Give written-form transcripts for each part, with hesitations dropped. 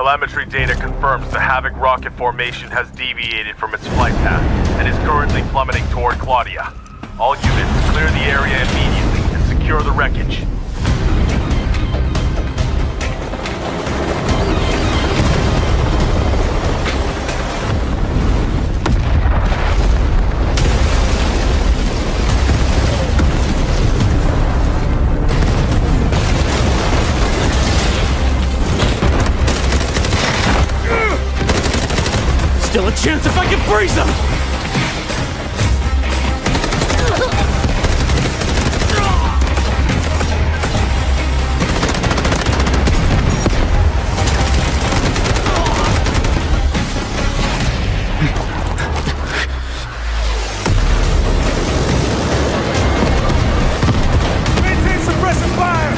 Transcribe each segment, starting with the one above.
Telemetry data confirms the Havoc rocket formation has deviated from its flight path and is currently plummeting toward Claudia. All units, clear the area immediately and secure the wreckage. Still a chance if I can freeze them! Maintain suppressive fire!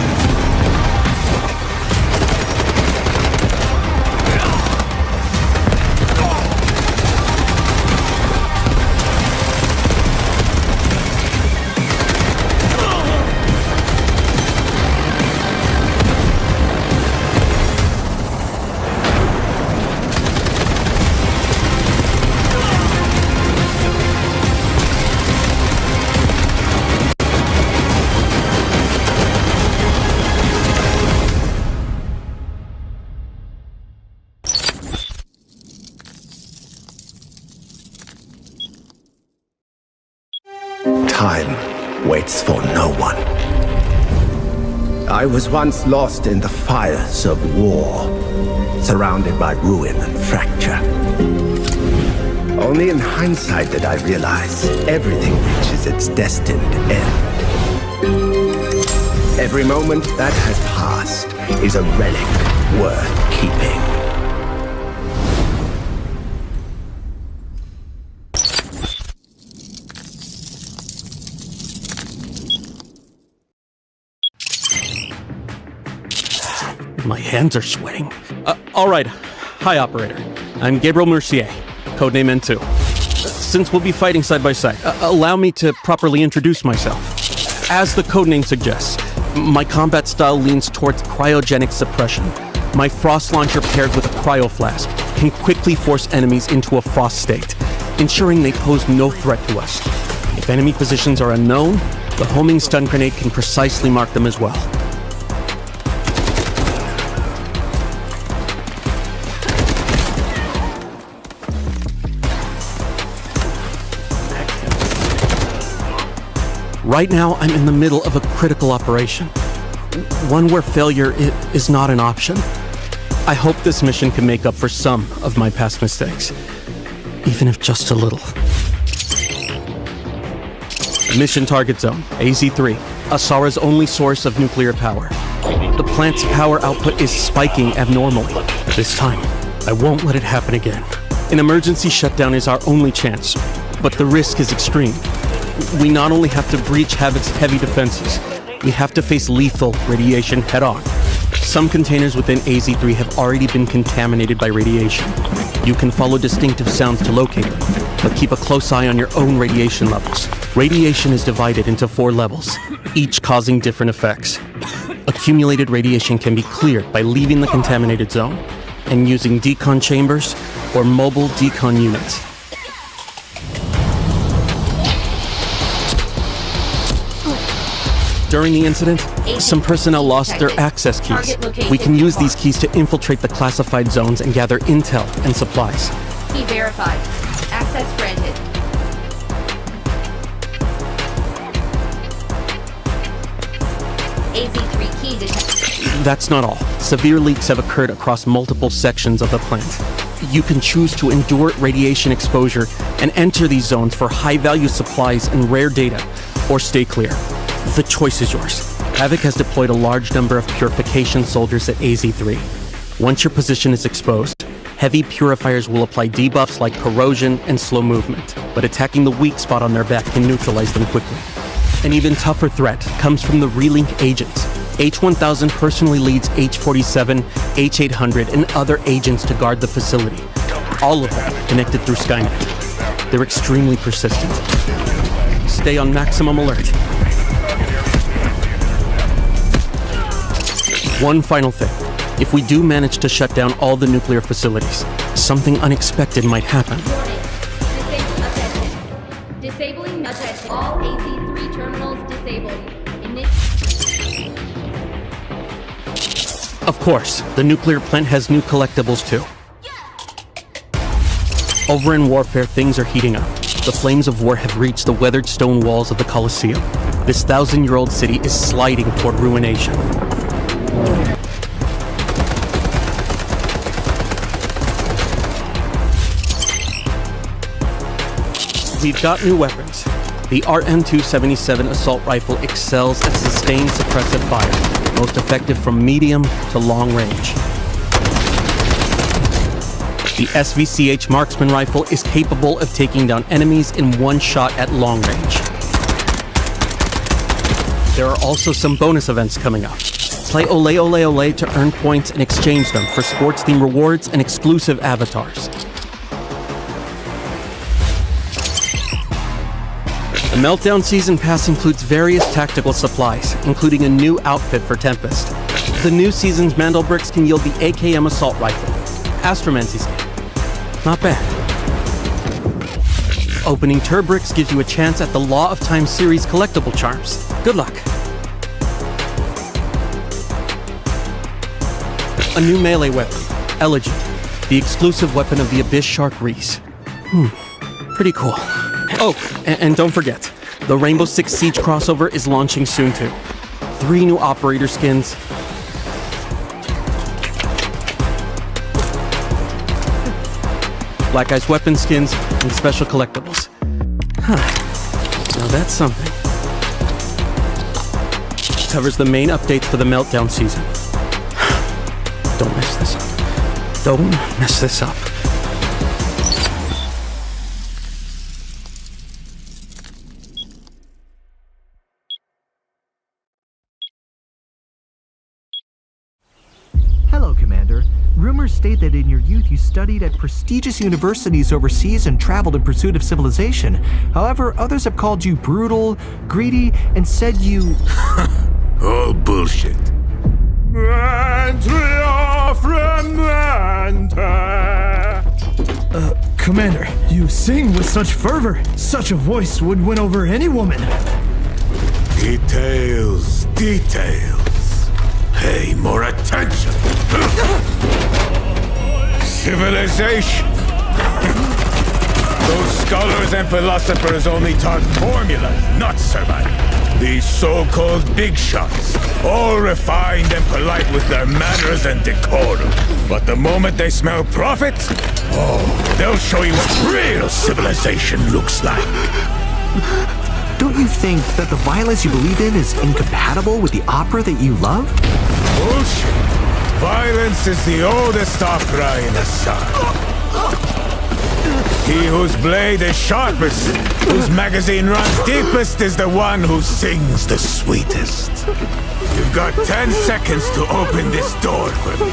Time waits for no one. I was once lost in the fires of war, surrounded by ruin and fracture. Only in hindsight did I realize everything reaches its destined end. Every moment that has passed is a relic worth keeping. My hands are sweating. All right. Hi, Operator. I'm Gabriel Mercier, codename N2. Since we'll be fighting side by side, allow me to properly introduce myself. As the codename suggests, my combat style leans towards cryogenic suppression. My frost launcher paired with a cryo flask can quickly force enemies into a frost state, ensuring they pose no threat to us. If enemy positions are unknown, the homing stun grenade can precisely mark them as well. Right now, I'm in the middle of a critical operation. One where failure is not an option. I hope this mission can make up for some of my past mistakes, even if just a little. Mission target zone, AZ-3, Asara's only source of nuclear power. The plant's power output is spiking abnormally. This time, I won't let it happen again. An emergency shutdown is our only chance, but the risk is extreme. We not only have to breach Havoc's heavy defenses, we have to face lethal radiation head-on. Some containers within AZ-3 have already been contaminated by radiation. You can follow distinctive sounds to locate them, but keep a close eye on your own radiation levels. Radiation is divided into 4 levels, each causing different effects. Accumulated radiation can be cleared by leaving the contaminated zone and using decon chambers or mobile decon units. During the incident, some personnel lost their access keys. We can use these keys to infiltrate the classified zones and gather intel and supplies. Key verified. Access granted. AZ-3 key detected. That's not all. Severe leaks have occurred across multiple sections of the plant. You can choose to endure radiation exposure and enter these zones for high-value supplies and rare data, or stay clear. The choice is yours. Havoc has deployed a large number of purification soldiers at AZ-3. Once your position is exposed, heavy purifiers will apply debuffs like corrosion and slow movement, but attacking the weak spot on their back can neutralize them quickly. An even tougher threat comes from the relink agents. H-1000 personally leads H-47, H-800, and other agents to guard the facility. All of them connected through Skynet. They're extremely persistent. Stay on maximum alert. One final thing. If we do manage to shut down all the nuclear facilities, something unexpected might happen. Warning. Disabling attention. All AC-3 terminals disabled. Of course, the nuclear plant has new collectibles too. Over in warfare, things are heating up. The flames of war have reached the weathered stone walls of the Colosseum. This 1,000-year-old city is sliding toward ruination. We've got new weapons. The RM-277 assault rifle excels at sustained suppressive fire, most effective from medium to long range. The SVCH marksman rifle is capable of taking down enemies in one shot at long range. There are also some bonus events coming up. Play Ole Ole Ole to earn points and exchange them for sports-themed rewards and exclusive avatars. The Meltdown Season Pass includes various tactical supplies, including a new outfit for Tempest. The new season's Mandelbricks can yield the AKM assault rifle. Astromancy's game. Not bad. Opening Turbricks gives you a chance at the Law of Time series collectible charms. Good luck. A new melee weapon, Elegy, the exclusive weapon of the Abyss Shark Reese. Pretty cool. Oh, and don't forget, the Rainbow Six Siege crossover is launching soon too. 3 new operator skins. Black Ice weapon skins, and special collectibles. Now that's something. Covers the main updates for the Meltdown season. Don't mess this up. Don't mess this up. Hello, Commander. Rumors state that in your youth you studied at prestigious universities overseas and traveled in pursuit of civilization. However, others have called you brutal, greedy, and said you... All bullshit. Commander, you sing with such fervor. Such a voice would win over any woman. Details, details. Pay more attention. Civilization. Those scholars and philosophers only taught formulas, not survival. These so-called big shots, all refined and polite with their manners and decorum. But the moment they smell profit, they'll show you what real civilization looks like. Don't you think that the violence you believe in is incompatible with the opera that you love? Bullshit. Violence is the oldest opera in the sun. He whose blade is sharpest, whose magazine runs deepest, is the one who sings the sweetest. You've got 10 seconds to open this door for me.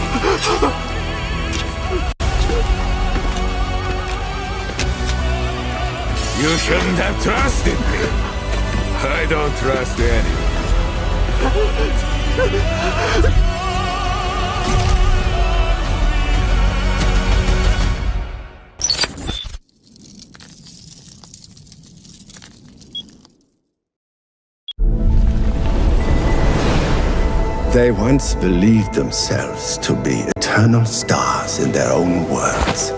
You shouldn't have trusted me. I don't trust anyone. They once believed themselves to be eternal stars in their own worlds.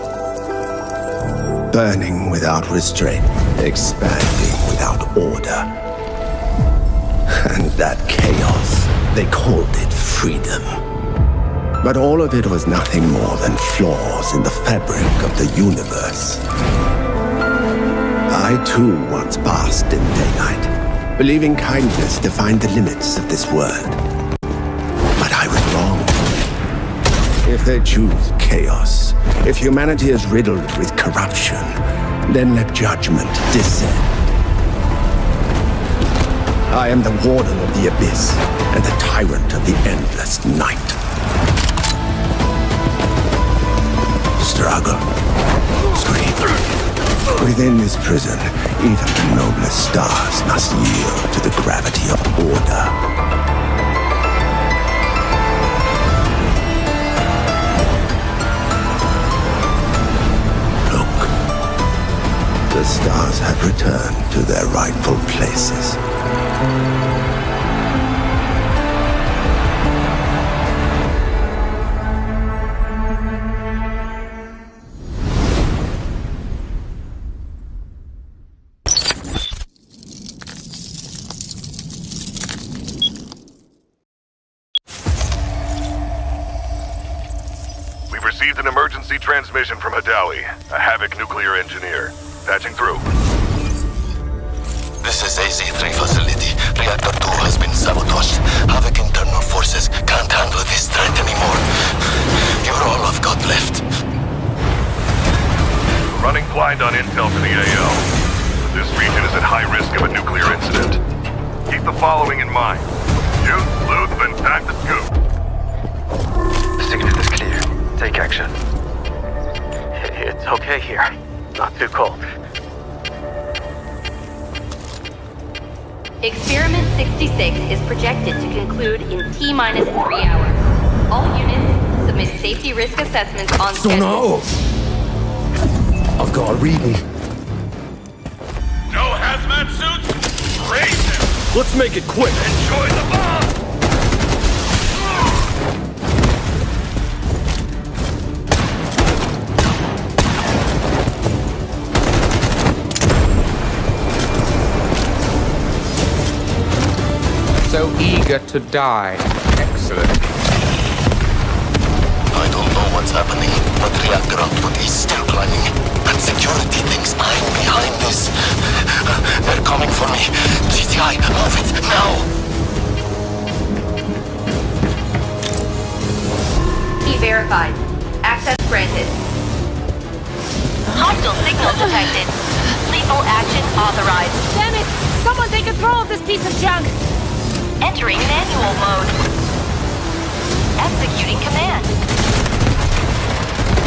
Burning without restraint, expanding without order. And that chaos, they called it freedom. But all of it was nothing more than flaws in the fabric of the universe. I too once basked in daylight, believing kindness defined the limits of this world. But I was wrong. If they choose chaos, if humanity is riddled with corruption, then let judgment descend. I am the warden of the abyss and the tyrant of the endless night. Struggle. Scream. Within this prison, even the noblest stars must yield to the gravity of order. the stars have returned to their rightful places. We've received an emergency transmission from Hadawi, a Havoc nuclear engineer. Patching through. This is AZ-3 facility. Reactor 2 has been sabotaged. Havoc internal forces can't handle this threat anymore. You're all I've got left. Running blind on intel for the AO. This region is at high risk of a nuclear incident. Keep the following in mind. Shoot, loot, then time to scoop. The signal is clear. Take action. It's okay here. Not too cold. Experiment 66 is projected to conclude in T-minus 3 hours. All units submit safety risk assessments on schedule. I've got a reading. No hazmat suits? Raise them! Let's make it quick. Enjoy the bomb! So eager to die. Excellent. I don't know what's happening, but reactor output is still climbing. And security thinks I'm behind this. They're coming for me. GTI, move it, now! E-verified. Access granted. Hostile signal detected. Lethal action authorized. Damn it! Someone take control of this piece of junk! Entering manual mode. Executing command.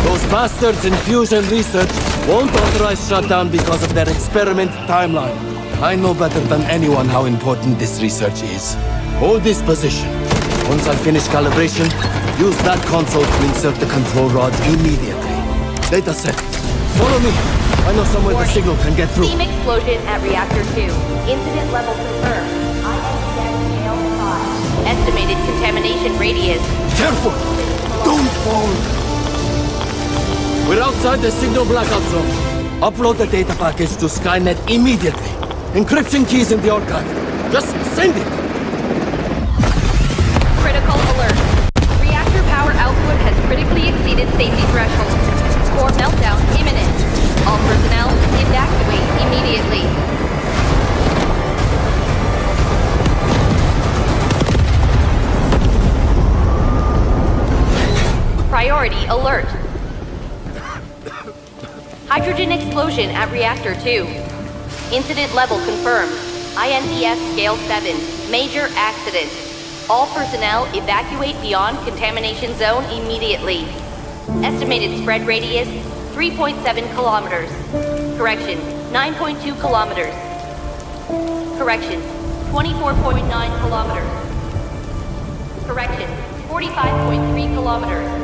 Those bastards in fusion research won't authorize shutdown because of their experiment timeline. I know better than anyone how important this research is. Hold this position. Once I finish calibration, use that console to insert the control rods immediately. Data set. Follow me. I know somewhere the signal can get through. Steam explosion at reactor 2. Incident level confirmed. Estimated contamination radius. Careful! Don't fall! We're outside the signal blackout zone. Upload the data package to Skynet immediately. Encryption keys in the archive. Just send it! Critical alert. Reactor power output has critically exceeded safety threshold. Core meltdown imminent. All personnel evacuate immediately. Priority alert. Hydrogen explosion at reactor 2. Incident level confirmed. INDS scale 7. Major accident. All personnel evacuate beyond contamination zone immediately. Estimated spread radius 3.7 kilometers. Correction, 9.2 kilometers. Correction, 24.9 kilometers. Correction, 45.3 kilometers.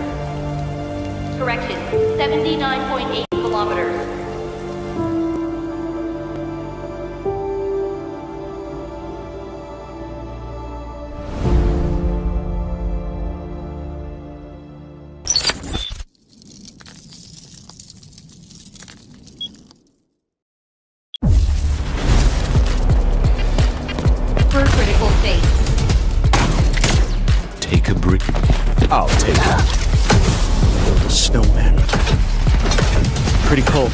Correction, 79.8 kilometers. For critical state. Take a break. I'll take it. The snowman. Pretty cold.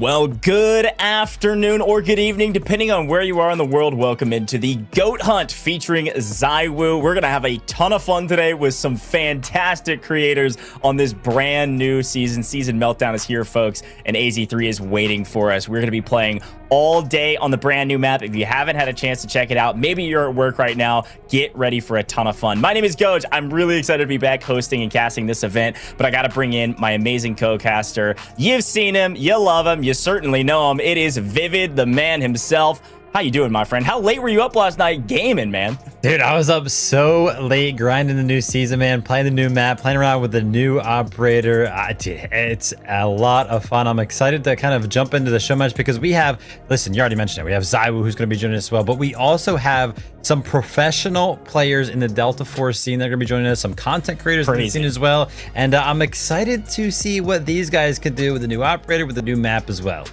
Well, good afternoon or good evening, depending on where you are in the world. Welcome into the Goat Hunt featuring ZywOo. We're going to have a ton of fun today with some fantastic creators on this brand new season. Season Meltdown is here, folks, and AZ3 is waiting for us. We're going to be playing all day on the brand new map. If you haven't had a chance to check it out, maybe you're at work right now, get ready for a ton of fun. My name is Goj. I'm really excited to be back hosting and casting this event, but I got to bring in my amazing co-caster. You've seen him, you love him, you certainly know him. It is Vivid, the man himself. How you doing, my friend? How late were you up last night gaming, man? Dude, I was up so late grinding the new season, man, playing the new map, playing around with the new operator. It's a lot of fun. I'm excited to kind of jump into the show match because we have, listen, you already mentioned it. We have ZywOo who's going to be joining us as well, but we also have some professional players in the Delta Force scene that are going to be joining us, some content creators in the scene as well. And I'm excited to see what these guys could do with the new operator, with the new map as well.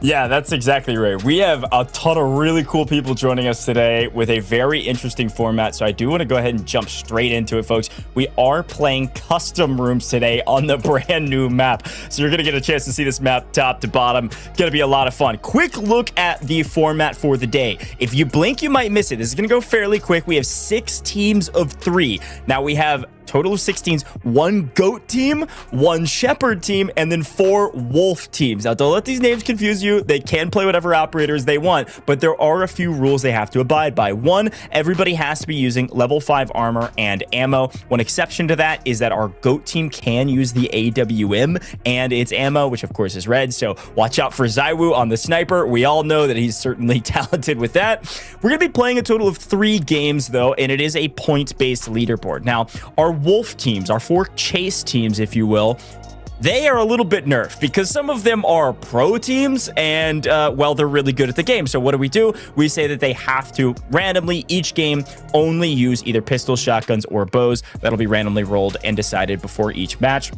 Yeah, that's exactly right. We have a ton of really cool people joining us today with a very interesting format. So I do want to go ahead and jump straight into it, folks. We are playing custom rooms today on the brand new map. So you're going to get a chance to see this map top to bottom. Going to be a lot of fun. Quick look at the format for the day. If you blink, you might miss it. This is going to go fairly quick. We have 6 teams of 3. Now we have total of 6 teams, 1 goat team, 1 shepherd team, and then 4 wolf teams. Now, don't let these names confuse you. They can play whatever operators they want, but there are a few rules they have to abide by. 1, everybody has to be using level 5 armor and ammo. One exception to that is that our goat team can use the AWM and its ammo, which of course is red. So watch out for ZywOo on the sniper. We all know that he's certainly talented with that. We're going to be playing a total of 3 games though, and it is a point-based leaderboard. Now, our wolf teams, our 4 chase teams, if you will, they are a little bit nerfed because some of them are pro teams and, well, they're really good at the game. So what do? We say that they have to randomly each game only use either pistols, shotguns, or bows. That'll be randomly rolled and decided before each match.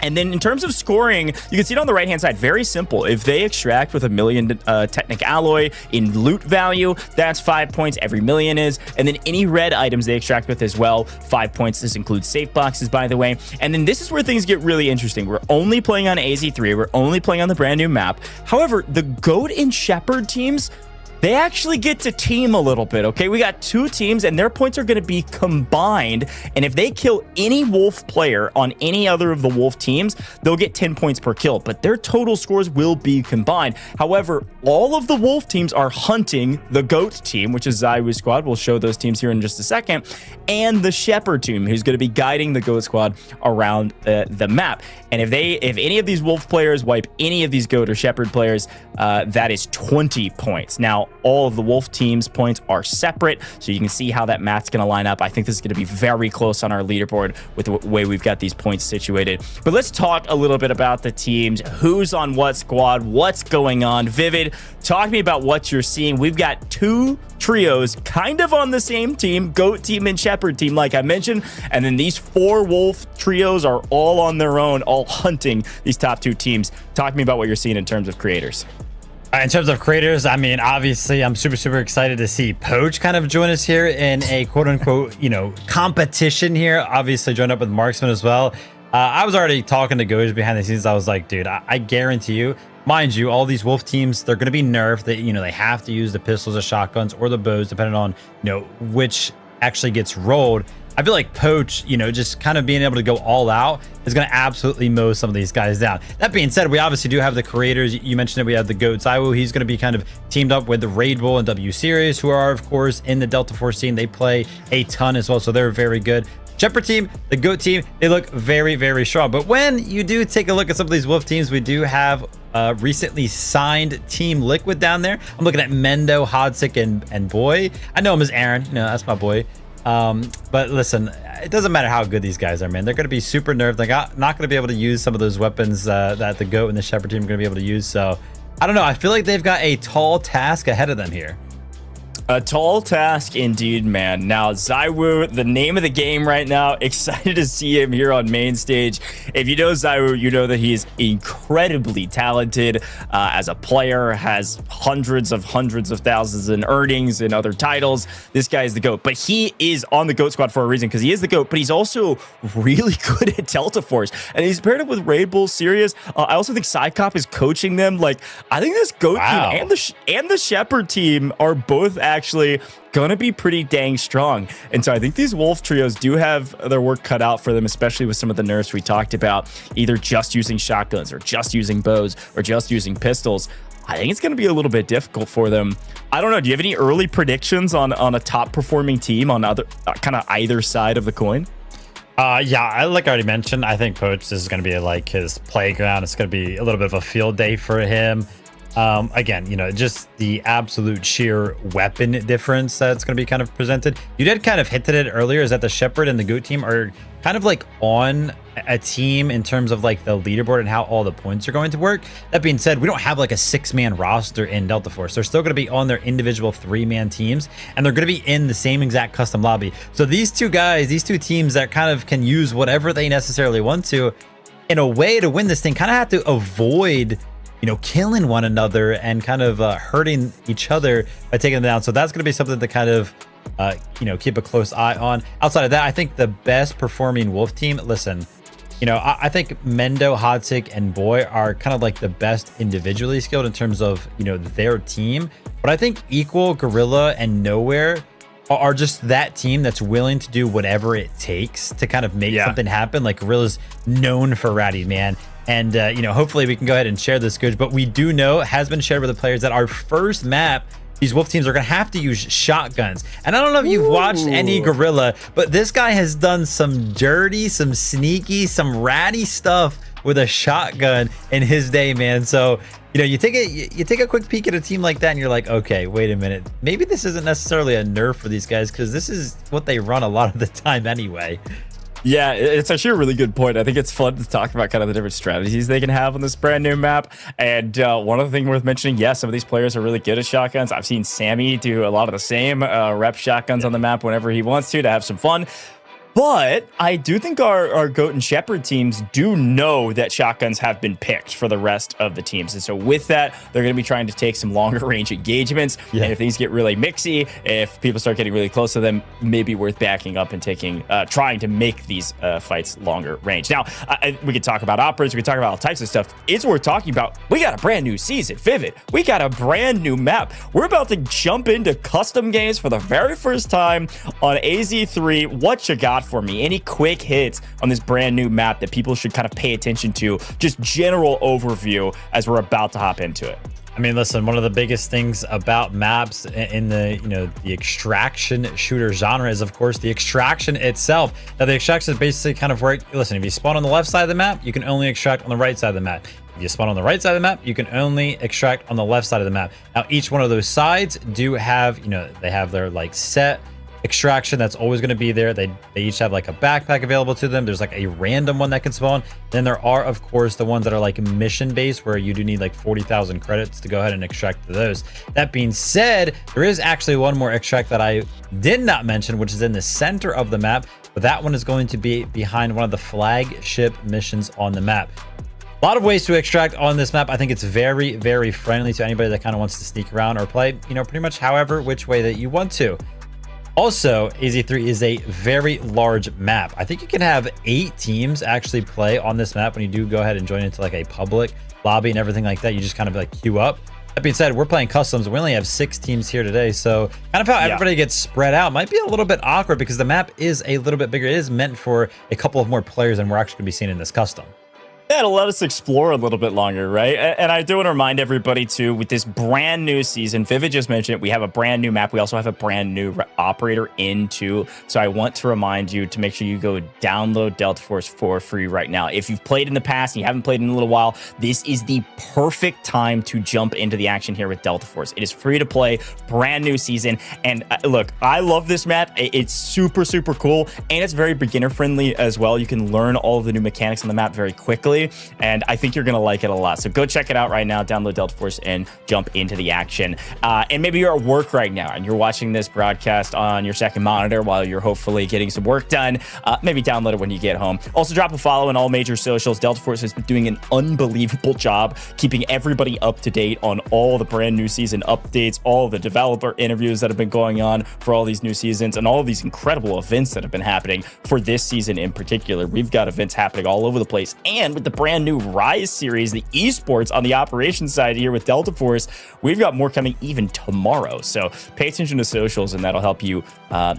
And then in terms of scoring, you can see it on the right-hand side. Very simple. If they extract with a million Technic alloy in loot value, that's 5 points. Every million is. And then any red items they extract with as well, 5 points. This includes safe boxes, by the way. And then this is where things get really interesting. We're only playing on AZ3. We're only playing on the brand new map. However, the Goat and Shepherd teams, they actually get to team a little bit, okay? We got 2 teams, and their points are going to be combined. And if they kill any wolf player on any other of the wolf teams, they'll get 10 points per kill. But their total scores will be combined. However, all of the wolf teams are hunting the goat team, which is ZywOo squad. We'll show those teams here in just a second. And the shepherd team, who's going to be guiding the goat squad around the map. And if any of these wolf players wipe any of these goat or shepherd players, that is 20 points. Now, all of the wolf teams points are separate, so you can see how that math's going to line up. I think this is going to be very close on our leaderboard with the way we've got these points situated. But let's talk a little bit about the teams, who's on what squad, what's going on. Vivid, talk to me about what you're seeing. We've got 2 trios kind of on the same team, goat team and shepherd team, like I mentioned, and then these 4 wolf trios are all on their own, all hunting these top 2 teams. Talk to me about what you're seeing in terms of creators. In terms of creators, I mean, obviously, I'm super excited to see Poach kind of join us here in a quote-unquote, competition here. Obviously, joined up with Marksman as well. I was already talking to Goj behind the scenes. I was like, dude, I guarantee you, mind you, all these wolf teams, they're going to be nerfed. They have to use the pistols or shotguns or the bows, depending on, which actually gets rolled. I feel like Poach, just kind of being able to go all out is going to absolutely mow some of these guys down. That being said, we obviously do have the creators. You mentioned that we have the GOAT ZywOo. He's going to be kind of teamed up with the Raid Bull and W Series, who are, of course, in the Delta Force scene. They play a ton as well, so they're very good. Shepherd team, the GOAT team, they look very strong. But when you do take a look at some of these wolf teams, we do have recently signed Team Liquid down there. I'm looking at Mendo, Hodsick, and Boy. I know him as Aaron. That's my boy. But listen, it doesn't matter how good these guys are, man. They're going to be super nerfed. They're not going to be able to use some of those weapons that the GOAT and the Shepherd team are going to be able to use. So I don't know. I feel like they've got a tall task ahead of them here. A tall task indeed, man. Now, ZywOo, the name of the game right now, excited to see him here on main stage. If you know ZywOo, you know that he is incredibly talented as a player, has hundreds of thousands in earnings and other titles. This guy is the GOAT, but he is on the GOAT squad for a reason because he is the GOAT, but he's also really good at Delta Force, and he's paired up with Red Bull Sirius. I also think Psycop is coaching them. Like, I think this GOAT team and the Shepherd team are both actually gonna be pretty dang strong. And so I think these Wolf trios do have their work cut out for them, especially with some of the nerfs we talked about, either just using shotguns or just using bows or just using pistols. I think it's going to be a little bit difficult for them. I don't know. Do you have any early predictions on a top performing team on other kind of either side of the coin? Yeah, like I already mentioned, I think Poach, this is going to be like his playground. It's going to be a little bit of a field day for him. Again, you know, just the absolute sheer weapon difference that's going to be kind of presented. You did kind of hit at it earlier, is that the Shepherd and the GOAT team are kind of like on a team in terms of like the leaderboard and how all the points are going to work. That being said, we don't have like a 6-man roster in Delta Force. They're still going to be on their individual 3-man teams, and they're going to be in the same exact custom lobby. So these two guys, these two teams that kind of can use whatever they necessarily want to in a way to win this thing, kind of have to avoid, you know, killing one another and kind of hurting each other by taking them down. So that's going to be something to kind of, you know, keep a close eye on. Outside of that, I think the best performing Wolf team, listen, you know, I think Mendo, Hodzic, and Boy are kind of like the best individually skilled in terms of, you know, their team. But I think Equal, Gorilla, and Nowhere are just that team that's willing to do whatever it takes to kind of make something happen. Like Gorilla's known for ratty, man. And, you know, hopefully we can go ahead and share this good, but we do know, it has been shared with the players, that our first map, these Wolf teams are going to have to use shotguns. And I don't know if you've watched any Gorilla, but this guy has done some dirty, some sneaky, some ratty stuff with a shotgun in his day, man. So, you know, you take a quick peek at a team like that and you're like, okay, wait a minute. Maybe this isn't necessarily a nerf for these guys because this is what they run a lot of the time anyway. Yeah, it's actually a really good point. I think it's fun to talk about kind of the different strategies they can have on this brand new map. And one other thing worth mentioning, yes, some of these players are really good at shotguns. I've seen Sammy do a lot of the same rep shotguns on the map whenever he wants to have some fun. But I do think our GOAT and Shepherd teams do know that shotguns have been picked for the rest of the teams. And so with that, they're going to be trying to take some longer range engagements. Yeah. And if things get really mixy, if people start getting really close to them, maybe worth backing up and taking, trying to make these fights longer range. Now, we could talk about operators. We could talk about all types of stuff. It's worth talking about. We got a brand new season, Vivid. We got a brand new map. We're about to jump into custom games for the very first time on AZ3. What you got for me? Any quick hits on this brand new map that people should kind of pay attention to? Just general overview as we're about to hop into it. I mean, listen, one of the biggest things about maps in the, you know, the extraction shooter genre is, of course, the extraction itself. Now, the extraction is basically kind of where, listen, if you spawn on the left side of the map, you can only extract on the right side of the map. If you spawn on the right side of the map, you can only extract on the left side of the map. Now, each one of those sides do have, you know, they have their like set extraction that's always going to be there. They each have like a backpack available to them. There's like a random one that can spawn. Then there are, of course, the ones that are like mission based, where you do need like 40,000 credits to go ahead and extract those. That being said, there is actually one more extract that I did not mention, which is in the center of the map, but that one is going to be behind one of the flagship missions on the map. A lot of ways to extract on this map. I think it's very, very friendly to anybody that kind of wants to sneak around or play, you know, pretty much however which way that you want to. Also, AZ3 is a very large map. I think you can have 8 teams actually play on this map when you do go ahead and join into like a public lobby and everything like that. You just kind of like queue up. That being said, we're playing customs. We only have 6 teams here today. So kind of how everybody gets spread out might be a little bit awkward because the map is a little bit bigger. It is meant for a couple of more players than we're actually going to be seeing in this custom. Yeah, it'll let us explore a little bit longer, right? And I do want to remind everybody, too, with this brand new season, Vivid just mentioned it, we have a brand new map. We also have a brand new operator in, too. So I want to remind you to make sure you go download Delta Force for free right now. If you've played in the past and you haven't played in a little while, this is the perfect time to jump into the action here with Delta Force. It is free to play, brand new season. And look, I love this map. It's super, super cool. And it's very beginner friendly as well. You can learn all of the new mechanics on the map very quickly. honestly, and I think you're going to like it a lot. So go check it out right now. Download Delta Force and jump into the action. And maybe you're at work right now and you're watching this broadcast on your second monitor while you're hopefully getting some work done. Maybe download it when you get home. Also, drop a follow on all major socials. Delta Force has been doing an unbelievable job keeping everybody up to date on all the brand new season updates, all the developer interviews that have been going on for all these new seasons, and all of these incredible events that have been happening for this season in particular. We've got events happening all over the place. And with the brand new Rise series, the esports on the operations side here with Delta Force, we've got more coming even tomorrow. So pay attention to socials, and that'll help you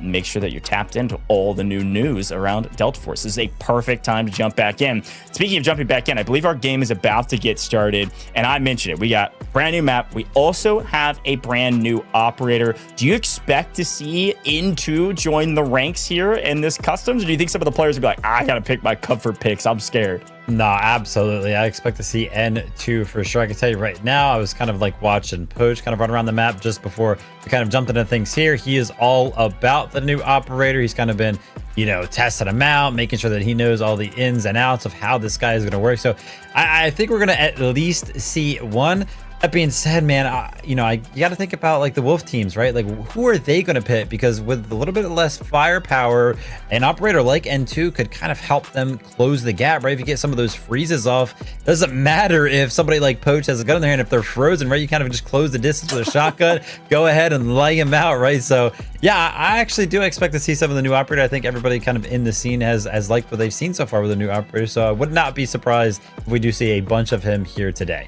make sure that you're tapped into all the new news around Delta Force. This is a perfect time to jump back in. Speaking of jumping back in, I believe our game is about to get started, and I mentioned it. We got a brand new map. We also have a brand new operator. Do you expect to see N2 join the ranks here in this customs, or do you think some of the players will be like, I gotta pick my comfort picks, I'm scared? No, absolutely. I expect to see N2 for sure. I can tell you right now, I was kind of like watching Poach kind of run around the map just before we kind of jumped into things here. He is all about the new operator. He's kind of been, you know, testing him out, making sure that he knows all the ins and outs of how this guy is going to work. So I think we're going to at least see one. That being said, man, you got to think about like the Wolf teams, right? Like, who are they going to pick? Because with a little bit less firepower, an operator like N2 could kind of help them close the gap, right? If you get some of those freezes off, doesn't matter if somebody like Poach has a gun in their hand. If they're frozen, right, you kind of just close the distance with a shotgun, go ahead and lay them out, right? So yeah, I actually do expect to see some of the new operator. I think everybody kind of in the scene has liked what they've seen so far with the new operator. So I would not be surprised if we do see a bunch of him here today.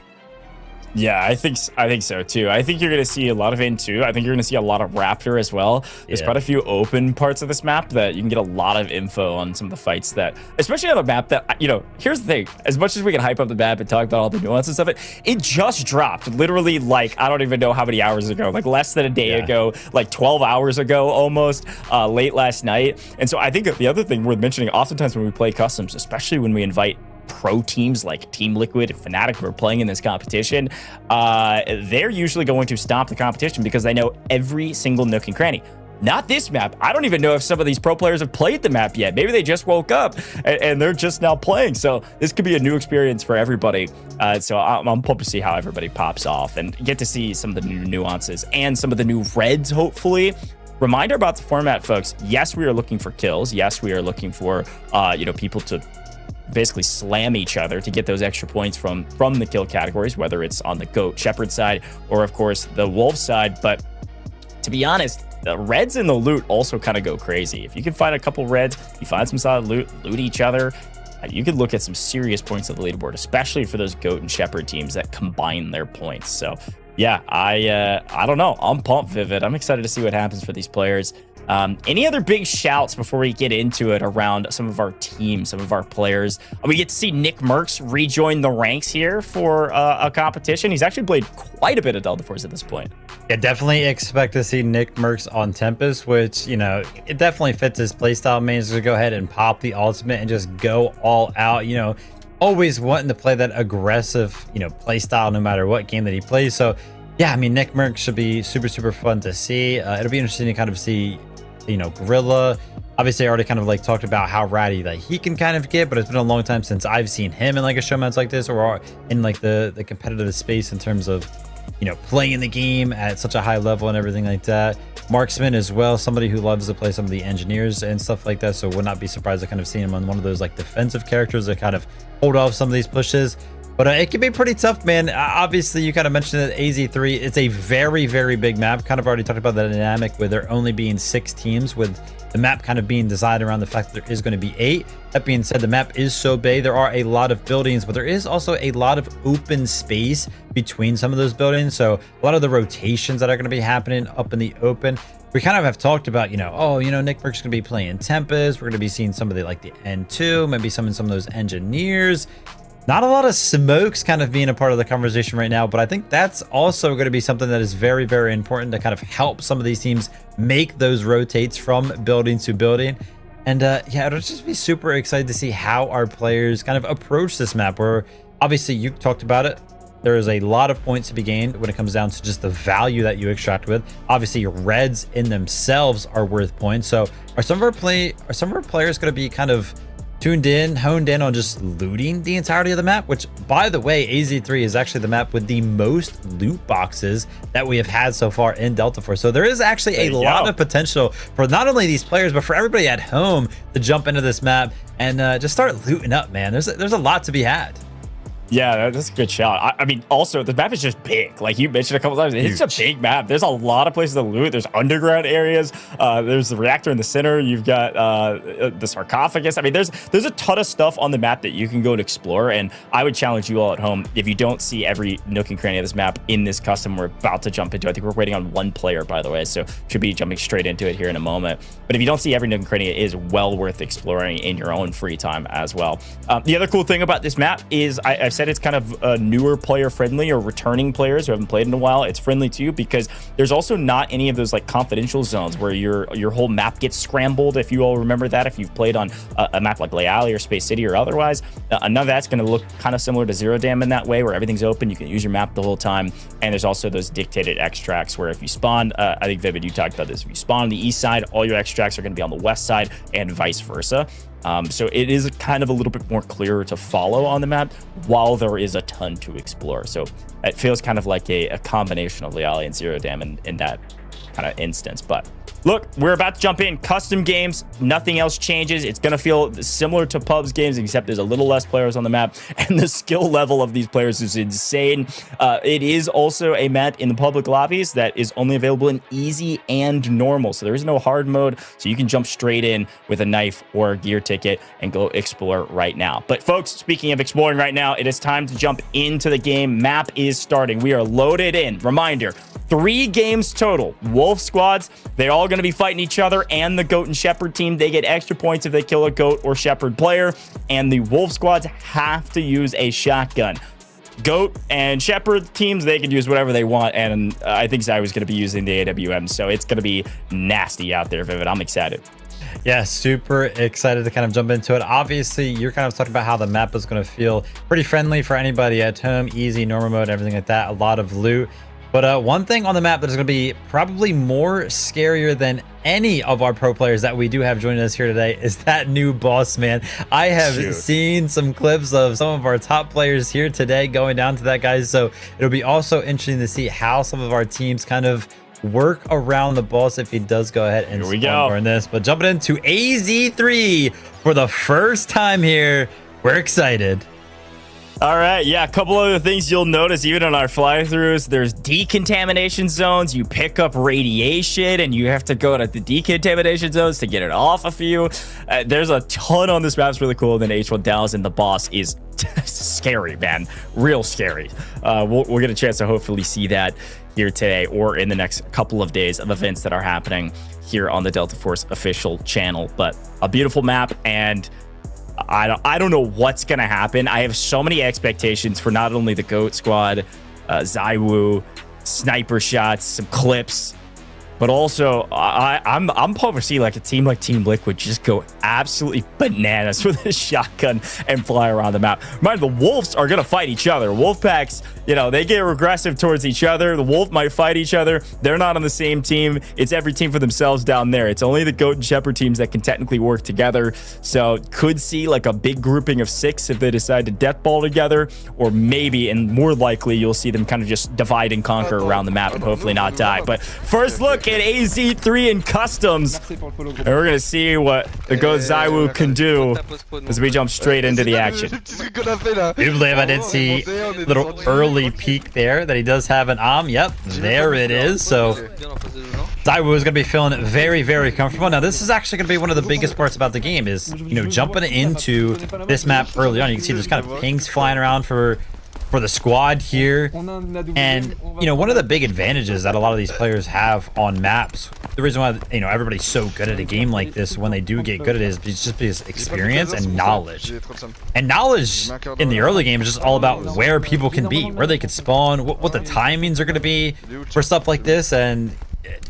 Yeah, I think so too. I think you're going to see a lot of N2. I think you're going to see a lot of Raptor as well. There's quite a few open parts of this map that you can get a lot of info on some of the fights that, especially on a map that, you know, here's the thing. As much as we can hype up the map and talk about all the nuances of it, it just dropped literally like, I don't even know how many hours ago, like less than a day ago, like 12 hours ago almost, late last night. And so I think the other thing worth mentioning, oftentimes when we play customs, especially when we invite pro teams like Team Liquid and Fnatic who are playing in this competition, they're usually going to stop the competition because they know every single nook and cranny. Not this map. I don't even know if some of these pro players have played the map yet. Maybe they just woke up and they're just now playing. So this could be a new experience for everybody. So I'm pumped to see how everybody pops off and get to see some of the new nuances and some of the new reds, hopefully. Reminder about the format, folks. Yes, we are looking for kills. Yes, we are looking for people to basically slam each other to get those extra points from the kill categories, whether it's on the GOAT Shepherd side or of course the Wolf side. But to be honest, the reds and the loot also kind of go crazy. If you can find a couple reds, you find some solid loot each other, you could look at some serious points of the leaderboard, especially for those GOAT and Shepherd teams that combine their points. So yeah, I don't know, I'm pumped, Vivid. I'm excited to see what happens for these players. Any other big shouts before we get into it around some of our teams, some of our players? We get to see Nickmercs rejoin the ranks here for a competition. He's actually played quite a bit of Delta Force at this point. Yeah, definitely expect to see Nickmercs on Tempest, which, you know, it definitely fits his playstyle. Man, he's going to go ahead and pop the ultimate and just go all out, you know, always wanting to play that aggressive, you know, playstyle no matter what game that he plays. So yeah, I mean, Nickmercs should be super, super fun to see. It'll be interesting to kind of see, you know, Gorilla. Obviously, I already kind of like talked about how ratty that he can kind of get, but it's been a long time since I've seen him in like a showmatch like this or in like the competitive space in terms of, you know, playing the game at such a high level and everything like that. Marksman as well, somebody who loves to play some of the engineers and stuff like that, so would not be surprised to kind of see him on one of those like defensive characters that kind of hold off some of these pushes. But it can be pretty tough, man. Obviously, you kind of mentioned that AZ3, it's a very, very big map. Kind of already talked about the dynamic with there only being 6 teams, with the map kind of being designed around the fact that there is going to be 8. That being said, the map is so big. There are a lot of buildings, but there is also a lot of open space between some of those buildings. So a lot of the rotations that are going to be happening up in the open. We kind of have talked about, you know, oh, you know, Nickmercs going to be playing Tempest. We're going to be seeing some of the like the N2, maybe some of those engineers. Not a lot of smokes kind of being a part of the conversation right now, but I think that's also going to be something that is very, very important to kind of help some of these teams make those rotates from building to building. And yeah, it'll just be super excited to see how our players kind of approach this map, where obviously you talked about it. There is a lot of points to be gained when it comes down to just the value that you extract with. Obviously, your reds in themselves are worth points. So are some of our players going to be kind of honed in on just looting the entirety of the map, which, by the way, AZ3 is actually the map with the most loot boxes that we have had so far in Delta Force. So there is actually a lot of potential for not only these players, but for everybody at home to jump into this map and just start looting up, man. There's a lot to be had. Yeah, that's a good shot. I mean, also, the map is just big. Like you mentioned a couple times, it's a big map. There's a lot of places to loot. There's underground areas. There's the reactor in the center. You've got the sarcophagus. I mean, there's a ton of stuff on the map that you can go and explore. And I would challenge you all at home, if you don't see every nook and cranny of this map in this custom we're about to jump into. I think we're waiting on one player, by the way, so should be jumping straight into it here in a moment. But if you don't see every nook and cranny, it is well worth exploring in your own free time as well. The other cool thing about this map is I've said it's kind of newer player friendly, or returning players who haven't played in a while. It's friendly to you because there's also not any of those like confidential zones where your whole map gets scrambled. If you all remember that, if you've played on a map like Lay Alley or Space City or otherwise, none of that's going to look kind of similar to Zero Dam in that way, where everything's open. You can use your map the whole time. And there's also those dictated extracts where if you spawn, I think Vivid, you talked about this, if you spawn on the east side, all your extracts are going to be on the west side and vice versa. So it is kind of a little bit more clearer to follow on the map, while there is a ton to explore. So it feels kind of like a combination of Lay Alley and Zero Dam in that kind of instance. But look, we're about to jump in. Custom games, nothing else changes. It's going to feel similar to pubs games, except there's a little less players on the map, and the skill level of these players is insane. It is also a map in the public lobbies that is only available in easy and normal, so there is no hard mode, so you can jump straight in with a knife or a gear ticket and go explore right now. But folks, speaking of exploring right now, it is time to jump into the game. Map is starting. We are loaded in. Reminder, 3 games total. Wolf squads, they're all going to be fighting each other, and the goat and shepherd team, they get extra points if they kill a goat or shepherd player, and the wolf squads have to use a shotgun. Goat and shepherd teams, they can use whatever they want, and I think ZywOo's going to be using the AWM, so it's going to be nasty out there, Vivid. I'm excited. Yeah, super excited to kind of jump into it. Obviously, you're kind of talking about how the map is going to feel pretty friendly for anybody at home, easy, normal mode, everything like that, a lot of loot. But one thing on the map that is going to be probably more scarier than any of our pro players that we do have joining us here today is that new boss, man. I have seen some clips of some of our top players here today going down to that, guys. So it'll be also interesting to see how some of our teams kind of work around the boss if he does go ahead and spawn in this. But jumping into AZ3 for the first time here, we're excited. All right, yeah, a couple other things you'll notice even on our fly-throughs. There's decontamination zones. You pick up radiation, and you have to go to the decontamination zones to get it off of you. There's a ton on this map. It's really cool. Then H1000, the boss, is scary, man. Real scary. We'll get a chance to hopefully see that here today or in the next couple of days of events that are happening here on the Delta Force official channel. But a beautiful map, and I don't know what's going to happen. I have so many expectations for not only the GOAT squad, ZywOo, sniper shots, some clips, but also I'm pumped to see like a team like Team Liquid just go absolutely bananas with a shotgun and fly around the map. Mind, the wolves are going to fight each other. Wolf packs, you know, they get aggressive towards each other. The wolf might fight each other. They're not on the same team. It's every team for themselves down there. It's only the goat and shepherd teams that can technically work together. So could see like a big grouping of 6 if they decide to death ball together, or maybe, and more likely, you'll see them kind of just divide and conquer around the map and hopefully not die. But first look at AZ3 and customs, and we're gonna see what the GOAT ZywOo can do as we jump straight into the action. I believe I did see a little early peek there that he does have an Yep, there it is. So ZywOo is going to be feeling very, very comfortable. Now, this is actually going to be one of the biggest parts about the game is, you know, jumping into this map early on. You can see there's kind of pings flying around for the squad here. And, you know, one of the big advantages that a lot of these players have on maps, the reason why, you know, everybody's so good at a game like this when they do get good at it is just because experience and knowledge. And knowledge in the early game is just all about where people can be, where they can spawn, what the timings are going to be for stuff like this. And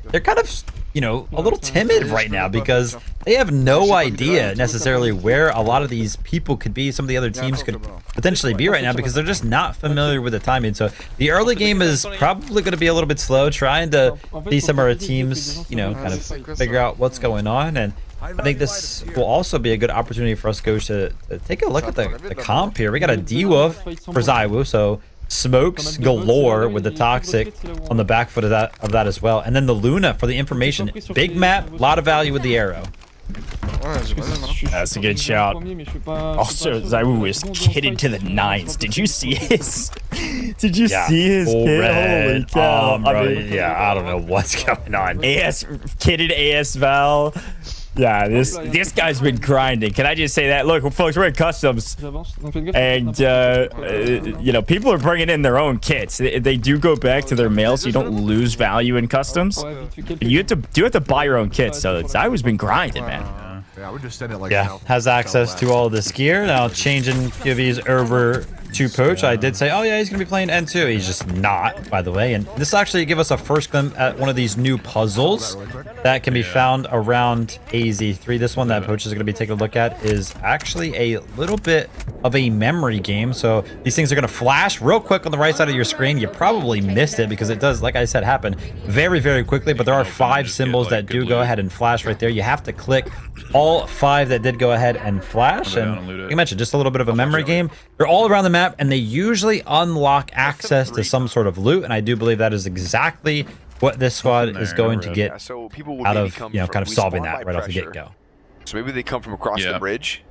they're kind of, you know, a little timid right now because they have no idea necessarily where a lot of these people could be. Some of the other teams could potentially be right now because they're just not familiar with the timing. So the early game is probably going to be a little bit slow, trying to see some of our teams, you know, kind of figure out what's going on. And I think this will also be a good opportunity for us to take a look at the comp here. We got a D-Wolf for ZywOo, so smokes galore with the Toxic on the back foot of that as well. And then the Luna for the information. Big map, a lot of value with the arrow. That's a good shout. Also, ZywOo is kitted to the nines. Did you see his? Did you see his kid? Holy cow! Bro, I don't know what's going on. Kitted AS Val. Yeah, this guy's been grinding. Can I just say that? Look, folks, we're in customs, and you know, people are bringing in their own kits. They do go back to their mail, so you don't lose value in customs. But you have to buy your own kits. So ZywOo's been grinding, man. Yeah, we're just standing like has access to all this gear now. Changing POVs over to Poach. I did say, oh yeah, he's gonna be playing N2. He's just not, by the way. And this actually give us a first glimpse at one of these new puzzles that can be found around AZ3. This one that Poach is gonna be taking a look at is actually a little bit of a memory game. So these things are gonna flash real quick on the right side of your screen. You probably missed it because it does, like I said, happen very, very quickly. But there are 5 symbols that do go ahead and flash right there. You have to click all 5 that did go ahead and flash. And you mentioned just a little bit of a memory game. They're all around the map, and they usually unlock access to some sort of loot. And I do believe that is exactly what this squad is going to get out of, you know, kind of solving that right off the get-go. So maybe they come from across the bridge.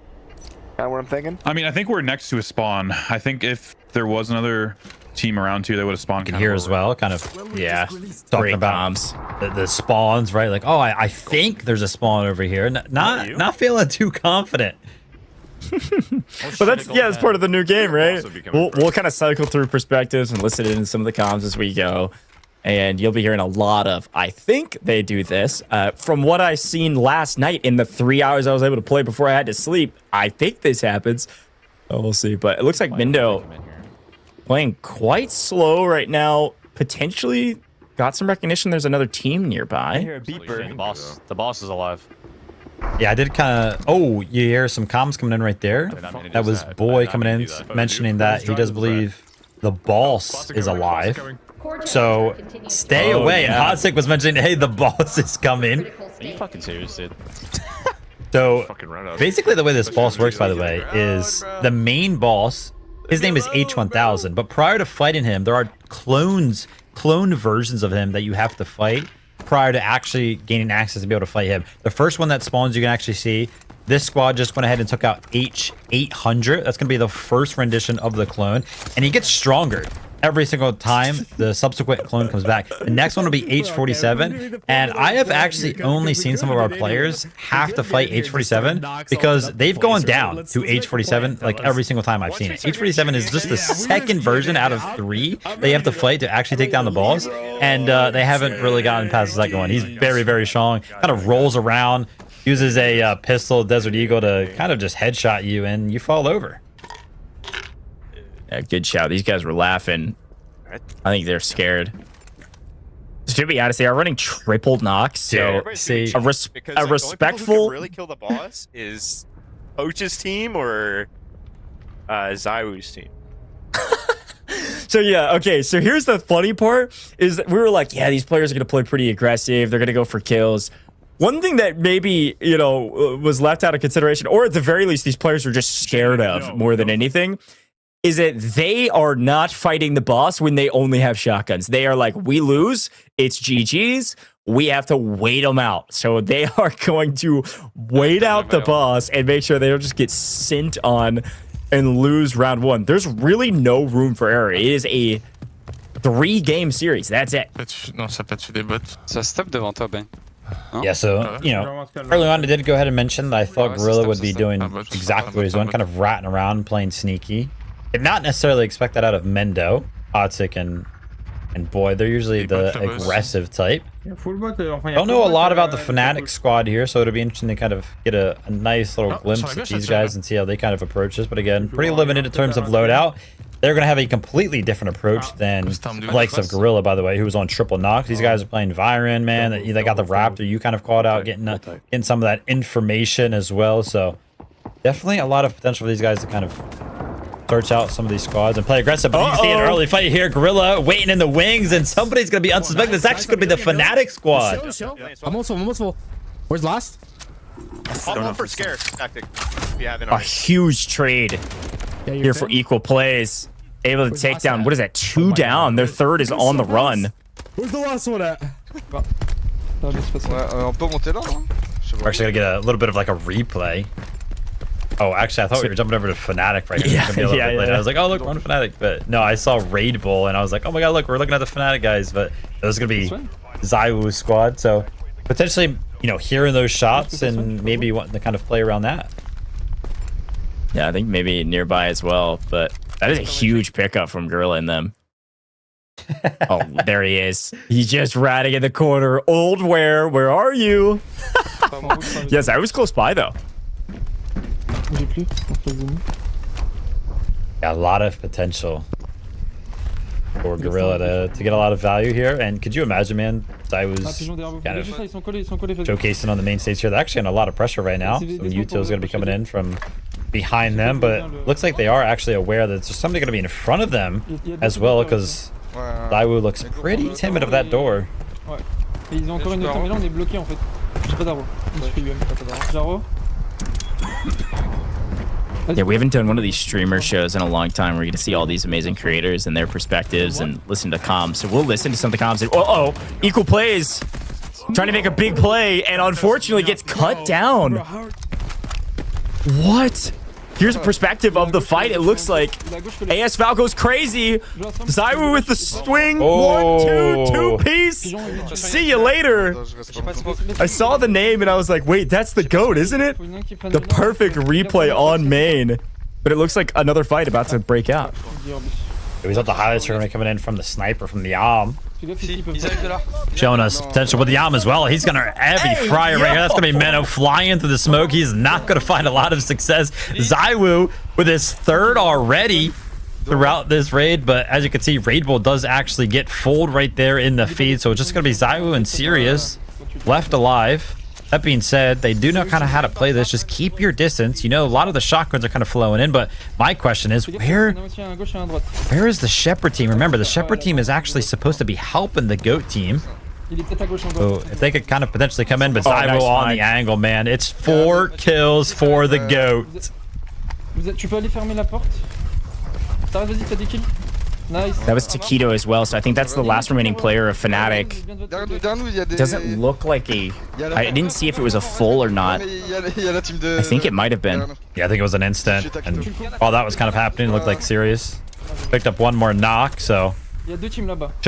Kind of what I'm thinking. I mean, I think we're next to a spawn. I think if there was another team around too, they would have spawned. You can hear as well, kind of, yeah, talking about the spawns, right? Like, oh, I think there's a spawn over here. Not feeling too confident. But that's part of the new game, right? We'll kind of cycle through perspectives and listen in some of the comms as we go, and you'll be hearing a lot of, I think they do this. From what I seen last night in the 3 hours I was able to play before I had to sleep, I think this happens. Oh, we'll see. But it looks like Mindo playing quite slow right now. Potentially got some recognition. There's another team nearby. I hear a beeper. The boss is alive. Yeah, I did kind of. Oh, you hear some comms coming in right there. That was Boy coming in mentioning that he does believe the boss is alive. So stay away. And Hotsick was mentioning, hey, the boss is coming. Are you fucking serious, dude? So basically the way this boss works, by the way, is the main boss, his name is H1000, but prior to fighting him, there are clone versions of him that you have to fight prior to actually gaining access to be able to fight him. The first one that spawns, you can actually see this squad just went ahead and took out H800. That's going to be the first rendition of the clone, and he gets stronger every single time the subsequent clone comes back. The next one will be H47, and I have actually only seen some of our players have to fight H47 because they've gone down to H47 like every single time I've seen it. H47 is just the second version out of 3 they have to fight to actually take down the boss, and they haven't really gotten past the second one. He's very, very strong, kind of rolls around, uses a pistol, Desert Eagle to kind of just headshot you, and you fall over. Yeah, good shout. These guys were laughing. I think they're scared. To be honest, they are running triple knocks. So see, a respectful. Who can really kill the boss is Poach's team or ZywOo's team. So yeah, okay. So here's the funny part: is that we were like, yeah, these players are gonna play pretty aggressive. They're gonna go for kills. One thing that maybe, you know, was left out of consideration, or at the very least, these players are just scared of more than anything, is that they are not fighting the boss when they only have shotguns. They are like, we lose, it's GG's, we have to wait them out. So they are going to wait out the boss and make sure they don't just get sent on and lose round 1. There's really no room for error. It is a 3-game series. That's it. Non, ça peut des bots. Ça step devant toi, Ben. Yeah, so, you know, early on I did go ahead and mention that I thought Gorilla would be doing exactly what he's doing, kind of ratting around, playing sneaky. Did not necessarily expect that out of Mendo, Hotsick, and Boy. They're usually the aggressive type. I don't know a lot about the Fnatic squad here, so it'll be interesting to kind of get a nice little glimpse at these guys and see how they kind of approach this. But again, pretty limited in terms of loadout. They're going to have a completely different approach than the likes of Gorilla, by the way, who was on triple knocks. These guys are playing Viren, man. They got the Raptor. You kind of called out, getting some of that information as well. So definitely a lot of potential for these guys to kind of search out some of these squads and play aggressive. But you see an early fight here. Gorilla waiting in the wings, and somebody's going to be unsuspected. It's actually going to be the Fnatic squad. I'm also full. Where's last? All for scare tactic. If you haven't A already. huge trade here for equal plays. Able to take down, what is that, 2 down. Their third is on the run. Where's the last one at? On peut monter là, hein? We're actually gonna get a little bit of like a replay. Oh, actually, I thought we were jumping over to Fnatic right here. Yeah. I was like, oh, look, we're on Fnatic. But no, I saw Raid Bull, and I was like, oh my god, look, we're looking at the Fnatic guys. But it was gonna be ZywOo squad. So potentially, you know, hearing those shots and maybe wanting to kind of play around that. Yeah, I think maybe nearby as well. But that is a huge pickup from Gorilla and them. Oh, there he is. He's just ratting in the corner. Old where are you? Yes, I was close by though. Yeah, a lot of potential for Gorilla to get a lot of value here. And could you imagine, man, ZywOo's kind of showcasing on the main stage here. They're actually under a lot of pressure right now. Some Util's going to be coming in from behind them, but looks like they are actually aware that there's somebody going to be in front of them as well, because ZywOo looks pretty timid of that door. Ils ont encore une autre, mais là on est bloqué en fait. J'ai pas d'arbre. Jaro. Yeah, we haven't done one of these streamer shows in a long time. We're going to see all these amazing creators and their perspectives and listen to comms. So we'll listen to some of the comms. And, equal plays. Trying to make a big play and unfortunately gets cut down. What? Here's a perspective of the fight. It looks like AS Val goes crazy. ZywOo with the swing. 1, 2, 2-piece. See you later. I saw the name and I was like, wait, that's the GOAT, isn't it? The perfect replay on main. But it looks like another fight about to break out. We thought the highlights are going to be coming in from the sniper from the Yam. Showing us potential with the Yam as well. He's going to heavy fryer right here. That's going to be Menno flying through the smoke. He's not going to find a lot of success. ZywOo with his third already throughout this raid. But as you can see, Raid Bull does actually get fooled right there in the feed. So it's just going to be ZywOo and Sirius left alive. That being said, they do know kind of how to play this. Just keep your distance. You know, a lot of the shotguns are kind of flowing in, but my question is, where is the Shepherd team? Remember, the Shepherd team is actually supposed to be helping the GOAT team. So if they could kind of potentially come in, but ZywOo on the angle, man. It's 4 kills for the GOAT. Tu peux aller fermer la porte? Vas-y, t'as des kills. Nice. That was Taquito as well, so I think that's the last remaining player of Fnatic. Doesn't look like a... I didn't see if it was a full or not. I think it might have been. Yeah, I think it was an instant. And while that was kind of happening, it looked like Sirius picked up one more knock, so... Should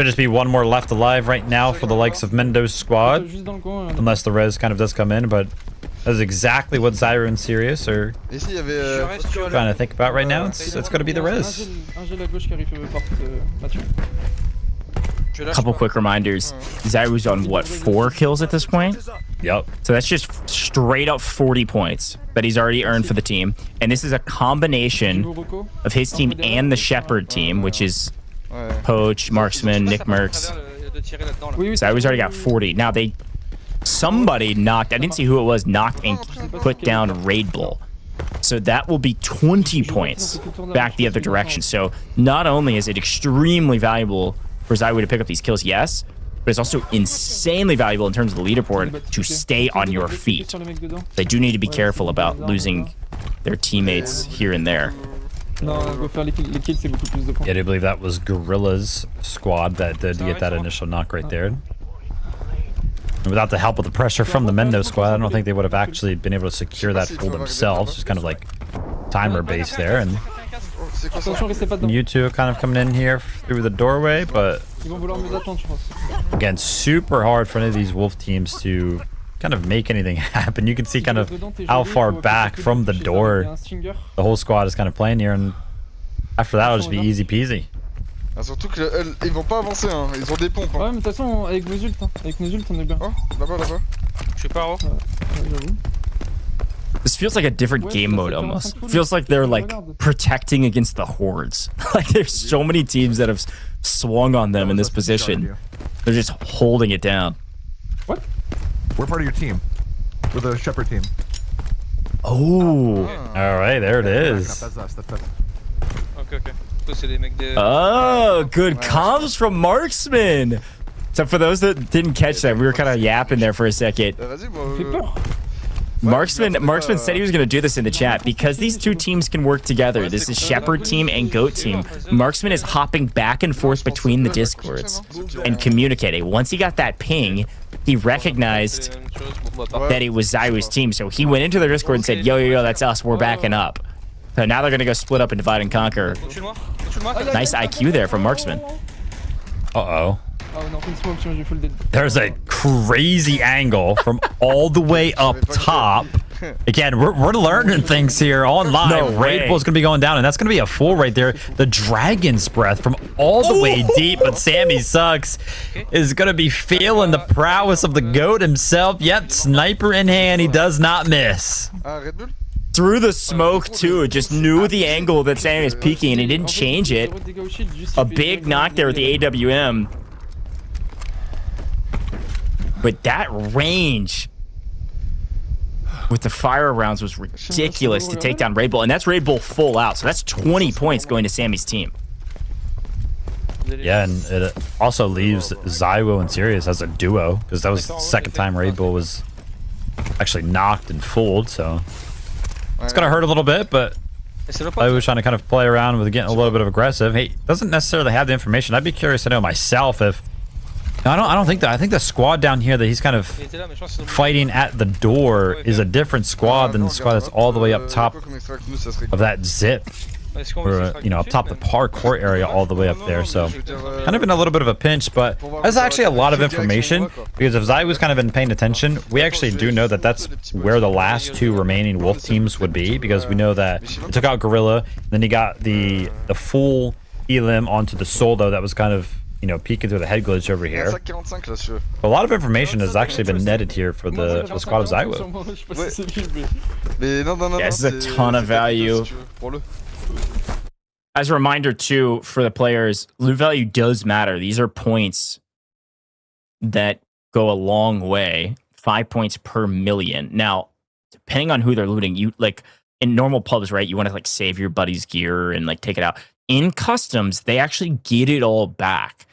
just be one more left alive right now for the likes of Mendo's squad. Unless the res kind of does come in, but that's exactly what ZywOo and Sirius are trying to think about right now. It's going to be the res. A couple quick reminders. ZywOo's on, what, 4 kills at this point? Yep. So that's just straight up 40 points that he's already earned for the team. And this is a combination of his team and the Shepherd team, which is Poach, Marksman, Nickmercs. ZywOo's already got 40. Now somebody knocked, I didn't see who it was, knocked and put down Raid Bull. So that will be 20 points back the other direction. So not only is it extremely valuable for ZywOo to pick up these kills, yes, but it's also insanely valuable in terms of the leaderboard to stay on your feet. They do need to be careful about losing their teammates here and there. Yeah, I do believe that was Gorilla's squad that did get that initial knock right there. And without the help of the pressure from the Mendo squad, I don't think they would have actually been able to secure that for themselves. Just kind of like timer base there. And you two are kind of coming in here through the doorway, but again, super hard for any of these Wolf teams to kind of make anything happen. You can see kind of how far back from the door the whole squad is kind of playing here, and after that it'll just be easy peasy. Surtout qu'ils vont pas avancer, hein. Ils ont des pompes. Ouais, mais de toute façon, avec nos ults, avec nos ults, on est bien. Oh, là-bas. Je sais pas, oh. This feels like a different game mode almost. Feels like they're like protecting against the hordes. Like there's so many teams that have swung on them in this position. They're just holding it down. What? We're part of your team. We're the Shepherd team. Oh. All right, there it is. That's us. That's us. Okay. Oh, good comms from Marksman. So for those that didn't catch that, we were kind of yapping there for a second. Marksman said he was going to do this in the chat because these two teams can work together. This is Shepherd team and Goat team. Marksman is hopping back and forth between the Discords and communicating. Once he got that ping, he recognized that it was ZywOo's team, so he went into their Discord and said, yo, that's us. We're backing up. So now they're going to go split up and divide and conquer. Nice IQ there from Marksman. Uh-oh. There's a crazy angle from all the way up top. Again, we're learning things here online. No way. Raid Bull's going to be going down, and that's going to be a full right there. The Dragon's Breath from all the way deep, but Sammy Sucks is going to be feeling the prowess of the GOAT himself. Yep, sniper in hand. He does not miss. Through the smoke, too. Just knew the angle that Sammy was peeking, and he didn't change it. A big knock there with the AWM. But that range with the fire rounds was ridiculous to take down Raid Bull. And that's Raid Bull full out. So that's 20 points going to Sammy's team. Yeah, and it also leaves ZywOo and Sirius as a duo, because that was the second time Raid Bull was actually knocked and fooled. So it's going to hurt a little bit, but I was trying to kind of play around with getting a little bit of aggressive. He doesn't necessarily have the information. I'd be curious to know myself if... I don't think that. I think the squad down here that he's kind of fighting at the door is a different squad than the squad that's all the way up top of that zip, or you know, up top the parkour area all the way up there. So kind of in a little bit of a pinch, but that's actually a lot of information, because if ZywOo's kind of been paying attention, we actually do know that that's where the last two remaining Wolf teams would be, because we know that he took out Gorilla, then he got the full elim onto the Soldo that was kind of, you know, peeking through the head glitch over here. A lot of information has actually been netted here for the squad of ZywOo. Yeah, this is a ton of value. As a reminder, too, for the players, loot value does matter. These are points that go a long way. 5 points per million. Now, depending on who they're looting, you like in normal pubs, right? You want to like save your buddy's gear and like take it out. In customs, they actually get it all back.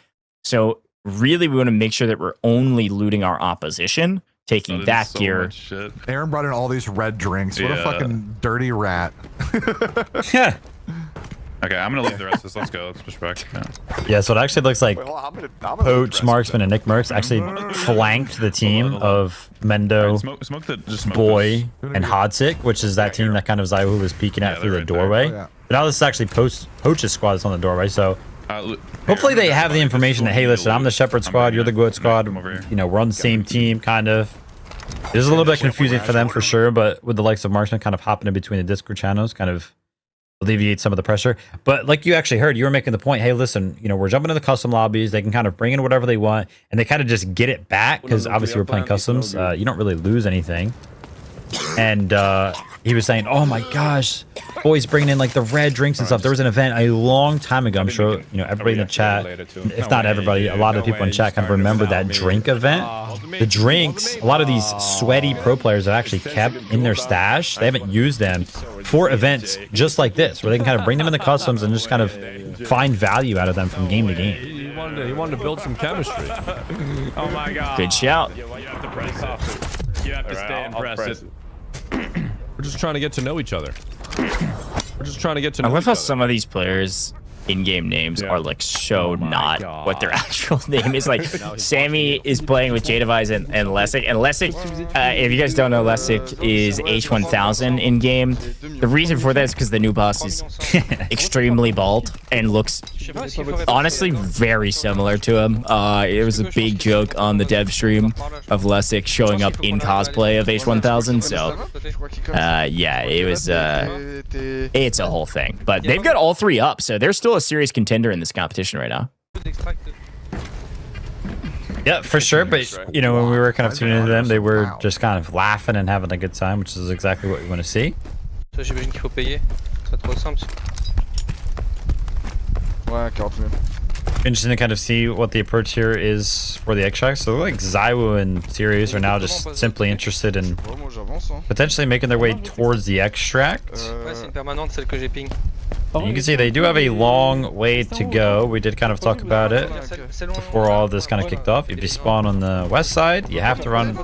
So really, we want to make sure that we're only looting our opposition, taking that so gear. Aaron brought in all these red drinks. What a fucking dirty rat. Yeah. Okay, I'm gonna leave the rest of this. Let's go. Let's push back. Yeah, so it actually looks like Poach, Marksman, and Nickmercs actually flanked the team of Mendo, Boy, and Hodsik, which is that team that kind of ZywOo was peeking at through the doorway. But now this is actually Poach's squad that's on the doorway, so hopefully they have the information that, hey, listen, I'm the Shepherd squad, you're the Goat squad, you know, we're on the same team, kind of. It is a little bit confusing for them for sure, but with the likes of Marksman kind of hopping in between the Discord channels, kind of alleviate some of the pressure. But like you actually heard, you were making the point, hey, listen, you know, we're jumping into the custom lobbies, they can kind of bring in whatever they want, and they kind of just get it back, because obviously we're playing customs, you don't really lose anything. And he was saying, oh my gosh, Boy's bringing in like the red drinks and stuff. There was an event a long time ago. I'm sure, you know, everybody in the chat, if not everybody, a lot of the people in chat kind of remember that drink event. The drinks, a lot of these sweaty pro players have actually kept in their stash. They haven't used them for events just like this, where they can kind of bring them in the customs and just kind of find value out of them from game to game. He wanted to build some chemistry. Oh my god. Good shout. You have to press You have to stay and press it. We're just trying to get to know each other. We're just trying to get to know I love each how other. some of these players in-game names are like so not what their actual name is. Like Sammy is playing with Jadavise and Lessic, and Lessic, if you guys don't know, Lessic is H1000 in-game. The reason for that is because the new boss is extremely bald and looks honestly very similar to him. It was a big joke on the dev stream of Lessic showing up in cosplay of H1000, so yeah, it was it's a whole thing. But they've got all three up, so they're still a serious contender in this competition right now. Yeah, for sure. But, you know, when we were kind of tuning into them, they were just kind of laughing and having a good time, which is exactly what we want to see. J'imagine qu'il faut payer. C'est trop simple. Ouais, 40 000. Interesting to kind of see what the approach here is for the extract. So like ZywOo and Sirius are now just simply interested in potentially making their way towards the extract. Ouais, c'est une permanente, celle que j'ai ping. You can see they do have a long way to go. We did kind of talk about it before all this kind of kicked off. If you spawn on the west side, you have to run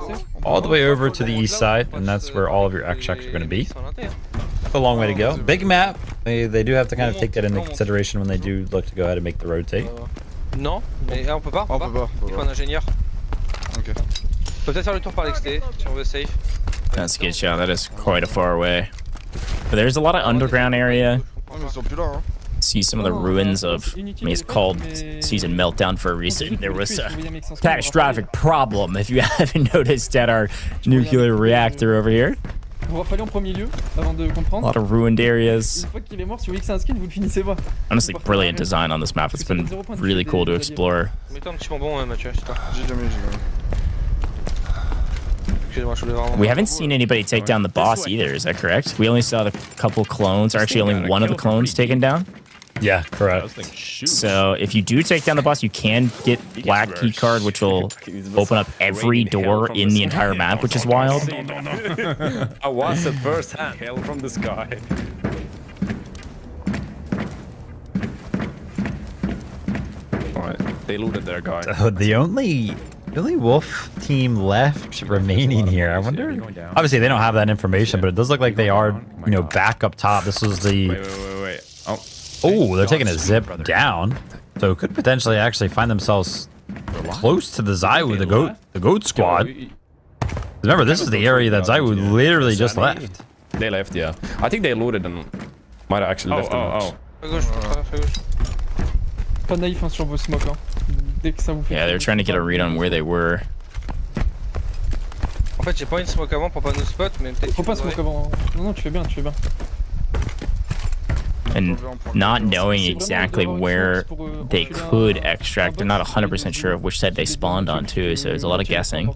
all the way over to the east side, and that's where all of your extracts are going to be. A long way to go. Big map. They do have to kind of take that into consideration when they do look to go ahead and make the rotate. Non, mais on peut pas. Il faut un ingénieur. Ok. Peut-être faire le tour par l'exté si on veut safe. That's a good shot. That is quite a far away. But there's a lot of underground area. See some of the ruins of, I mean, it's called Season Meltdown for a reason. There was a catastrophic problem, if you haven't noticed, at our nuclear reactor over here. A lot of ruined areas. Honestly, brilliant design on this map. It's been really cool to explore. We haven't seen anybody take down the boss either, is that correct? We only saw the couple clones, or actually only one of the clones taken down. Yeah, correct. So if you do take down the boss, you can get black key card, which will open up every door in the entire map, which is wild. I was at first hand hail from the sky. Alright, they looted their guy. So the only wolf team left remaining here. I wonder. Obviously, they don't have that information, but it does look like they are, you know, back up top. This was the. Wait. Oh, they're taking a zip down, so could potentially actually find themselves close to the ZywOo, the goat squad. Remember, this is the area that ZywOo literally just left. They left, yeah. I think they looted and might have actually left them. Pas naïf sur vos smokes, hein. Dès que ça vous fait. Yeah, they're trying to get a read on where they were. En fait, j'ai pas une smoke avant pour pas nous spot, mais peut-être. Faut pas smoke avant. Non, tu fais bien, tu fais bien. And not knowing exactly where they could extract, they're not 100% sure of which side they spawned on too, so there's a lot of guessing.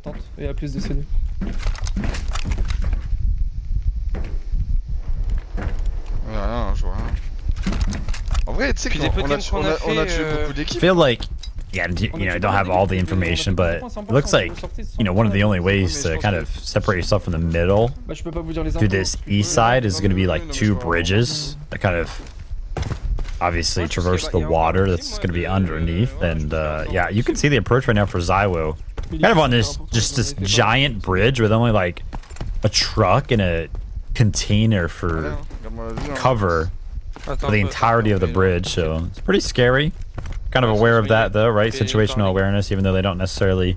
En vrai, tu sais qu'on a tué beaucoup d'équipes. I feel like, yeah, you know, I don't have all the information, but it looks like, you know, one of the only ways to kind of separate yourself from the middle through this east side is going to be like two bridges that kind of obviously traverse the water that's going to be underneath. And yeah, you can see the approach right now for ZywOo. Kind of on this, just this giant bridge with only like a truck and a container for cover for the entirety of the bridge. So it's pretty scary. Kind of aware of that though, right? Situational awareness, even though they don't necessarily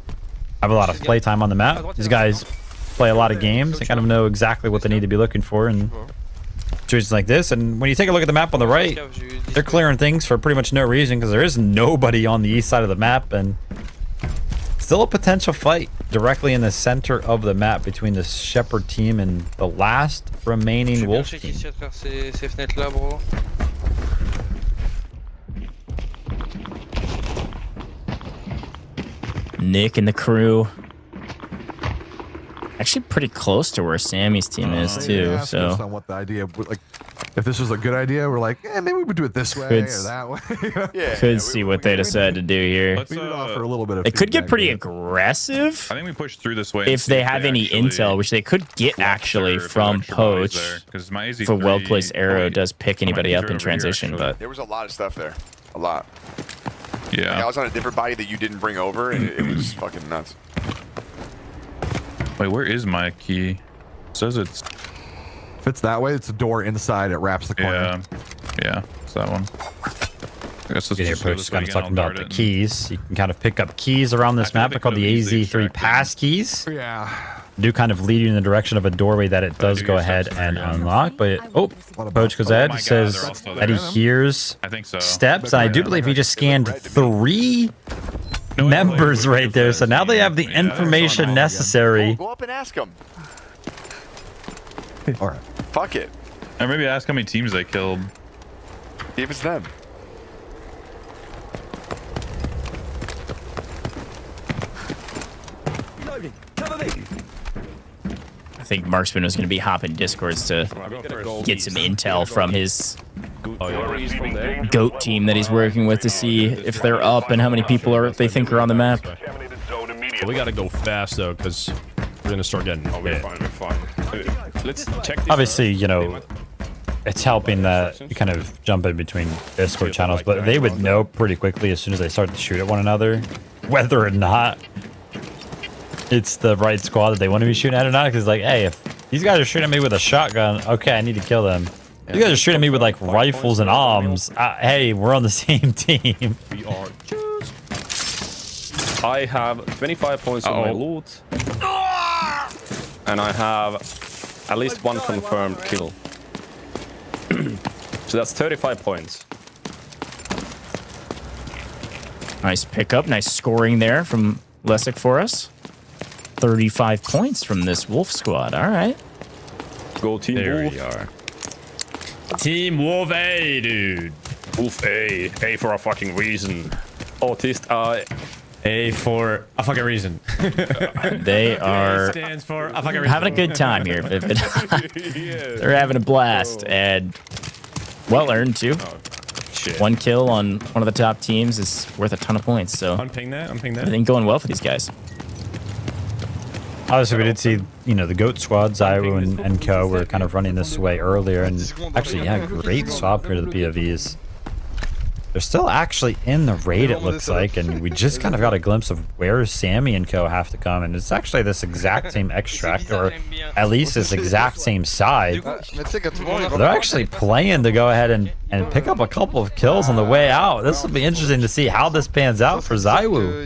have a lot of playtime on the map. These guys play a lot of games. They kind of know exactly what they need to be looking for in situations like this. And when you take a look at the map on the right, they're clearing things for pretty much no reason because there is nobody on the east side of the map, and still a potential fight directly in the center of the map between the Shepherd team and the last remaining Wolf team. Nick and the crew actually pretty close to where Sammy's team is too. Yeah, so on what the idea, like, if this was a good idea, we're like, maybe we would do it this way or that way. Could see what they decide to do here. Let's offer a little bit of. They could get pretty aggressive. I think we push through this way if they have any intel, which they could get actually from Poach. For well-placed arrow does pick anybody up in transition, but there was a lot of stuff there, a lot. Yeah, like I was on a different body that you didn't bring over, and it was fucking nuts. Wait, where is my key? It says it's. If it's that way, it's a door inside. It wraps the corner. Yeah, it's that one. I guess Your approach is kind of talking about the keys. You can kind of pick up keys around this map. They're called the AZ3 pass keys. Yeah. Do kind of lead you in the direction of a doorway that it does go ahead and unlock. But Poach goes ahead. He says that he hears steps. And I do believe he just scanned 3 members right there. So now they have the information necessary. Go up and ask them. All right. Fuck it. Or maybe ask how many teams they killed. See if it's them. I think Marksman was going to be hopping Discords to get some intel from his goat team that he's working with to see if they're up and how many people they think are on the map. We got to go fast though, because we're going to start getting hit. We're fine. Let's check this. Obviously, you know, it's helping that you kind of jump in between Discord channels, but they would know pretty quickly as soon as they start to shoot at one another, whether or not it's the right squad that they want to be shooting at or not. Because like, hey, if these guys are shooting at me with a shotgun, okay, I need to kill them. If you guys are shooting at me with like rifles and arms, hey, we're on the same team. We are just... I have 25 points on my loot. And I have at least one confirmed kill. So that's 35 points. Nice pickup, nice scoring there from Lesic for us. 35 points from this Wolf squad. All right. Go Team There Wolf. we are. Team Wolf A, dude. Wolf A. A for a fucking reason. Autist A for a fucking reason. They are stands for a fucking reason. having a good time here, Vivid. They're having a blast and well earned too. Shit. One kill on one of the top teams is worth a ton of points. So Unping that. everything going well for these guys. Obviously, we did see, you know, the GOAT squad, ZywOo and Co. were kind of running this way earlier, and actually, yeah, great swap here to the POVs. They're still actually in the raid, it looks like, and we just kind of got a glimpse of where Sammy and Co. have to come, and it's actually this exact same extract, or at least this exact same side. They're actually playing to go ahead and pick up a couple of kills on the way out. This will be interesting to see how this pans out for ZywOo.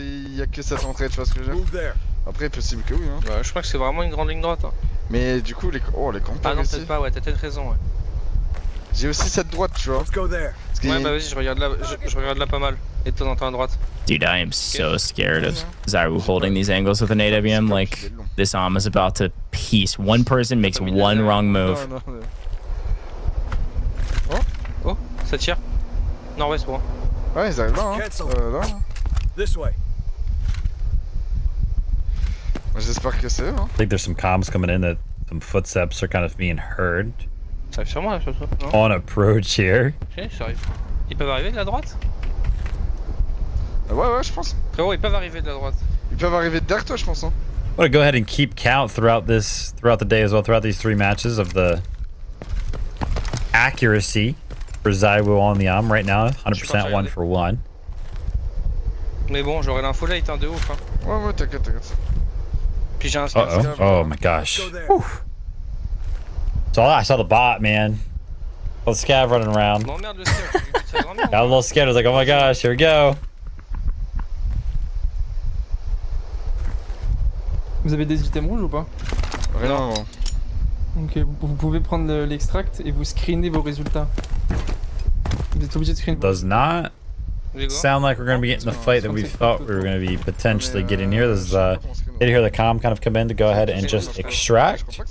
Move there. Après, possible que oui. Hein. Bah, je crois que c'est vraiment une grande ligne droite. Hein. Mais du coup, les campeurs Ah non, ici. peut-être pas, ouais, t'as peut-être raison, ouais. J'ai aussi cette droite, tu vois. Let's go there. Ouais, bah vas-y, je regarde là pas mal. Et de temps en temps à droite. Dude, I am so scared of ZywOo holding these angles with an AWM. Like, this arm is about to piece. One person makes one wrong move. Oh, ça tire. Nord-ouest, pour moi. Ouais, ils arrivent là, hein. Là. This way. J'espère que c'est eux, hein. I think there's some comms coming in that some footsteps are kind of being heard. Ça arrive sur moi, là, non? On approach here. Ok, ça arrive. Ils peuvent arriver de la droite? Ouais, je pense. Frérot, ils peuvent arriver de la droite. Ils peuvent arriver derrière toi, je pense, hein. I'm going to go ahead and keep count throughout the day as well, throughout these 3 matches of the accuracy for ZywOo on the arm right now. 100% 1 for 1. Mais bon, j'aurai l'info late, hein, de ouf, hein. Ouais, t'inquiète. Puis j'ai un scav. Oh my gosh. Whew. So I saw the bot, man. Little scav running around. M'emmerde le scav. Got a little scared. I was like, oh my gosh, here we go. Vous avez des items rouges ou pas? Rien. Ok, vous pouvez prendre l'extract et vous screener vos résultats. Vous êtes obligé de screen. Does not sound like we're going to be getting the fight that we thought we were going to be potentially getting here. This is, did hear the comm kind of come in to go ahead and just extract.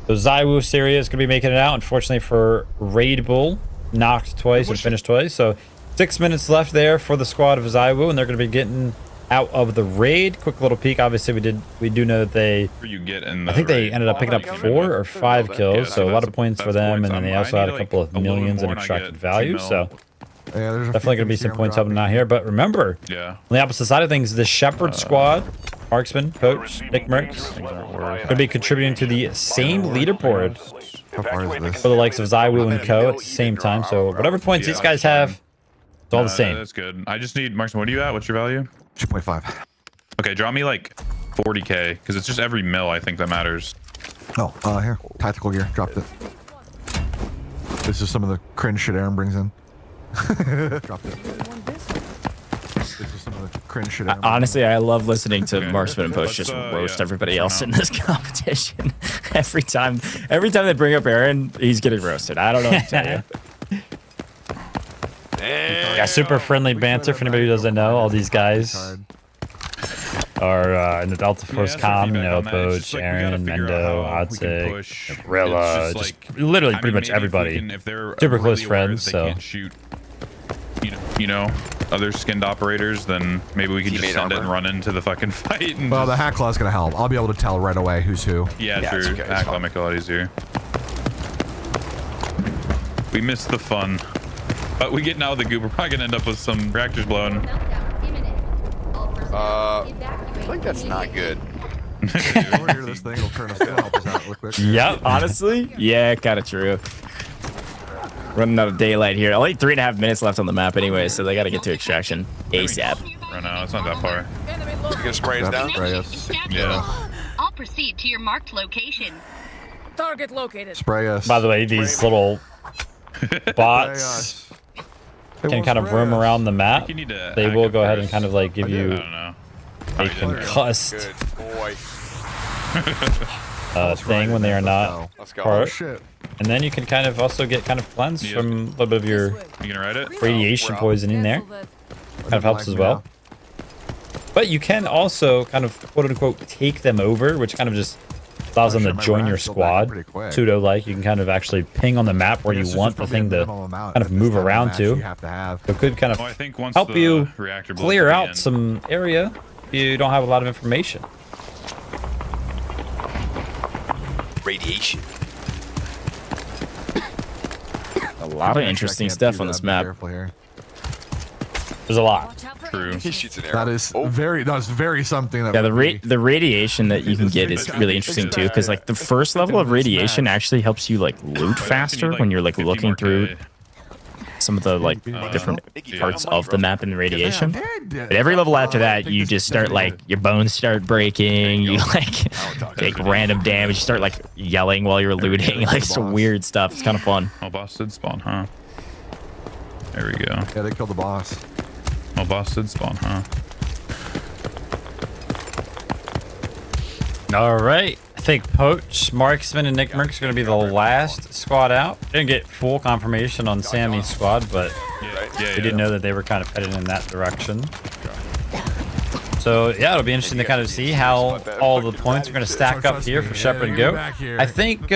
So ZywOo Syria is going to be making it out. Unfortunately for Raid Bull, knocked twice and finished twice. So 6 minutes left there for the squad of ZywOo, and they're going to be getting out of the raid. Quick little peek. Obviously, we do know that they. I think they ended up picking up 4 or 5 kills, so a lot of points for them, and then they also had a couple of millions in extracted value. So. Yeah, there's definitely going to be some points helping out here, but remember, on the opposite side of things, the Shepherd squad, Marksman, Poach, Nickmercs, going to be contributing to the same leaderboard for the likes of ZywOo and Co. at the same time. So whatever points these guys have, it's all the same. That's good. I just need Marksman. What are you at? What's your value? 2.5. Okay, draw me like 40k because it's just every mill I think that matters. Oh, here, tactical gear. Dropped it. This is some of the cringe shit Aaron brings in. Dropped it. This is some of the cringe shit. Honestly, I love listening to Marksman and Poach just roast everybody else in this competition. every time they bring up Aaron, he's getting roasted. I don't know what to tell you. Yeah, super friendly banter for anybody who doesn't know. All these guys are in the Delta Force comm, you know, Poach, Aaron, Mendo, Odsig, Gorilla, just literally pretty much everybody. Super close friends, so. You know, other skinned operators, then maybe we can just send it and run into the fucking fight. And well, the hack claw is gonna help. I'll be able to tell right away who's who. Yeah, true. Okay, hack claw make it a lot easier. We missed the fun, but we get now the goop. We're probably gonna end up with some reactors blown. I think that's not good. Over here, this thing will turn us down. Yep, honestly, yeah, kind of true. running out of daylight here. Only 3.5 minutes left on the map anyway, so they got to get to extraction ASAP. Right now, it's not that far. You gonna spray us down? Spray us. Yeah. I'll proceed to your marked location. Target located. Spray us. By the way, these little bots can kind of roam around the map. They will go ahead and kind of like give you a concussed thing when they are not hurt. And then you can kind of also get kind of cleansed from a little bit of your radiation poisoning there. Kind of helps as well. But you can also kind of quote unquote take them over, which kind of just allows them to join your squad. Pseudo-like, you can kind of actually ping on the map where you want the thing to kind of move around to. So it could kind of help you clear out some area if you don't have a lot of information. Radiation. A lot of interesting stuff on this map. There's a lot. True. He shoots an arrow. That is very something. That yeah, the radiation that you can get is really interesting too, because like the first level of radiation actually helps you like loot faster when you're like looking through some of the like different parts of the map in the radiation. But every level after that, you just start like your bones start breaking. You like take random damage. You start like yelling while you're looting, like some weird stuff. It's kind of fun. Oh, boss did spawn, huh? There we go. Yeah, they killed the boss. Oh, boss did spawn, huh? All right. I think Poach, Marksman, and Nickmercs are going to be the last squad out. Didn't get full confirmation on Sammy's squad, but we did know that they were kind of headed in that direction. So, yeah, it'll be interesting to kind of see how all the points are going to stack up here for Shepherd and Goat. I think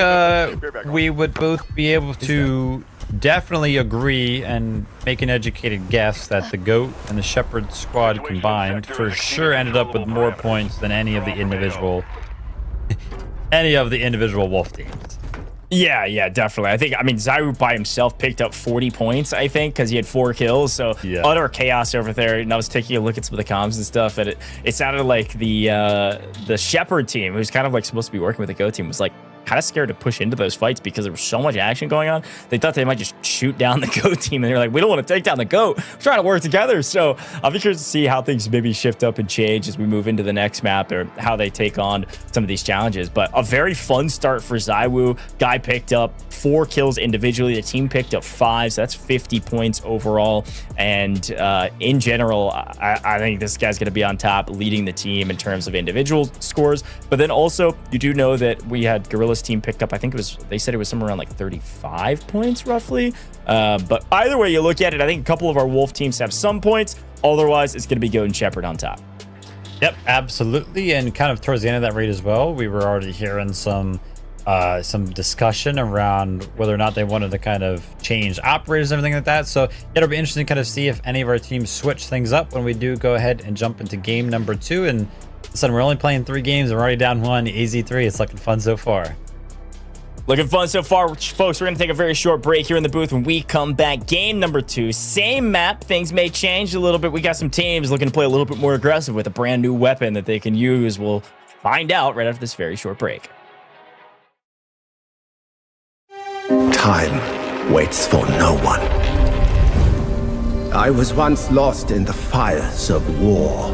we would both be able to definitely agree and make an educated guess that the Goat and the Shepherd squad combined for sure ended up with more points than any of the individual wolf teams. Yeah, definitely. I mean, ZywOo by himself picked up 40 points, I think, because he had 4 kills. So utter chaos over there. And I was taking a look at some of the comms and stuff, and it sounded like the Shepherd team, who's kind of like supposed to be working with the Goat team, was like kind of scared to push into those fights because there was so much action going on. They thought they might just shoot down the Goat team, and they're like, we don't want to take down the Goat. We're trying to work together. So I'll be curious to see how things maybe shift up and change as we move into the next map, or how they take on some of these challenges. But a very fun start for ZywOo. Guy picked up 4 kills individually. The team picked up 5, so that's 50 points overall. And in general, I think this guy's going to be on top, leading the team in terms of individual scores. But then also, you do know that we had Gorilla's team picked up, I think they said it was somewhere around like 35 points roughly. But either way you look at it, I think a couple of our Wolf teams have some points. Otherwise, it's going to be Goat and Shepherd on top. Yep, absolutely. And kind of towards the end of that raid as well, we were already hearing some discussion around whether or not they wanted to kind of change operators and everything like that. So it'll be interesting to kind of see if any of our teams switch things up when we do go ahead and jump into game number 2. And listen, we're only playing 3 games. We're already down 1, easy 3. It's looking fun so far. Looking fun so far, folks. We're going to take a very short break here in the booth. When we come back, game number 2, same map. Things may change a little bit. We got some teams looking to play a little bit more aggressive with a brand new weapon that they can use. We'll find out right after this very short break. Time waits for no one. I was once lost in the fires of war,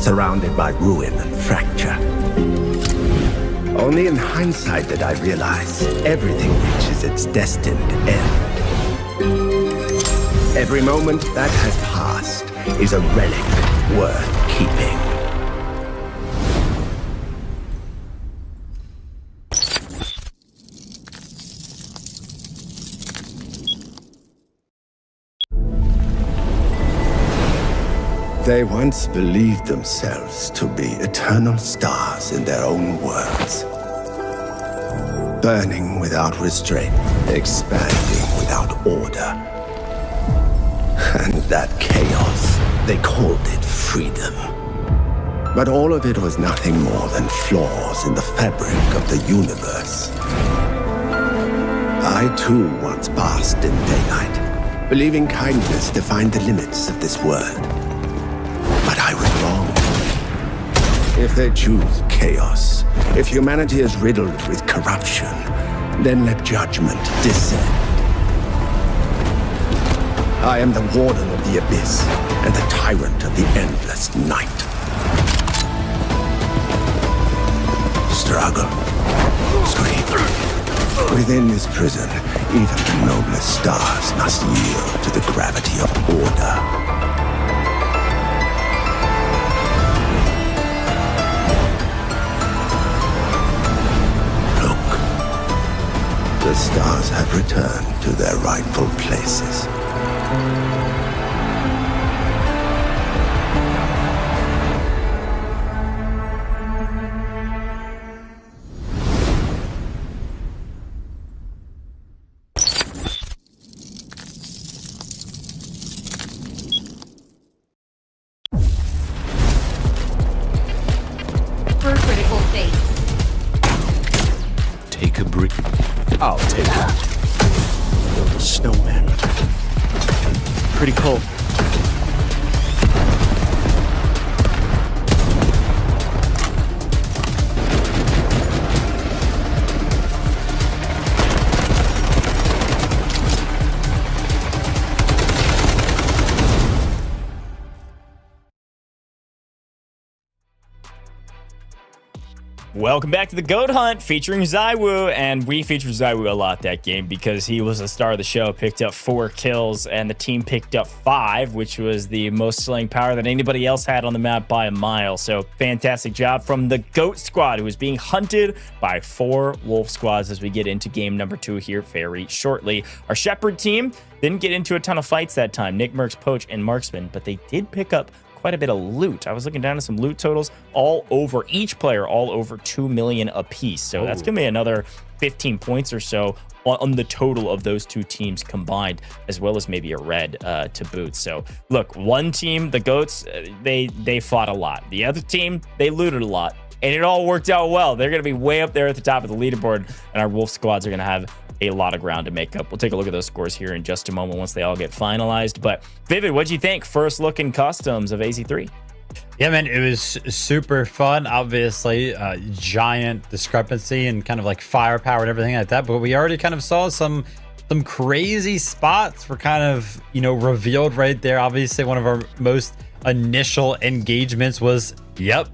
surrounded by ruin and fracture. Only in hindsight did I realize everything reaches its destined end. Every moment that has passed is a relic worth keeping. They once believed themselves to be eternal stars in their own worlds. Burning without restraint, expanding without order. And that chaos, they called it freedom. But all of it was nothing more than flaws in the fabric of the universe. I too once basked in daylight, believing kindness defined the limits of this world. But I was wrong. If they choose chaos, if humanity is riddled with corruption, then let judgment descend. I am the warden of the abyss and the tyrant of the endless night. Struggle. Scream. Within this prison, even the noblest stars must yield to the gravity of order. The stars have returned to their rightful places. For critical state. Take a brick. I'll take that. Build a snowman. Pretty cold. Welcome back to the Goat Hunt featuring ZywOo, and we featured ZywOo a lot that game because he was the star of the show, picked up 4 kills, and the team picked up 5, which was the most slaying power that anybody else had on the map by a mile. So fantastic job from the Goat Squad, who is being hunted by 4 Wolf Squads as we get into game number 2 here very shortly. Our Shepherd team didn't get into a ton of fights that time, Nickmercs, Poach, and Marksman, but they did pick up quite a bit of loot. I was looking down at some loot totals, all over each player, all over 2 million apiece. So that's gonna be another 15 points or so on the total of those 2 teams combined, as well as maybe a red to boot. So look, one team, the Goats, they fought a lot. The other team, they looted a lot, and it all worked out well. They're gonna be way up there at the top of the leaderboard, and our Wolf Squads are gonna have a lot of ground to make up. We'll take a look at those scores here in just a moment once they all get finalized. But Vivid, what'd you think? First look in customs of AZ3. Yeah, man, it was super fun. Obviously, giant discrepancy and kind of like firepower and everything like that. But we already kind of saw some crazy spots were kind of, you know, revealed right there. Obviously, one of our most initial engagements was, yep,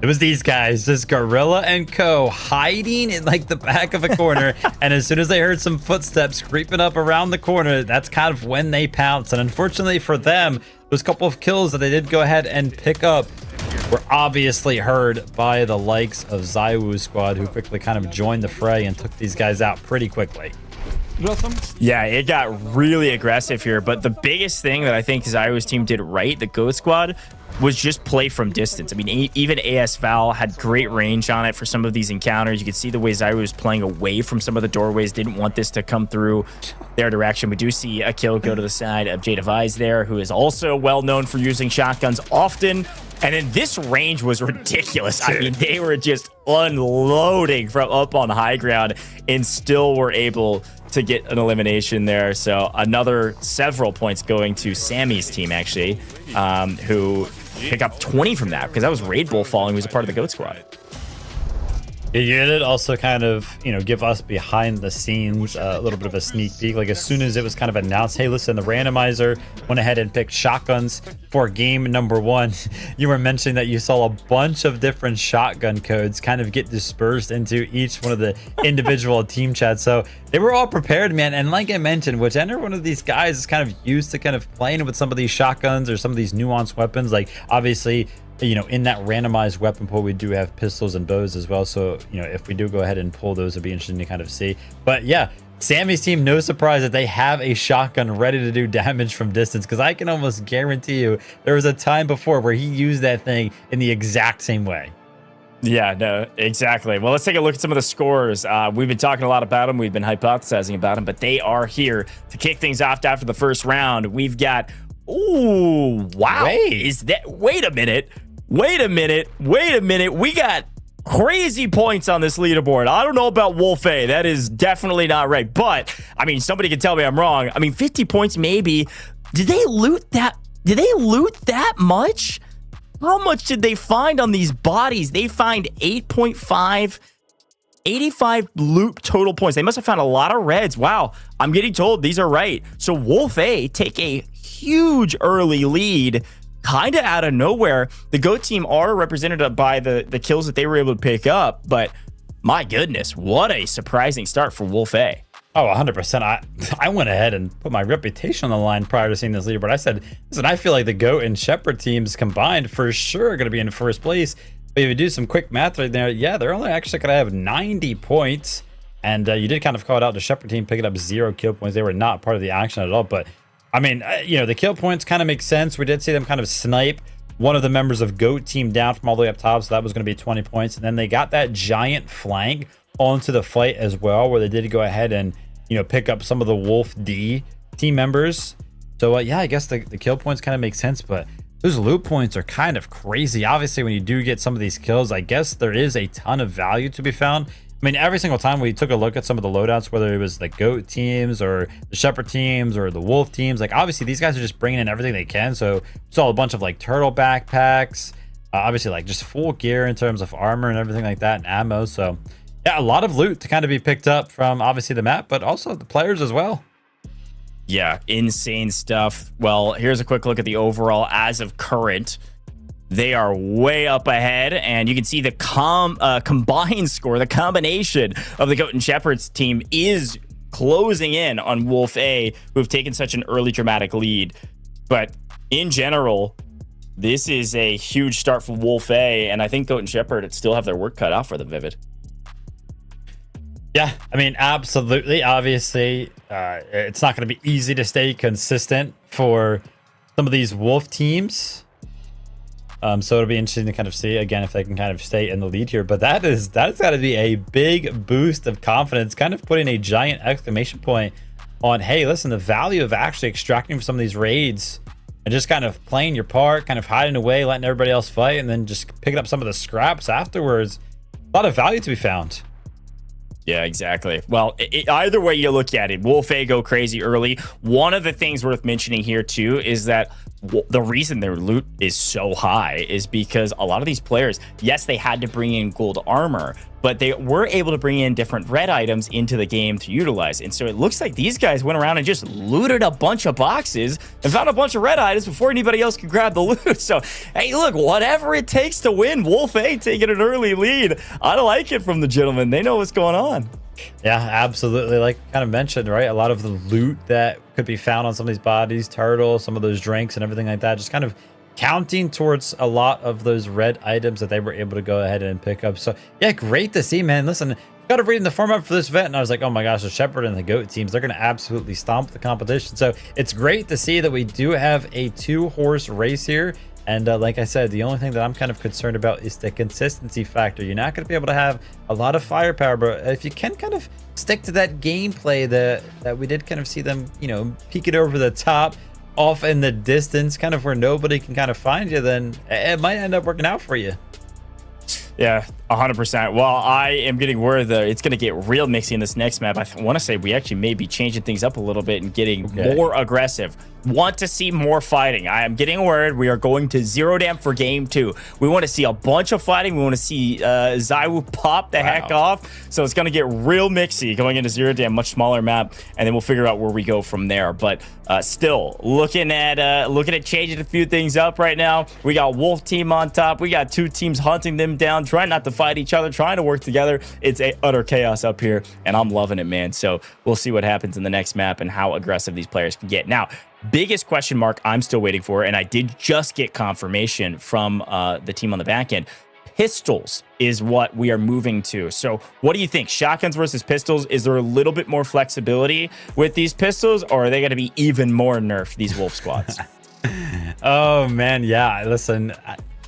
it was these guys, just Gorilla and Co. hiding in like the back of a corner. And as soon as they heard some footsteps creeping up around the corner, that's kind of when they pounced. And unfortunately for them, those couple of kills that they did go ahead and pick up were obviously heard by the likes of ZywOo Squad, who quickly kind of joined the fray and took these guys out pretty quickly. Yeah, it got really aggressive here, but the biggest thing that I think ZywOo's team did right, the Goat Squad, was just play from distance. I mean, even AS Val had great range on it for some of these encounters. You could see the way ZywOo was playing away from some of the doorways, didn't want this to come through their direction. We do see a kill go to the side of Jada Vise there, who is also well known for using shotguns often. And then this range was ridiculous. I mean, they were just unloading from up on high ground and still were able to get an elimination there. So another several points going to Sammy's team, actually, who pick up 20 from that, because that was Raid Bull falling, who was a part of the Goat Squad. You did also kind of, you know, give us behind the scenes a little bit of a sneak peek. Like as soon as it was kind of announced, hey, listen, the randomizer went ahead and picked shotguns for game number 1. You were mentioning that you saw a bunch of different shotgun codes kind of get dispersed into each one of the individual team chats. So they were all prepared, man. And like I mentioned, whichever one of these guys is kind of used to kind of playing with some of these shotguns or some of these nuanced weapons, like obviously, you know, in that randomized weapon pool, we do have pistols and bows as well. So, you know, if we do go ahead and pull those, it'd be interesting to kind of see. But yeah, Sammy's team, no surprise that they have a shotgun ready to do damage from distance, because I can almost guarantee you there was a time before where he used that thing in the exact same way. Yeah, no, exactly. Well, let's take a look at some of the scores. We've been talking a lot about them. We've been hypothesizing about them, but they are here to kick things off after the first round. We've got, ooh, wow. Wait a minute. We got crazy points on this leaderboard. I don't know about Wolf A. That is definitely not right. But, I mean, somebody can tell me I'm wrong. I mean, 50 points maybe. Did they loot that? Did they loot that much? How much did they find on these bodies? They find 8.5 85 loot total points. They must have found a lot of reds. Wow, I'm getting told these are right. So Wolf A take a huge early lead, kind of out of nowhere. The GOAT team are represented by the kills that they were able to pick up, but my goodness, what a surprising start for Wolf A. Oh, 100%. I went ahead and put my reputation on the line prior to seeing this leaderboard. I said, listen, I feel like the GOAT and Shepherd teams combined for sure are going to be in first place. But if you do some quick math right there, yeah, they're only actually going to have 90 points. And you did kind of call it out, the Shepherd team picking up 0 kill points. They were not part of the action at all. But, I mean, you know, the kill points kind of make sense. We did see them kind of snipe one of the members of GOAT team down from all the way up top. So that was going to be 20 points. And then they got that giant flank onto the fight as well, where they did go ahead and, you know, pick up some of the Wolf D team members. So yeah, I guess the kill points kind of make sense, but those loot points are kind of crazy. Obviously, when you do get some of these kills, I guess there is a ton of value to be found. I mean, every single time we took a look at some of the loadouts, whether it was the GOAT teams or the Shepherd teams or the Wolf teams, like obviously these guys are just bringing in everything they can. So we saw a bunch of like turtle backpacks, obviously like just full gear in terms of armor and everything like that, and ammo. So yeah, a lot of loot to kind of be picked up from obviously the map, but also the players as well. Yeah, insane stuff. Well, here's a quick look at the overall as of current. They are way up ahead, and you can see the combined score, the combination of the GOAT and Shepherd's team is closing in on Wolf A, who have taken such an early dramatic lead. But in general, this is a huge start for Wolf A, and I think GOAT and Shepherd still have their work cut out for them, Vivid. Yeah, I mean, absolutely. Obviously, it's not going to be easy to stay consistent for some of these Wolf teams. So it'll be interesting to kind of see again if they can kind of stay in the lead here. But that's got to be a big boost of confidence, kind of putting a giant exclamation point on, hey, listen, the value of actually extracting from some of these raids and just kind of playing your part, kind of hiding away, letting everybody else fight, and then just picking up some of the scraps afterwards. A lot of value to be found. Yeah, exactly. Well, either way you look at it, Wolf A go crazy early. One of the things worth mentioning here, too, is that the reason their loot is so high is because a lot of these players, yes, they had to bring in gold armor, but they were able to bring in different red items into the game to utilize. And so it looks like these guys went around and just looted a bunch of boxes and found a bunch of red items before anybody else could grab the loot. So, hey, look, whatever it takes to win, Wolf A taking an early lead. I like it from the gentlemen. They know what's going on. Yeah, absolutely. Like kind of mentioned, right? A lot of the loot that could be found on some of these bodies, turtles, some of those drinks and everything like that, just kind of counting towards a lot of those red items that they were able to go ahead and pick up. So yeah, great to see, man. Listen, got reading the format for this event, and I was like, oh my gosh, the Shepherd and the GOAT teams, they're going to absolutely stomp the competition. So it's great to see that we do have a 2-horse race here. And like I said, the only thing that I'm kind of concerned about is the consistency factor. You're not going to be able to have a lot of firepower, but if you can kind of stick to that gameplay that we did kind of see them, you know, peek it over the top, off in the distance, kind of where nobody can kind of find you, then it might end up working out for you. Yeah, 100%. Well, I am getting word that it's going to get real mixy in this next map. I want to say we actually may be changing things up a little bit and getting more aggressive. Want to see more fighting. I am getting word we are going to ZywOo for game 2. We want to see a bunch of fighting. We want to see ZywOo pop the heck off. So it's going to get real mixy going into ZywOo, much smaller map, and then we'll figure out where we go from there. But still looking at changing a few things up right now. We got Wolf team on top. We got 2 teams hunting them down, trying not to fight each other, trying to work together. It's a utter chaos up here, and I'm loving it, man. So we'll see what happens in the next map and how aggressive these players can get. Now, biggest question mark I'm still waiting for, and I did just get confirmation from the team on the back end. Pistols is what we are moving to. So what do you think? Shotguns versus pistols? Is there a little bit more flexibility with these pistols, or are they going to be even more nerfed, these Wolf squads? Oh, man. Yeah. Listen,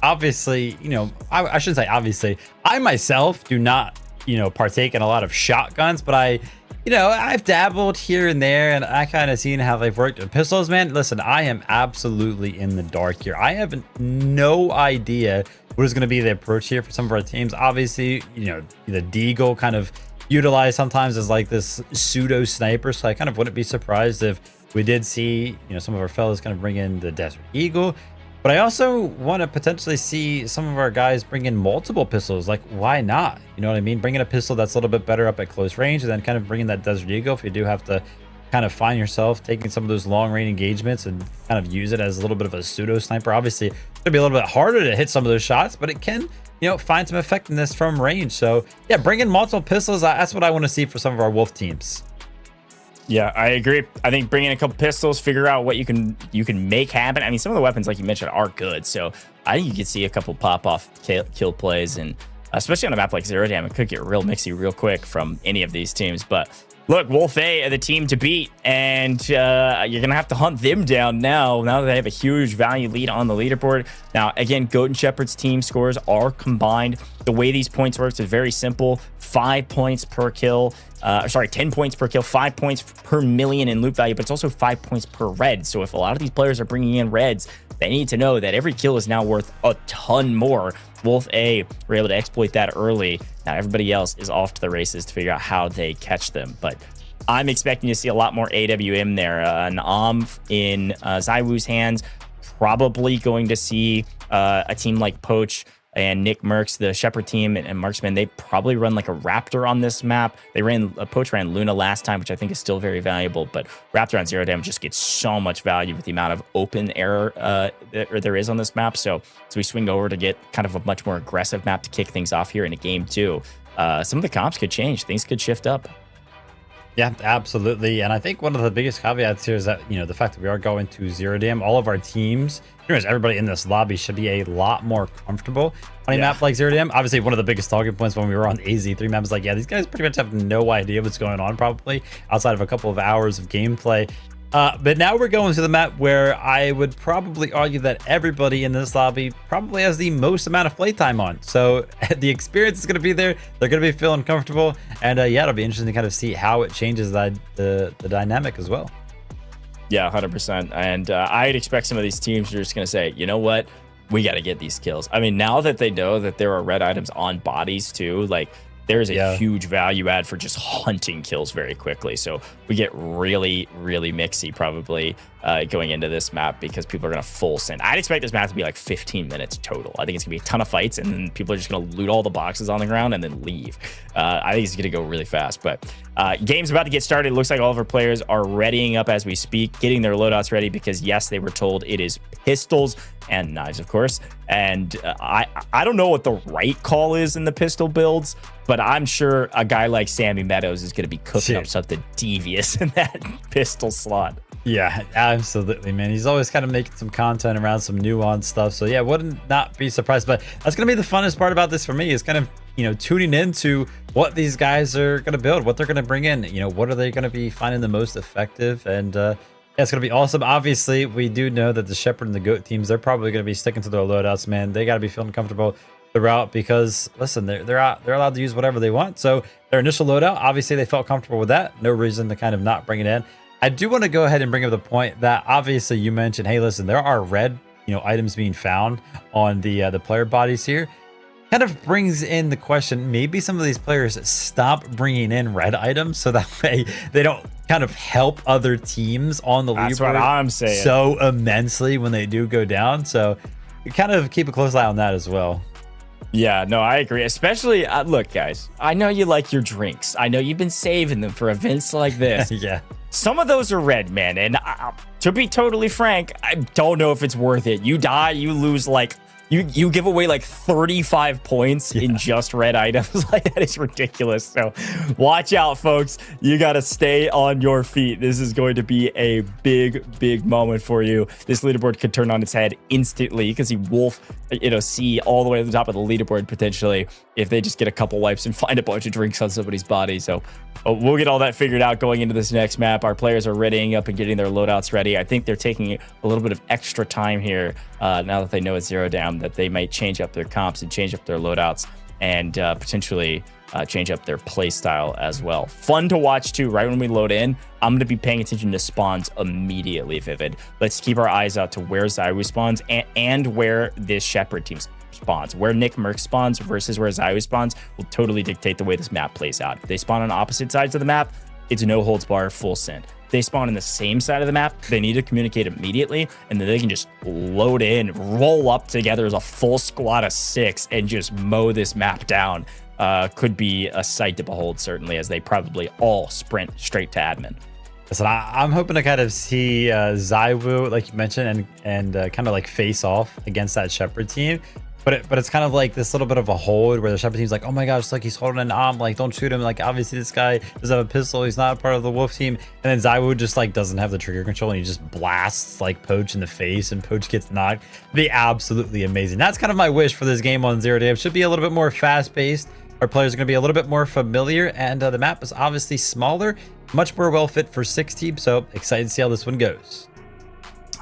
obviously, you know, I shouldn't say obviously. I myself do not, you know, partake in a lot of shotguns, but I've dabbled here and there, and I kind of seen how they've worked with pistols, man. Listen, I am absolutely in the dark here. I have no idea what is going to be the approach here for some of our teams. Obviously, you know, the Deagle kind of utilized sometimes as like this pseudo sniper, so I kind of wouldn't be surprised if we did see, you know, some of our fellas kind of bring in the Desert Eagle. But I also want to potentially see some of our guys bring in multiple pistols. Like, why not? You know what I mean? Bring in a pistol that's a little bit better up at close range, and then kind of bring in that Desert Eagle if you do have to kind of find yourself taking some of those long range engagements and kind of use it as a little bit of a pseudo sniper. Obviously, it's gonna be a little bit harder to hit some of those shots, but it can, you know, find some effectiveness from range. So yeah, bring in multiple pistols. That's what I want to see for some of our Wolf teams. Yeah, I agree. I think bring in a couple pistols, figure out what you can make happen. I mean, some of the weapons, like you mentioned, are good. So I think you could see a couple pop-off kill plays, and especially on a map like Zero Dam, it could get real mixy real quick from any of these teams. But look, Wolf A are the team to beat, and you're going to have to hunt them down now that they have a huge value lead on the leaderboard. Now, again, Goat and Shepherd's team scores are combined. The way these points works is very simple. 5 points per kill. 10 points per kill, 5 points per million in loot value, but it's also 5 points per red. So if a lot of these players are bringing in reds, they need to know that every kill is now worth a ton more. Wolf A were able to exploit that early. Now everybody else is off to the races to figure out how they catch them. But I'm expecting to see a lot more AWM there. An in ZywOo's hands, probably going to see a team like Poach and Nickmercs, the Shepherd team, and Marksman. They probably run like a Raptor on this map. Poach ran Luna last time, which I think is still very valuable, but Raptor on Zero Dam just gets so much value with the amount of open air there is on this map. So we swing over to get kind of a much more aggressive map to kick things off here in a game too. Some of the comps could change. Things could shift up. Yeah, absolutely. And I think one of the biggest caveats here is that, you know, the fact that we are going to Zero Dam, all of our teams, pretty much everybody in this lobby should be a lot more comfortable on a map like Zero Dam. Obviously, one of the biggest talking points when we were on AZ3 map is like, yeah, these guys pretty much have no idea what's going on probably outside of a couple of hours of gameplay. But now we're going to the map where I would probably argue that everybody in this lobby probably has the most amount of playtime on. So the experience is going to be there. They're going to be feeling comfortable. And yeah, it'll be interesting to kind of see how it changes the dynamic as well. Yeah, 100%. And I'd expect some of these teams are just going to say, you know what? We got to get these kills. I mean, now that they know that there are red items on bodies too, like, there's a huge value add for just hunting kills very quickly. So we get really, really mixy probably going into this map because people are going to full send. I'd expect this map to be like 15 minutes total. I think it's going to be a ton of fights, and then people are just going to loot all the boxes on the ground and then leave. I think it's going to go really fast. But game's about to get started. It looks like all of our players are readying up as we speak, getting their loadouts ready because, yes, they were told it is pistols and knives, of course. And I don't know what the right call is in the pistol builds, but I'm sure a guy like Sammy Meadows is going to be cooking up something devious in that pistol slot. Yeah, absolutely, man. He's always kind of making some content around some nuanced stuff. So yeah, wouldn't not be surprised. But that's going to be the funnest part about this for me is kind of, you know, tuning into what these guys are going to build, what they're going to bring in. You know, what are they going to be finding the most effective? And yeah, it's going to be awesome. Obviously, we do know that the Shepherd and the Goat teams, they're probably going to be sticking to their loadouts, man. They got to be feeling comfortable throughout because, listen, they're allowed to use whatever they want. So their initial loadout, obviously, they felt comfortable with that. No reason to kind of not bring it in. I do want to go ahead and bring up the point that obviously you mentioned, hey, listen, there are red, you know, items being found on the player bodies here. Kind of brings in the question, maybe some of these players stop bringing in red items so that way they don't kind of help other teams on the leaderboard. That's what I'm saying. So immensely when they do go down. So you kind of keep a close eye on that as well. Yeah, no, I agree. Especially, look, guys, I know you like your drinks. I know you've been saving them for events like this. Yeah. Some of those are red, man. And to be totally frank, I don't know if it's worth it. You die, you lose like... You give away like 35 points in just red items. Like, that is ridiculous. So watch out, folks. You got to stay on your feet. This is going to be a big, big moment for you. This leaderboard could turn on its head instantly. You can see Wolf, you know, see all the way to the top of the leaderboard potentially if they just get a couple wipes and find a bunch of drinks on somebody's body. So we'll get all that figured out going into this next map. Our players are readying up and getting their loadouts ready. I think they're taking a little bit of extra time here now that they know it's Zero Dam, that they might change up their comps and change up their loadouts and potentially change up their play style as well. Fun to watch too. Right when we load in, I'm going to be paying attention to spawns immediately, Vivid. Let's keep our eyes out to where ZywOo spawns and where this Shepherd team spawns. Where Nickmercs spawns versus where ZywOo spawns will totally dictate the way this map plays out. If they spawn on opposite sides of the map, it's no holds bar, full send. They spawn in the same side of the map. They need to communicate immediately, and then they can just load in, roll up together as a full squad of 6, and just mow this map down. Could be a sight to behold, certainly, as they probably all sprint straight to admin. Listen, I'm hoping to kind of see ZywOo, like you mentioned, and kind of like face off against that Shepherd team. But it's kind of like this little bit of a hold where the Shepherd team's like, oh my gosh, like he's holding an arm, like don't shoot him. Like obviously this guy doesn't have a pistol, he's not a part of the Wolf team. And then ZywOo just like doesn't have the trigger control and he just blasts like Poach in the face and Poach gets knocked. It'd be absolutely amazing. That's kind of my wish for this game on Zero Day. It should be a little bit more fast paced. Our players are going to be a little bit more familiar, and the map is obviously smaller, much more well fit for 6 teams. So excited to see how this one goes.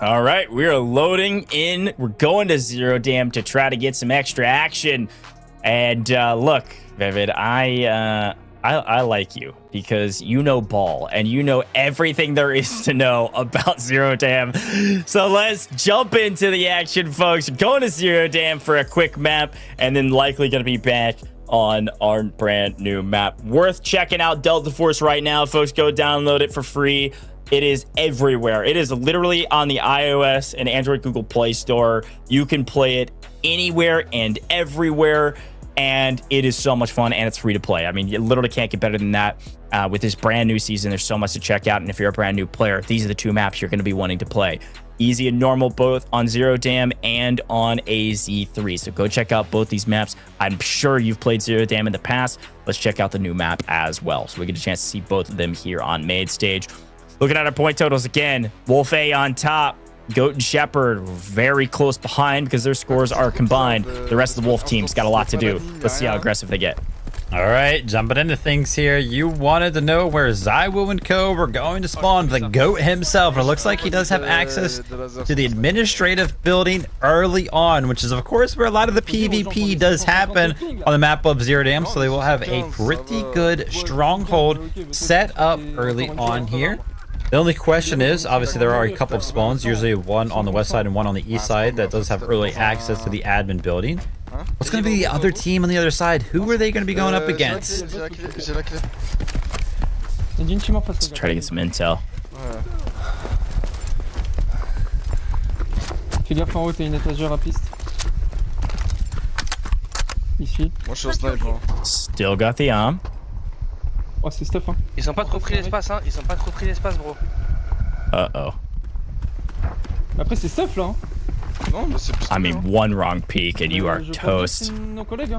All right, we are loading in. We're going to Zero Dam to try to get some extra action. And look, Vivid, I like you because you know ball and you know everything there is to know about Zero Dam. So let's jump into the action, folks. Going to Zero Dam for a quick map, and then likely going to be back on our brand new map. Worth checking out Delta Force right now, folks. Go download it for free. It is everywhere. It is literally on the iOS and Android Google Play Store. You can play it anywhere and everywhere, and it is so much fun, and it's free to play. I mean, you literally can't get better than that. With this brand new season, there's so much to check out, and if you're a brand new player, these are the 2 maps you're going to be wanting to play. Easy and normal, both on Zero Dam and on AZ3. So go check out both these maps. I'm sure you've played Zero Dam in the past. Let's check out the new map as well, so we get a chance to see both of them here on main stage. Looking at our point totals again, Wolf A on top, Goat and Shepherd very close behind because their scores are combined. The rest of the Wolf team's got a lot to do. Let's see how aggressive they get. All right, jumping into things here. You wanted to know where ZywOo and co were going to spawn the Goat himself. And it looks like he does have access to the administrative building early on, which is, of course, where a lot of the PvP does happen on the map of Zero Dam. So they will have a pretty good stronghold set up early on here. The only question is, obviously, there are a couple of spawns, usually one on the west side and one on the east side that does have early access to the admin building. What's going to be the other team on the other side? Who are they going to be going up against? Let's try to get some intel. Fais gaffe en haut, t'as une étagère à piste. Ici. Moi je suis au sniper. Still got the arm. Oh, c'est stuff, hein. Ils ont pas trop pris l'espace, hein. Ils ont pas trop pris l'espace, bro. Uh-oh. Après, c'est stuff, là, hein. Non, mais c'est plus. I mean, one wrong peek and you are toast. C'est nos collègues, hein.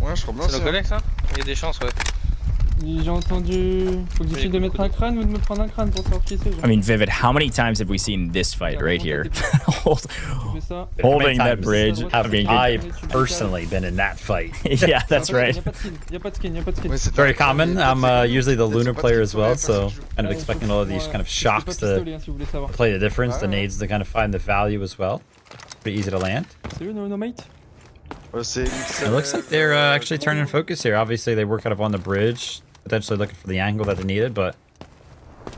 Ouais, je crois bien. C'est nos collègues, ça. Il y a des chances, ouais. J'ai entendu. Faut que j'essaie de mettre un crâne ou de me prendre un crâne pour savoir qui c'est. I mean, Vivid, how many times have we seen this fight right here? Holding that bridge. I've personally been in that fight. Yeah, that's right. Y'a pas de skin, y'a pas de skin. Very common. I'm usually the Lunar player as well, so kind of expecting all of these kind of shocks to play the difference, the nades to kind of find the value as well. Pretty easy to land. Salut, no mate. It looks like they're actually turning focus here. Obviously, they were kind of on the bridge, potentially looking for the angle that they needed, but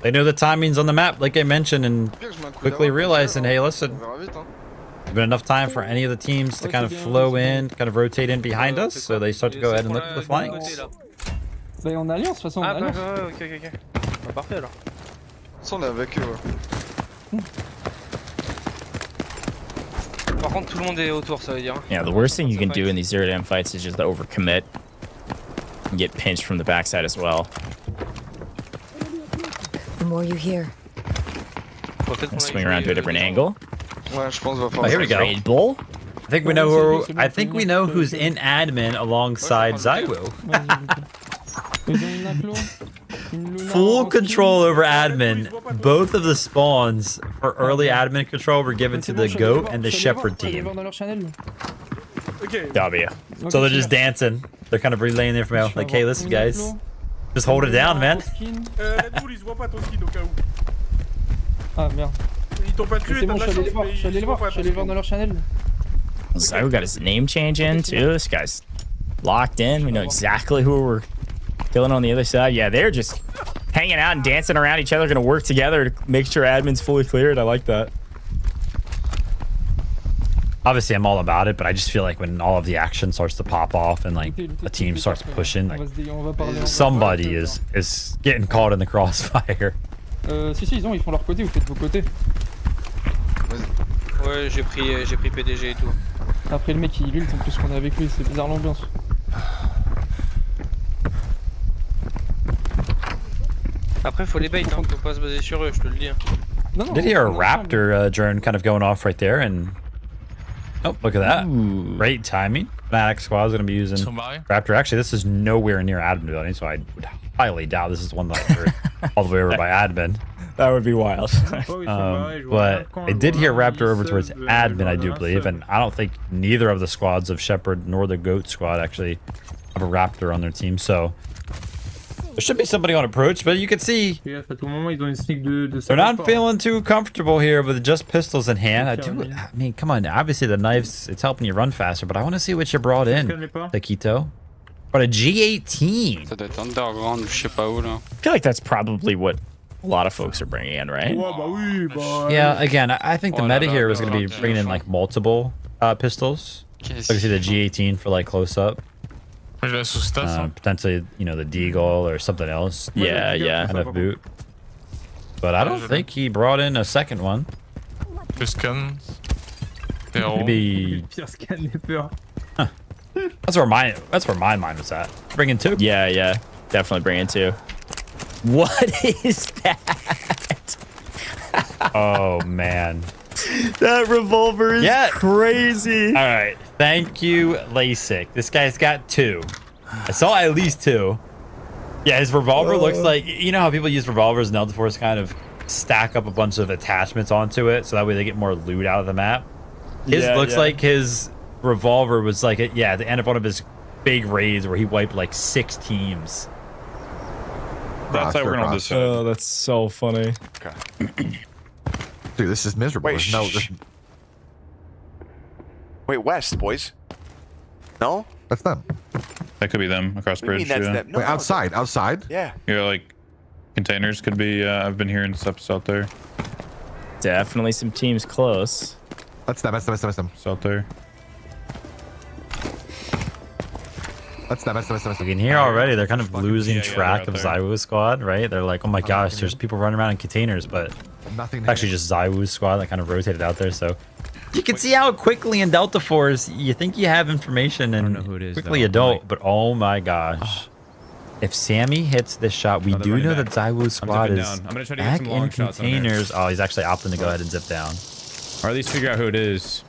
they know the timings on the map, like I mentioned, and quickly realizing, hey, listen, there's been enough time for any of the teams to kind of flow in, kind of rotate in behind us, so they start to go ahead and look for the flanks. Bah, en alliance, de toute façon, en alliance. Ok. Bah, parfait alors. Ça, on est avec eux, ouais. Par contre, tout le monde est autour, ça veut dire. Yeah, the worst thing you can do in these Zero Dam fights is just overcommit and get pinched from the backside as well. The more you hear. And swing around to a different angle. Ouais, je pense va Oh, here we go. Raid bull. I think we know who's in admin alongside ZywOo. Full control over admin. Both of the spawns for early admin control were given to the Goat and the Shepherd team. W. So they're just dancing. They're kind of relaying the information. Like, hey, listen, guys, just hold it down, man. Ah merde. C'est bon, je suis allé les voir dans leur channel. ZywOo got his name change in too. This guy's locked in. We know exactly who we're killing on the other side. Yeah, they're just hanging out and dancing around each other, gonna work together to make sure admin's fully cleared. I like that. obviously I'm all about it, but I just feel like when all of the action starts to pop off and like a team starts pushing, like somebody is getting caught in the crossfire. Si, ils font leur côté, vous faites vos côtés. Ouais, j'ai pris PDG et tout. Après le mec il ult en plus qu'on est avec lui, c'est bizarre l'ambiance. Après faut les bait, hein, faut pas se baser sur eux, je te le dis. I did hear a raptor drone kind of going off right there, and oh, look at that. Great timing. Fnatic squad is going to be using raptor. Actually, this is nowhere near admin building, so I would highly doubt this is the one that I heard all the way over by admin. That would be wild. But I did hear raptor over towards admin, I do believe, and I don't think neither of the squads of Shepherd nor the Goat squad actually have a raptor on their team, so there should be somebody on approach, but you can see they're not feeling too comfortable here with just pistols in hand. I mean, come on, obviously the knives, it's helping you run faster, but I want to see what you brought in, Taquito. But a G18. I feel like that's probably what a lot of folks are bringing in, right? Yeah, again, I think the meta here was going to be bringing in like multiple pistols. So you can see the G18 for like close up. Potentially, you know, the Deagle or something else. Yeah. Kind of boot. But I don't think he brought in a second one. Maybe. Huh. That's where my mind was at. Bring in two. Yeah. Definitely bring in two. What is that? Oh man. That revolver is crazy. All right. Thank you, LASIK. This guy's got two. I saw at least two. Yeah, his revolver looks like, you know how people use revolvers in Elder Force kind of stack up a bunch of attachments onto it so that way they get more loot out of the map. His looks like his revolver was like, at the end of one of his big raids where he wiped like 6 teams. That's how we're gonna decide. Oh, that's so funny. Okay. Dude, this is miserable. Wait, Wait, west, boys. No? That's them. That could be them across the bridge. That's them? No, wait, outside? Yeah. Yeah, like containers could be. I've been hearing stuff out there. Definitely some teams close. That's them. It's out there. That's them. You can hear already they're kind of losing track of ZywOo squad, right? They're like, oh my gosh, there's people running around in containers, but it's actually just ZywOo squad that kind of rotated out there. So you can see how quickly in Delta Force you think you have information and quickly you don't. But oh my gosh, if Sammy hits this shot, we do know that ZywOo squad is back in containers. Oh, he's actually opting to go ahead and zip down. Or at least figure out who it is.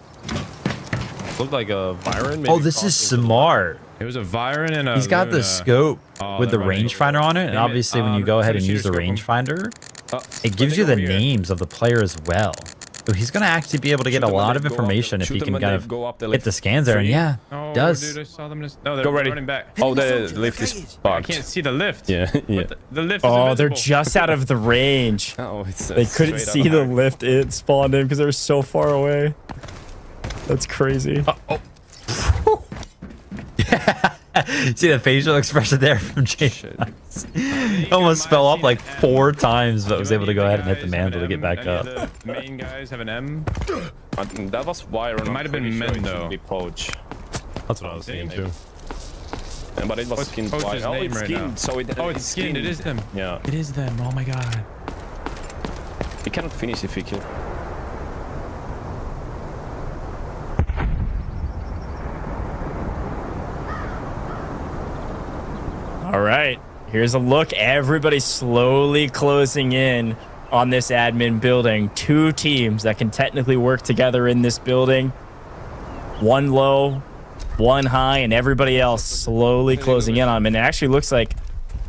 Looked like a Viren. Oh, this is smart. It was a Viren and a. He's got the scope with the rangefinder on it, and obviously when you go ahead and use the rangefinder, it gives you the names of the player as well. So he's gonna actually be able to get a lot of information if he can kind of hit the scans there, and does. Dude, I saw them. No, Go ready. Running back. Oh, the lift is bugged. I can't see the lift. Yeah. The lift is Oh, they're invisible. just out of the range. Oh, it's They couldn't see the lift it spawned in because they were so far away. That's crazy. See the facial expression there from Jason. Almost fell off like 4 times, but was able to go ahead and hit the mantle to get back up. The main guys have an M. That was Viren. It might have been men though. Poach. That's what I was thinking too. But it was skinned Poach's by. name It's right skinned, now. so It's skinned. It is them. Yeah. It is them. Oh my god. He cannot finish if he kills. All right, here's a look. Everybody's slowly closing in on this admin building. 2 teams that can technically work together in this building. 1 low, 1 high, and everybody else slowly closing in on them. And it actually looks like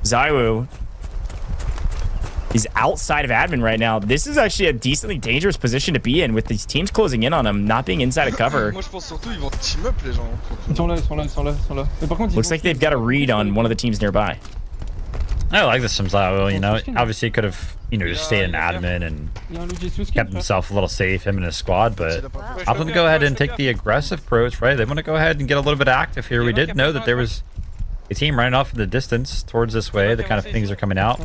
ZywOo is outside of admin right now. This is actually a decently dangerous position to be in with these teams closing in on him, not being inside of cover. Moi je pense surtout ils vont team up les gens. Ils sont là. Mais par contre, Looks like they've got a read on one of the teams nearby. I like this from ZywOo, you know. Obviously, he could have, you know, just stayed in admin and kept himself a little safe, him and his squad, but I'm going to go ahead and take the aggressive approach, right? They want to go ahead and get a little bit active here. We did know that there was a team running off in the distance towards this way. The kind of things are coming out.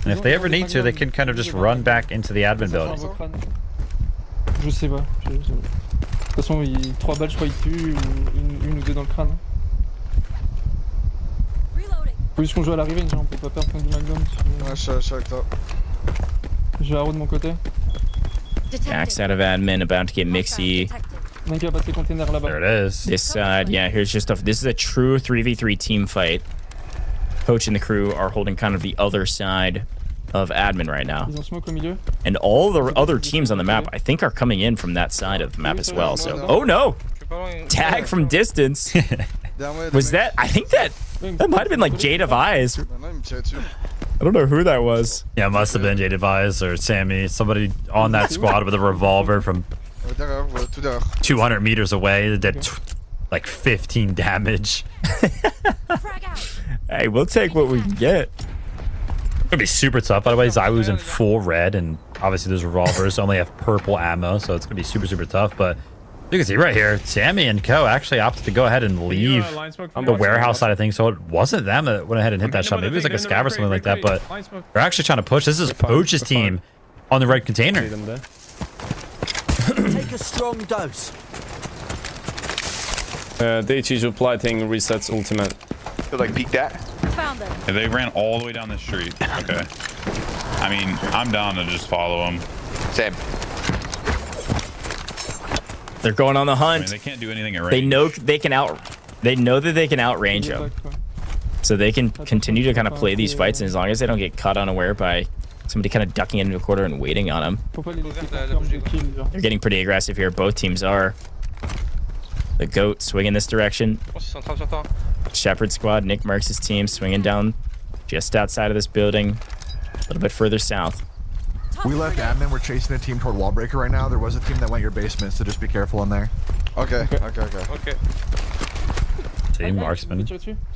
And if they ever need to, they can kind of just run back into the admin building. Je sais pas. De toute façon, 3 balles, je crois, il tue, ou une ou deux dans le crâne. Faut juste qu'on joue à la revenge, hein, on peut pas perdre contre du Magnum. Ouais, je suis avec toi. Je vais à haut de mon côté. Max out of admin, about to get mixy. Mec, il va passer container là-bas. There it is. This side, yeah, here's just stuff. This is a true 3v3 team fight. Coach and the crew are holding kind of the other side of admin right now. Ils ont smoke au milieu. And all the other teams on the map, I think, are coming in from that side of the map as well. So, oh no! Tag from distance. Was that? I think that might have been like Jade of Eyes. I don't know who that was. Yeah, it must have been Jade of Eyes or Sammy. Somebody on that squad with a revolver from 200 meters away that did like 15 damage. Hey, we'll take what we can get. It's gonna be super tough, by the way. ZywOo's in full red, and obviously those revolvers only have purple ammo, so it's gonna be super tough. But you can see right here, Sammy and Co actually opted to go ahead and leave on the warehouse side of things, so it wasn't them that went ahead and hit that shot. Maybe it was like a scav or something like that, but they're actually trying to push. This is Poach's team on the red container. Take a strong dose. The Chizu plating resets ultimate. Could like peek that. Found them. Yeah, they ran all the way down the street. Okay. I mean, I'm down to just follow them. Same. They're going on the hunt. I mean, they can't do anything at range. They know they can They know that they can outrange them, so they can continue to kind of play these fights. And as long as they don't get caught unaware by somebody kind of ducking into a corner and waiting on them, they're getting pretty aggressive here. Both teams are. The goat swinging this direction. Shepherd squad, Nickmercs' team swinging down just outside of this building, a little bit further south. We left admin. We're chasing a team toward Wallbreaker right now. There was a team that went your basement, so just be careful in there. Okay. Team Marksman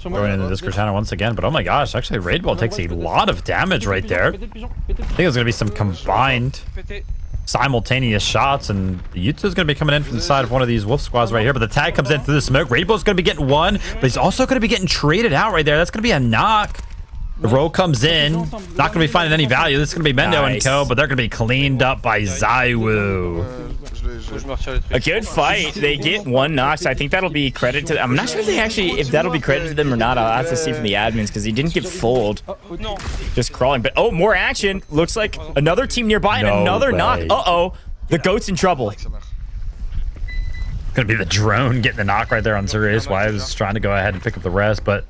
going into this Cortana once again, but oh my gosh, actually Raid Ball takes a lot of damage right there. I think there's gonna be some combined simultaneous shots, and Yuto's gonna be coming in from the side of one of these wolf squads right here, but the tag comes in through the smoke. Raid Ball's gonna be getting one, but he's also gonna be getting traded out right there. That's gonna be a knock. The row comes in, not gonna be finding any value. This is gonna be Mendo and Co, but they're gonna be cleaned up by ZywOo. A good fight. They get one knock, so I think that'll be credit to them. I'm not sure if that'll be credit to them or not. I'll have to see from the admins, because he didn't get fooled. Just crawling. But oh, more action. Looks like another team nearby and another knock. Uh-oh. The goat's in trouble. Gonna be the drone getting the knock right there on Sirius. Why I was trying to go ahead and pick up the rest, but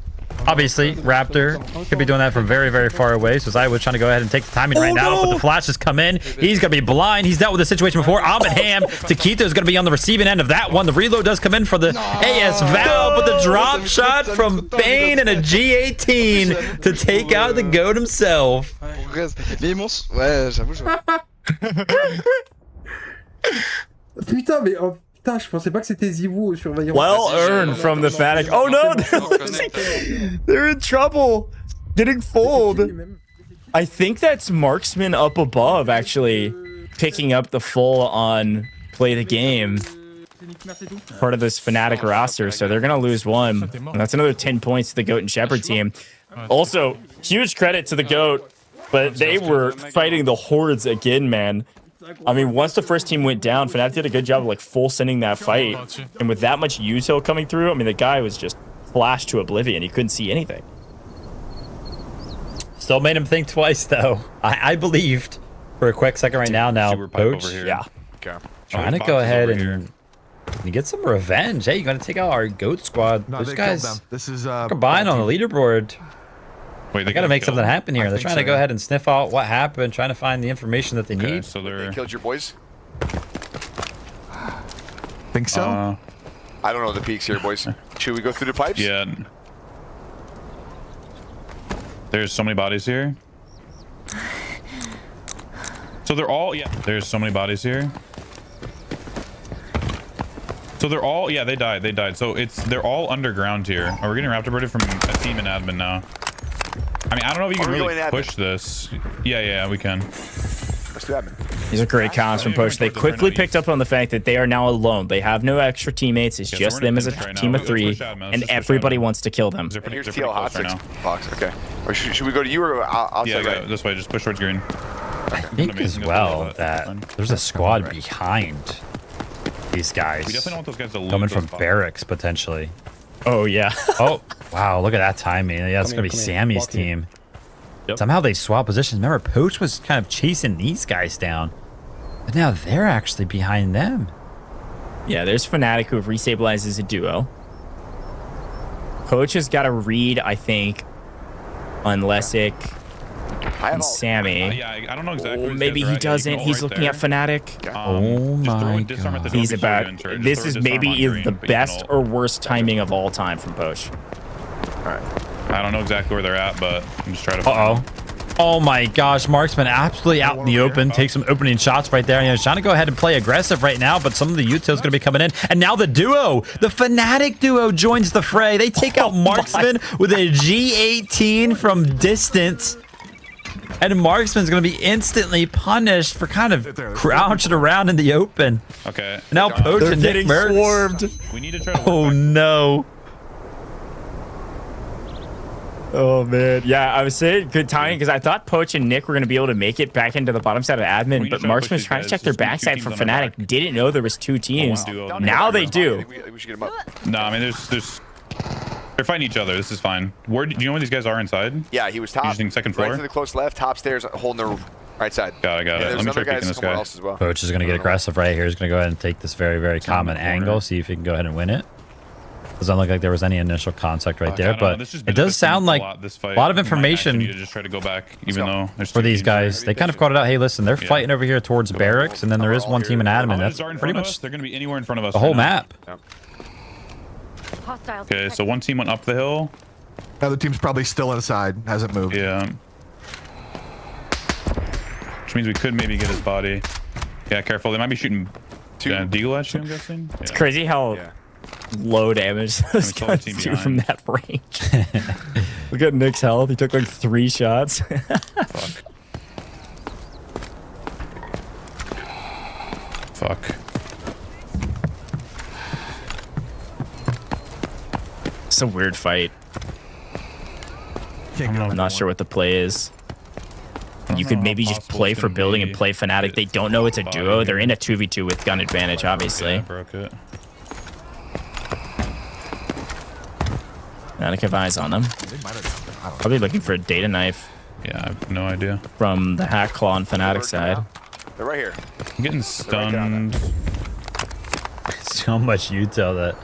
obviously Raptor could be doing that from very far away. So ZywOo was trying to go ahead and take the timing right now, but the flashes come in. He's gonna be blind. He's dealt with the situation before. Ahmed Ham, Taquito's gonna be on the receiving end of that one. The reload does come in for the AS Val, but the drop shot from Bane and a G18 to take out the goat himself. Putain, mais oh, putain, je pensais pas que c'était ZywOo au surveillant. Well earned from the Fnatic. Oh no, they're in trouble. Getting fooled. I think that's Marksman up above actually picking up the full on play the game. Part of this Fnatic roster, so they're gonna lose one. And that's another 10 points to the GOAT and Shepherd team. Also, huge credit to the GOAT, but they were fighting the hordes again, man. I mean, once the first team went down, Fnatic did a good job of like full sending that fight. And with that much util coming through, I mean, the guy was just flashed to oblivion. He couldn't see anything. Still made him think twice, though. I believed for a quick second right now. Poach, yeah. Okay. Trying to go ahead and get some revenge. Hey, you got to take out our GOAT squad. No, Those they guys killed them. This is combined on the leaderboard. Wait, they got to make something happen here. They're trying to go ahead and sniff out what happened, trying to find the information that they need. So They killed your boys? Think so? I don't know the peaks here, boys. Should we go through the pipes? Yeah. There's so many bodies here. So they're all, yeah, there's so many bodies here. So they're all, yeah, they died. So they're all underground here. Oh, we're getting raptor birded from a team in admin now. I mean, I don't know if you can really push this. Yeah, we can. Let's do admin. These are great comments from Poach. They quickly picked up on the fact that they are now alone. They have no extra teammates. It's just them as a team of 3, and everybody wants to kill them. And here's TL hot 6 box. Okay. Or should we go to you, or I'll yeah, go this way. Just push towards green. I think as well that there's a squad behind these guys. We definitely don't want those guys to lose coming from those barracks potentially. Oh yeah. Oh wow, look at that timing. Yeah, it's gonna be Sammy's team. Somehow they swap positions. Remember, Poach was kind of chasing these guys down, but now they're actually behind them. Yeah, there's Fnatic who have restabilized as a duo. Poach has got a read, I think, on Lesic and Sammy. Yeah, I don't know exactly. Oh, maybe he doesn't. He's looking at Fnatic. Oh my god. He's about. This is maybe the best or worst timing of all time from Poach. All right. I don't know exactly where they're at, but I'm just trying to find them. Oh my gosh, Marksman absolutely out in the open. Takes some opening shots right there. He's trying to go ahead and play aggressive right now, but some of the Util's going to be coming in. And now the duo, the Fnatic duo joins the fray. They take out Marksman with a G18 from distance. And Marksman's going to be instantly punished for kind of crouching around in the open. Okay. Now Poach and Nickmercs swarmed. We need to try to Oh no. Oh man, yeah, I was saying good timing because I thought Poach and Nick were going to be able to make it back into the bottom side of admin, but Marksman's trying to check their backside from Fnatic. Didn't know there was two teams. Now they do. We should get him up. No, I mean, there's. They're fighting each other. This is fine. Where do you know where these guys are inside? Yeah, he was top. Using second floor. Right to the close left, top stairs, holding the right side. Got it. Let me try picking this guy. Else as well. Poach is going to get aggressive right here. He's going to go ahead and take this very, very common angle. See if he can go ahead and win it. Doesn't look like there was any initial contact right there, but it does sound like a lot of information to just try to go back, even though there's for these guys. They kind of caught it out. Hey, listen, they're fighting over here towards barracks, and then there is one team in admin. That's pretty much they're going to be anywhere in front of us. The whole map. Okay, so one team went up the hill. Other team's probably still inside, hasn't moved. Yeah. Which means we could maybe get his body. Yeah, careful. They might be shooting Deagle at you, I'm guessing. It's crazy how low damage those guns do from that range. Look at Nick's health. He took like 3 shots. Fuck. It's a weird fight. I'm not sure what the play is. You could maybe just play for building and play Fnatic. They don't know it's a duo. They're in a 2v2 with gun advantage, obviously. Yeah, broke it. Fnatic have eyes on them. Probably looking for a data knife. Yeah, I have no idea. From the hack claw on Fnatic side. They're right here. I'm getting stunned. So much util that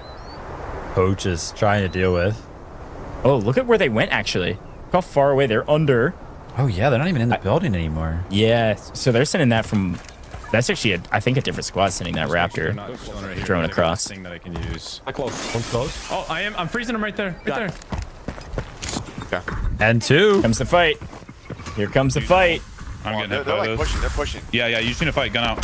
Poach is trying to deal with. Oh, look at where they went, actually. Look how far away they're under. Oh, yeah, they're not even in the building anymore. Yeah, so they're sending that from... That's actually, I think, a different squad sending that Raptor drone across. Thing that I can use. Close. One's close. Oh, I'm freezing him right there. Right there. And 2. Comes the fight. Here comes the fight. I'm getting hit They're by like this. pushing. They're pushing. Yeah, you just need to fight. Gun out.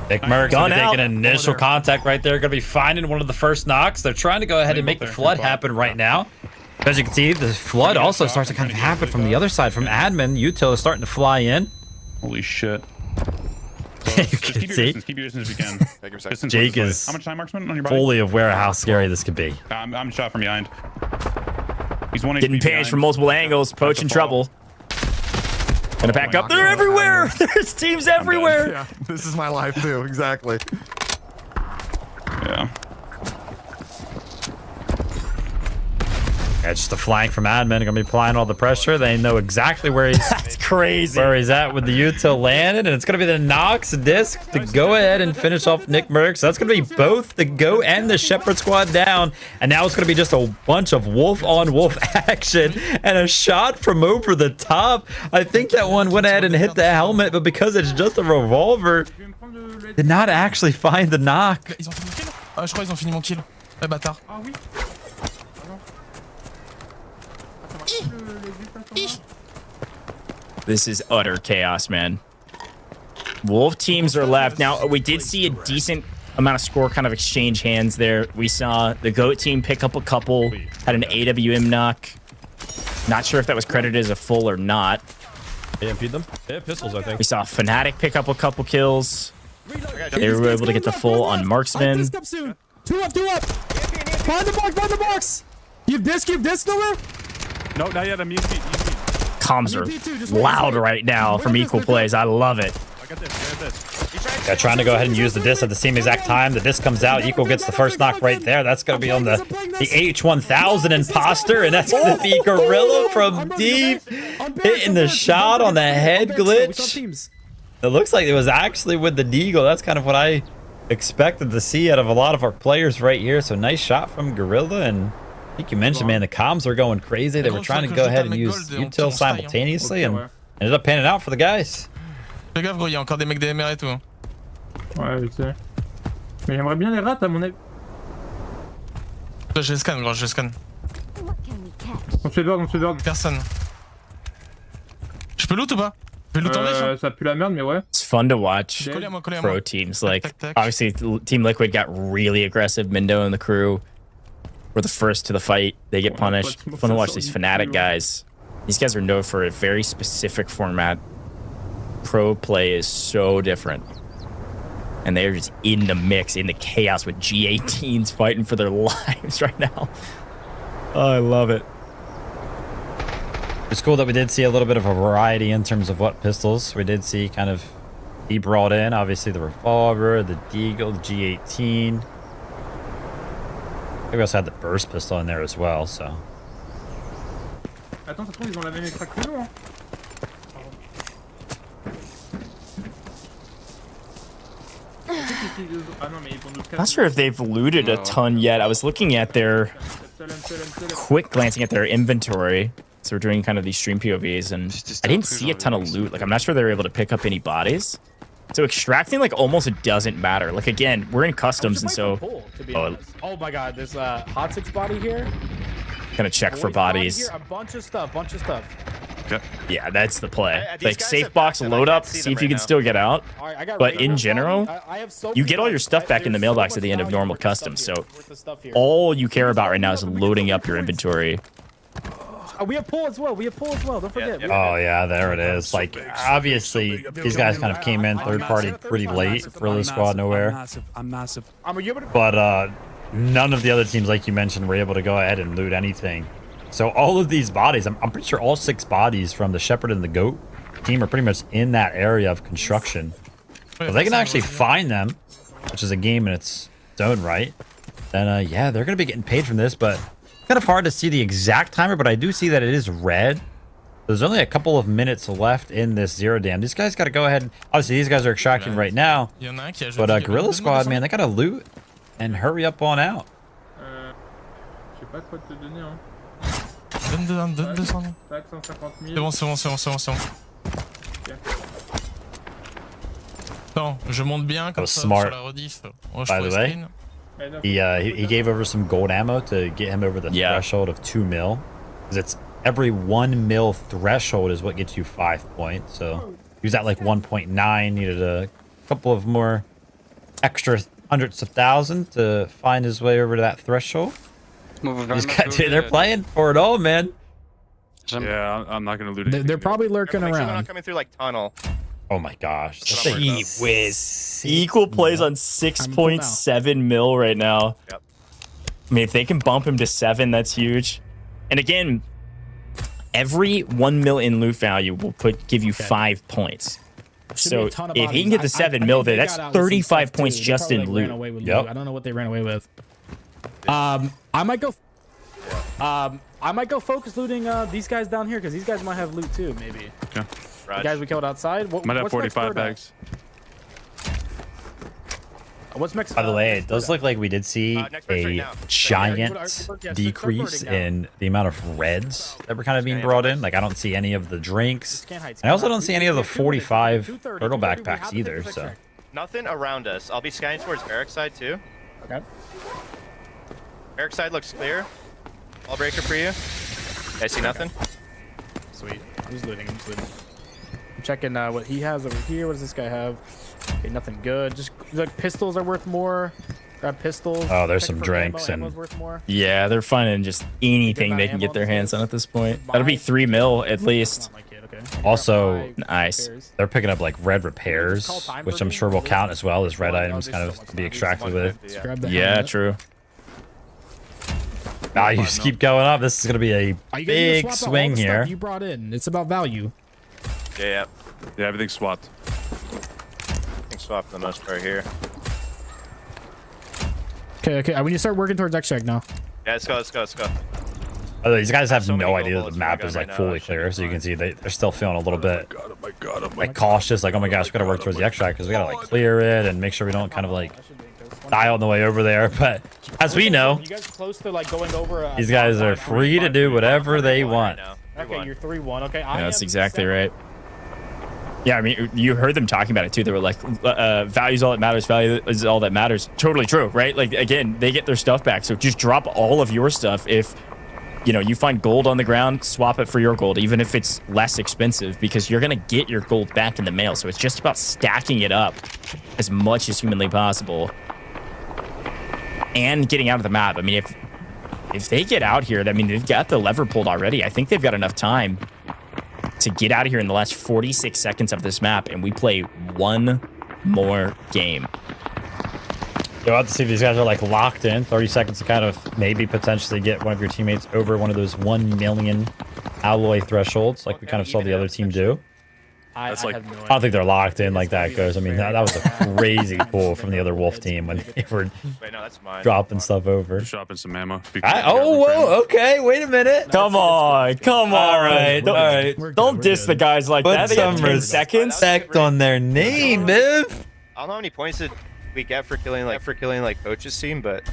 Nickmercs Gun out. taking initial contact right there. Going to be finding one of the first knocks. They're trying to go ahead and make the flood happen right now. As you can see, the flood also starts to kind of happen from the other side. From admin, util is starting to fly in. Holy shit. You Just can keep your see. distance. Keep your distance if you can. Jake is how much time, Marksman, on your body? fully aware of how scary this could be. I'm shot from behind. He's one Getting pinched from multiple angles. Poach in trouble. Gonna back up. They're everywhere. There's teams everywhere. Yeah, this is my life too. Exactly. Yeah. Yeah, just a flank from admin. Gonna be applying all the pressure. They know exactly where he's. That's crazy. Where he's at with the util landed, and it's gonna be the Nox disc to go ahead and finish off Nickmercs. So that's gonna be both the Go and the Shepherd squad down, and now it's gonna be just a bunch of wolf on wolf action and a shot from over the top. I think that one went ahead and hit the helmet, but because it's just a revolver, did not actually find the knock. Ils ont fini mon kill? Je crois qu'ils ont fini mon kill. Les bâtards. Ah oui. This is utter chaos, man. Wolf teams are left. Now, we did see a decent amount of score kind of exchange hands there. We saw the GOAT team pick up a couple, had an AWM knock. Not sure if that was credited as a full or not. AMP'd them? They have pistols, I think. We saw Fnatic pick up a couple kills. They were able to get the full on Marksman. 2 up. Find the box. You have disc nowhere? No, not yet. I'm using it. comms are loud right now from Equal Plays. I love it. Yeah, trying to go ahead and use the disc at the same exact time. The disc comes out. Equal gets the first knock right there. That's going to be on the H1000 imposter, and that's going to be Gorilla from deep, hitting the shot on the head glitch. It looks like it was actually with the deagle. That's kind of what I expected to see out of a lot of our players right here. So nice shot from Gorilla, and I think you mentioned, man, the comms were going crazy. They were trying to go ahead and use util simultaneously, and ended up panning out for the guys. Fais gaffe, gros, il y a encore des mecs DMR et tout. Ouais, je sais. Mais j'aimerais bien les rats à mon avis. Je les scanne, gros, je les scanne. On se fait board. Personne. Je peux loot ou pas? Je vais loot en déche. Ça pue la merde, mais ouais. It's fun to watch pro teams. Like, obviously, Team Liquid got really aggressive. Mindo and the crew were the first to the fight. They get punished. Fun to watch these Fnatic guys. These guys are known for a very specific format. Pro play is so different. And they're just in the mix, in the chaos with G18s fighting for their lives right now. Oh, I love it. It's cool that we did see a little bit of a variety in terms of what pistols we did see kind of be brought in. Obviously the revolver, the deagle, the G18. We also had the burst pistol in there as well, so. Attends, ça se trouve, ils ont la même extract que nous, hein. Not sure if they've looted a ton yet. I was looking at their quick glancing at their inventory. So we're doing kind of these stream POVs, and I didn't see a ton of loot. Like, I'm not sure they were able to pick up any bodies. So extracting, like, almost doesn't matter. Like, again, we're in customs, and so oh my god, there's a hot 6 body here. Gonna check for bodies. A bunch of stuff. Okay. Yeah, that's the play. Like, safe box, load up, see if you can still get out. But in general, you get all your stuff back in the mailbox at the end of normal customs. So all you care about right now is loading up your inventory. We have pull as well. Don't forget. Oh yeah, there it is. Like, obviously these guys kind of came in third party pretty late for the squad nowhere. I'm massive. But none of the other teams, like you mentioned, were able to go ahead and loot anything. So all of these bodies, I'm pretty sure all 6 bodies from the Shepherd and the Goat team are pretty much in that area of construction. So they can actually find them, which is a game in its own right. Then yeah, they're gonna be getting paid from this, but kind of hard to see the exact timer, but I do see that it is red. There's only a couple of minutes left in this Zero Dam. These guys got to go ahead and, obviously these guys are extracting right now, but Gorilla Squad, man, they got to loot and hurry up on out. Je sais pas quoi te donner, hein. Donne 200 000. 450 000. C'est bon. Non, je monte bien comme ça sur la rediff. By the way, he gave over some gold ammo to get him over the threshold of 2 mil. Because it's every 1 mil threshold is what gets you 5 points. So he was at like 1.9, needed a couple of more extra hundreds of thousands to find his way over to that threshold. These guys, they're playing for it all, man. Yeah, I'm not gonna loot it. They're probably lurking around. They're not coming through like tunnel. Oh my gosh. Gee whiz. Equal plays on 6.7 mil right now. Yep. I mean, if they can bump him to 7, that's huge. And again, every 1 mil in loot value will give you 5 points. So if he can get the 7 mil there, that's 35 points just in loot. I don't know what they ran away with. I might go focus looting these guys down here, because these guys might have loot too, maybe. Okay. The guys we killed outside. Might have 45 bags. What's next? By the way, it does look like we did see a giant decrease in the amount of reds that were kind of being brought in. Like, I don't see any of the drinks. I also don't see any of the 45 turtle backpacks either. So Nothing around us. I'll be scanning towards Eric's side too. Okay. Eric's side looks clear. Wall breaker for you. I see nothing. Sweet. Who's looting? I'm checking what he has over here. What does this guy have? Okay, nothing good. Just the pistols are worth more. Grab pistols. Oh, there's some drinks and yeah, they're finding just anything they can get their hands on at this point. That'll be 3 mil at least. Also, nice. They're picking up like red repairs, which I'm sure will count as well as red items kind of to be extracted with. Yeah, true. Values keep going up. This is going to be a big swing here. You brought in. It's about value. Yeah. Yeah, everything's swapped. Everything's swapped for the most part here. Okay. We need to start working towards extract now. Yeah, let's go. Oh, these guys have no idea that the map is like fully clear, so you can see they're still feeling a little bit like cautious, like, oh my gosh, we gotta work towards the extract because we gotta like clear it and make sure we don't kind of like die on the way over there. But as we know, You guys close to like going over? these guys are free to do whatever they want. Okay, you're 3-1. Okay, Yeah, that's exactly right. Yeah, I mean, you heard them talking about it too. They were like, value's all that matters. Value is all that matters. Totally true, right? Like, again, they get their stuff back. So just drop all of your stuff. If, you know, you find gold on the ground, swap it for your gold, even if it's less expensive, because you're going to get your gold back in the mail. So it's just about stacking it up as much as humanly possible and getting out of the map. I mean, if they get out here, I mean, they've got the lever pulled already. I think they've got enough time to get out of here in the last 46 seconds of this map, and we play one more game. You'll have to see if these guys are like locked in. 30 seconds to kind of maybe potentially get one of your teammates over one of those 1 million alloy thresholds, like we kind of saw the other team do. I don't think they're locked in like that goes. I mean, that was a crazy pull from the other Wolf team when they were dropping stuff over. Shopping some ammo. Whoa, okay, wait a minute. Come on. All right. Don't diss the guys like that. They got 10 seconds. Respect on their name, Biv. I don't know how many points did we get for killing like Coach's team, but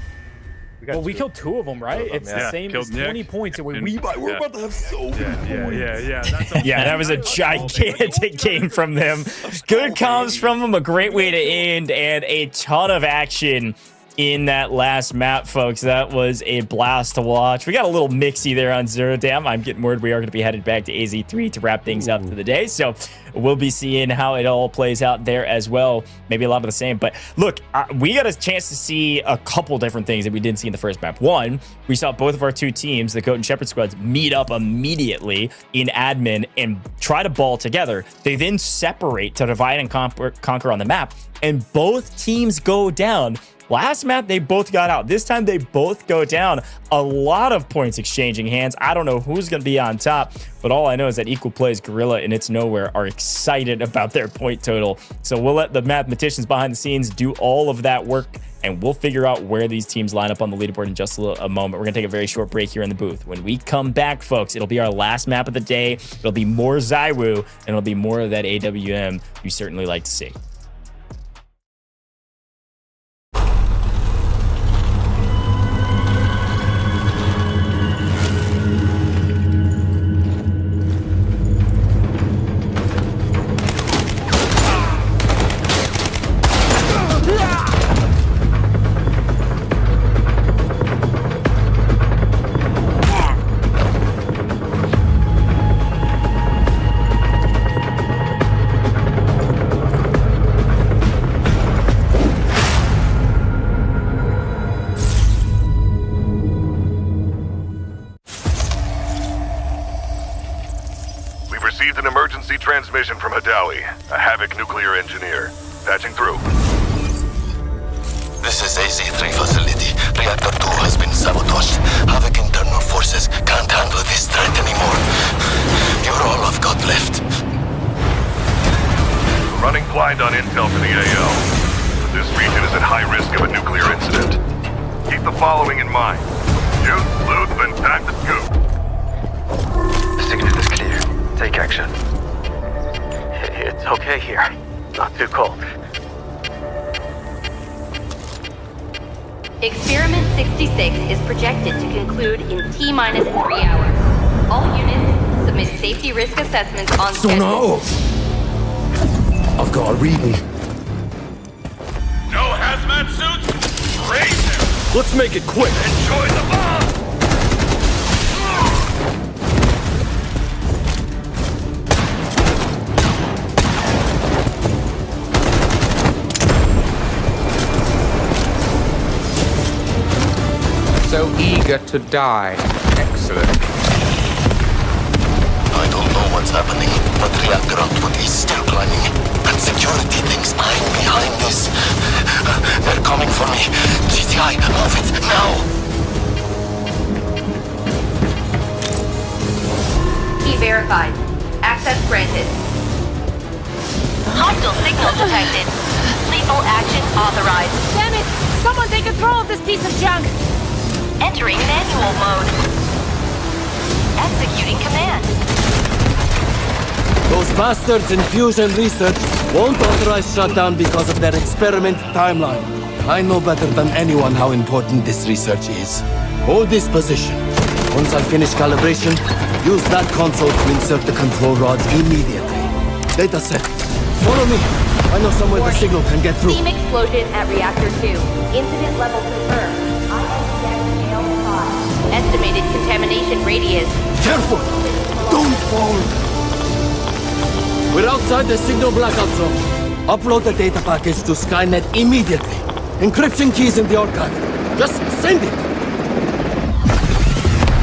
we killed 2 of them, right? It's the same as 20 points. And we're about to have so many points. Yeah, that was a gigantic game from them. Good comms from them, a great way to end, and a ton of action in that last map, folks. That was a blast to watch. We got a little mixy there on Zero Dam. I'm getting word we are going to be headed back to AZ3 to wrap things up for the day. So we'll be seeing how it all plays out there as well. Maybe a lot of the same. But look, we got a chance to see a couple different things that we didn't see in the first map. One, we saw both of our 2 teams, the Goat and Shepherd squads, meet up immediately in admin and try to ball together. They then separate to divide and conquer on the map, and both teams go down. Last map, they both got out. This time, they both go down. A lot of points exchanging hands. I don't know who's going to be on top, but all I know is that Equal Plays, Gorilla, and It's Nowhere are excited about their point total. So we'll let the mathematicians behind the scenes do all of that work, and we'll figure out where these teams line up on the leaderboard in just a moment. We're going to take a very short break here in the booth. When we come back, folks, it'll be our last map of the day. It'll be more ZywOo, and it'll be more of that AWM you certainly like to see. Transmission from Hadawi, a Havoc nuclear engineer. Patching through. This is AZ3 facility. Reactor 2 has been sabotaged. Havoc internal forces can't handle this threat anymore. You're all I've got left. Running blind on intel for the AO. But this region is at high risk of a nuclear incident. Keep the following in mind. Shoot, loot, then pack the scoop. Signal is clear. Take action. It's okay here. Not too cold. Experiment 66 is projected to conclude in T-minus 3 hours. All units submit safety risk assessments on schedule. No! I've got a reading. No hazmat suits? Raise them! Let's make it quick! Enjoy the bomb! So eager to die. Excellent. I don't know what's happening, but reactor output is still climbing. And security thinks I'm behind this. They're coming for me. GTI, move it, now! verified. Access granted. Hostile signal detected. Lethal action authorized. Damn it! Someone take control of this piece of junk! Entering manual mode. Executing command. Those bastards in Fusion Research won't authorize shutdown because of their experiment timeline. I know better than anyone how important this research is. Hold this position. Once I finish calibration, use that console to insert the control rods immediately. Data set. Follow me. I know somewhere the signal can get through. Steam explosion at reactor 2. Incident level confirmed. INDX 5. Estimated contamination radius. Careful! Don't fall! We're outside the signal blackout zone. Upload the data package to Skynet immediately. Encryption keys in the archive. Just send it!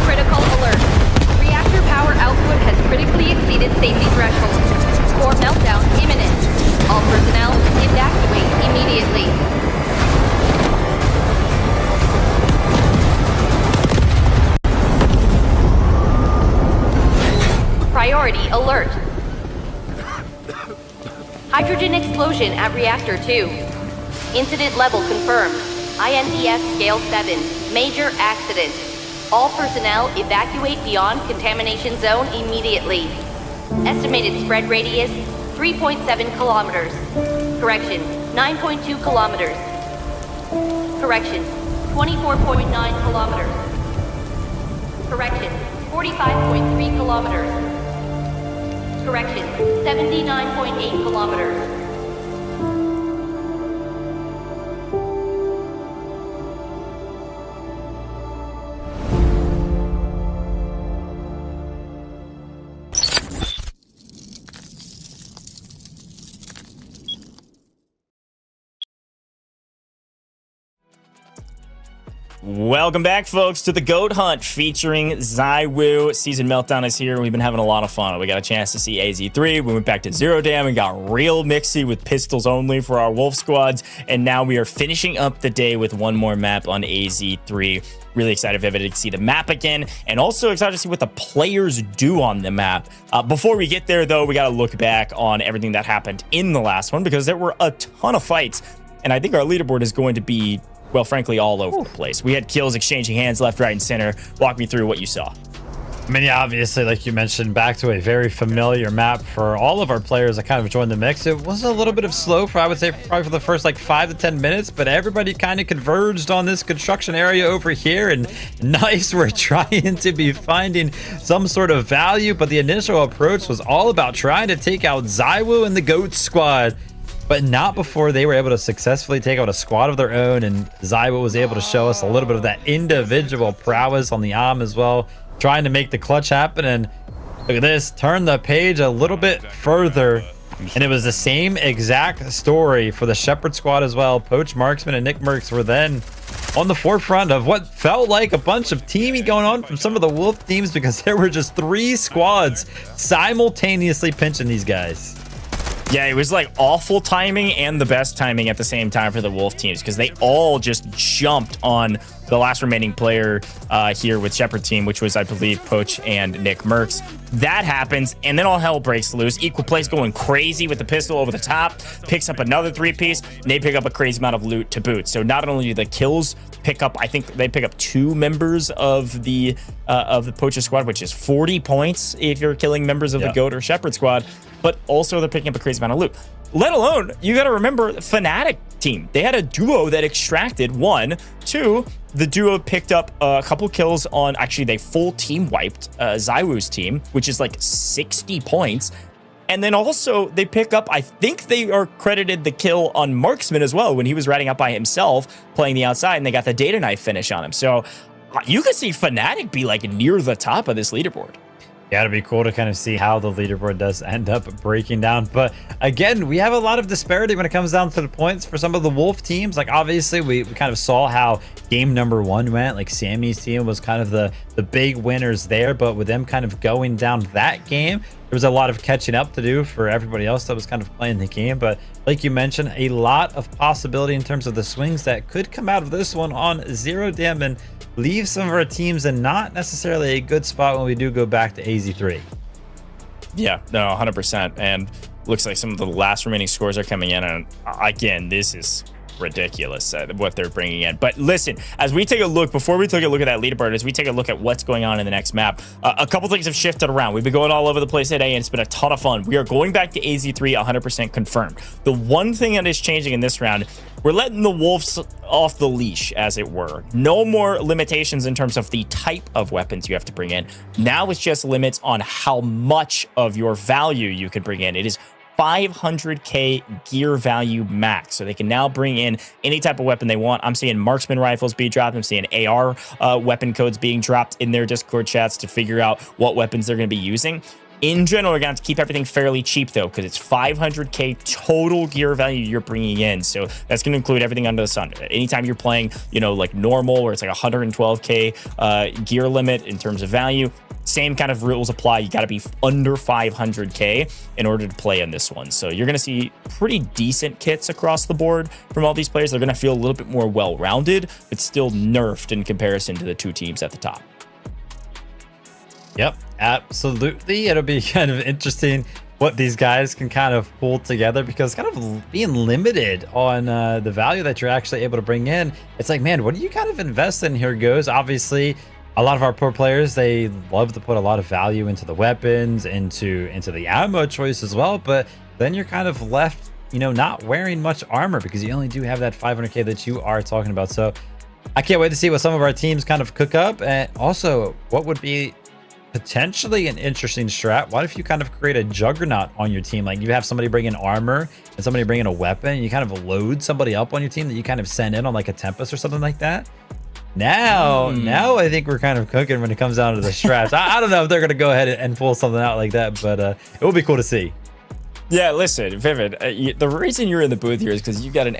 Critical alert. Reactor power output has critically exceeded safety threshold. Core meltdown imminent. All personnel evacuate immediately. Priority alert. Hydrogen explosion at reactor 2. Incident level confirmed. INDS scale 7. Major accident. All personnel evacuate beyond contamination zone immediately. Estimated spread radius 3.7 kilometers. Correction, 9.2 kilometers. Correction, 24.9 kilometers. Correction, 45.3 kilometers. Correction, 79.8 kilometers. Welcome back, folks, to the Goat Hunt featuring ZywOo. Season Meltdown is here. We've been having a lot of fun. We got a chance to see AZ3. We went back to Zero Dam and got real mixy with pistols only for our wolf squads. And now we are finishing up the day with one more map on AZ3. Really excited to see the map again, and also excited to see what the players do on the map. Before we get there, though, we got to look back on everything that happened in the last one, because there were a ton of fights. And I think our leaderboard is going to be, well, frankly, all over the place. We had kills exchanging hands left, right, and center. Walk me through what you saw. I mean, yeah, obviously, like you mentioned, back to a very familiar map for all of our players that kind of joined the mix. It was a little bit of slow for, I would say, probably for the first like 5 to 10 minutes, but everybody kind of converged on this construction area over here, and nice, we're trying to be finding some sort of value, but the initial approach was all about trying to take out ZywOo and the Goat Squad, but not before they were able to successfully take out a squad of their own, and ZywOo was able to show us a little bit of that individual prowess on the arm as well, trying to make the clutch happen. And look at this, turn the page a little bit further, and it was the same exact story for the Shepherd squad as well. Poach Marksman and Nickmercs were then on the forefront of what felt like a bunch of teaming going on from some of the wolf teams, because there were just 3 squads simultaneously pinching these guys. Yeah, it was like awful timing and the best timing at the same time for the wolf teams, because they all just jumped on the last remaining player here with Shepherd team, which was, I believe, Poach and Nickmercs. That happens, and then all hell breaks loose. Equal Play's going crazy with the pistol over the top, picks up another 3-piece, and they pick up a crazy amount of loot to boot. So not only do the kills pick up, I think they pick up 2 members of the Poacher squad, which is 40 points if you're killing members of the Goat or Shepherd squad, but also they're picking up a crazy amount of loot. Let alone, you got to remember, the Fnatic team, they had a duo that extracted 1, 2. The duo picked up a couple kills on, actually, they full team wiped ZywOo's team, which is like 60 points. And then also they pick up, I think they are credited the kill on Marksman as well, when he was riding up by himself playing the outside, and they got the data knife finish on him. So you could see Fnatic be like near the top of this leaderboard. Yeah, it'd be cool to kind of see how the leaderboard does end up breaking down. But again, we have a lot of disparity when it comes down to the points for some of the wolf teams. Like, obviously, we kind of saw how game number 1 went. Like, Sammy's team was kind of the big winners there. But with them kind of going down that game, there was a lot of catching up to do for everybody else that was kind of playing the game. But like you mentioned, a lot of possibility in terms of the swings that could come out of this one on Zero Dam and leave some of our teams in not necessarily a good spot when we do go back to AZ3. Yeah, no, 100%. And looks like some of the last remaining scores are coming in. And again, this is ridiculous what they're bringing in. But listen, as we take a look, before we take a look at that leaderboard, as we take a look at what's going on in the next map, a couple things have shifted around. We've been going all over the place today, and it's been a ton of fun. We are going back to AZ3 100% confirmed. The one thing that is changing in this round, we're letting the wolves off the leash, as it were. No more limitations in terms of the type of weapons you have to bring in. Now it's just limits on how much of your value you can bring in. It is 500k gear value max, so they can now bring in any type of weapon they want. I'm seeing marksman rifles be dropped. I'm seeing AR weapon codes being dropped in their Discord chats to figure out what weapons they're going to be using. In general, we're going to keep everything fairly cheap, though, because it's 500k total gear value you're bringing in. So that's going to include everything under the sun. Anytime you're playing, you know, like normal, where it's like 112k gear limit in terms of value, same kind of rules apply. You got to be under 500k in order to play in this one. So you're going to see pretty decent kits across the board from all these players. They're going to feel a little bit more well-rounded, but still nerfed in comparison to the two teams at the top. Yep, absolutely. It'll be kind of interesting what these guys can kind of pull together, because kind of being limited on the value that you're actually able to bring in, it's like, man, what do you kind of invest in here goes? Obviously, a lot of our pro players, they love to put a lot of value into the weapons, into the ammo choice as well, but then you're kind of left, you know, not wearing much armor because you only do have that 500k that you are talking about. So I can't wait to see what some of our teams kind of cook up, and also what would be potentially an interesting strat. What if you kind of create a juggernaut on your team? Like you have somebody bring in armor and somebody bring in a weapon, and you kind of load somebody up on your team that you kind of send in on like a Tempest or something like that. Now I think we're kind of cooking when it comes down to the strats. I don't know if they're going to go ahead and pull something out like that, but it will be cool to see. Yeah, listen, Vivid, the reason you're in the booth here is because you've got an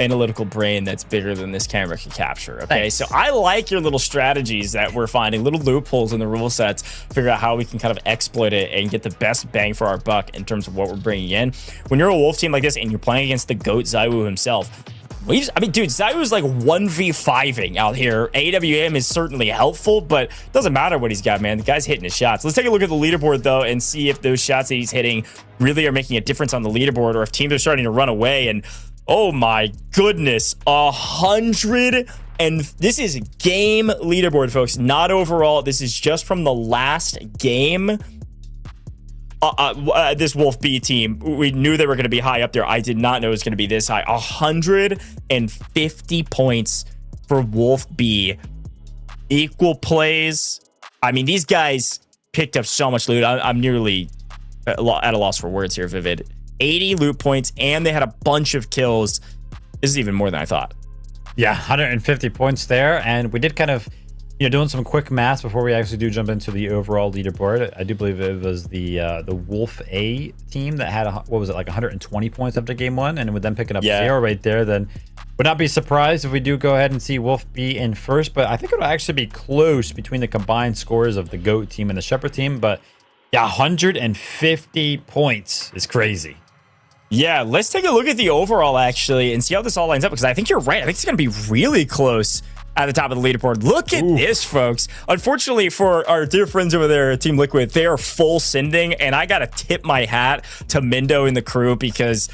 analytical brain that's bigger than this camera can capture, okay? Thanks. So I like your little strategies that we're finding, little loopholes in the rule sets, figure out how we can kind of exploit it and get the best bang for our buck in terms of what we're bringing in. When you're a wolf team like this and you're playing against the GOAT ZywOo himself, I mean, dude, ZywOo's like 1v5ing out here. AWM is certainly helpful, but it doesn't matter what he's got, man. The guy's hitting his shots. Let's take a look at the leaderboard, though, and see if those shots that he's hitting really are making a difference on the leaderboard, or if teams are starting to run away. And oh my goodness, 100. And this is game leaderboard, folks, not overall. This is just from the last game. This Wolf B team, we knew they were going to be high up there. I did not know it was going to be this high. 150 points for Wolf B. Equal plays. I mean, these guys picked up so much loot. I'm nearly at a loss for words here, Vivid. 80 loot points, and they had a bunch of kills. This is even more than I thought. Yeah, 150 points there, and we did kind of, you know, doing some quick math before we actually do jump into the overall leaderboard. I do believe it was the Wolf A team that had, what was it, like 120 points after game one, and with them picking up 0 right there, then would not be surprised if we do go ahead and see Wolf B in first, but I think it'll actually be close between the combined scores of the GOAT team and the Shepherd team. But yeah, 150 points is crazy. Yeah, let's take a look at the overall, actually, and see how this all lines up, because I think you're right. I think it's going to be really close at the top of the leaderboard. Look at this, folks. Unfortunately for our dear friends over there at Team Liquid, they are full sending, and I gotta tip my hat to Mindo and the crew, because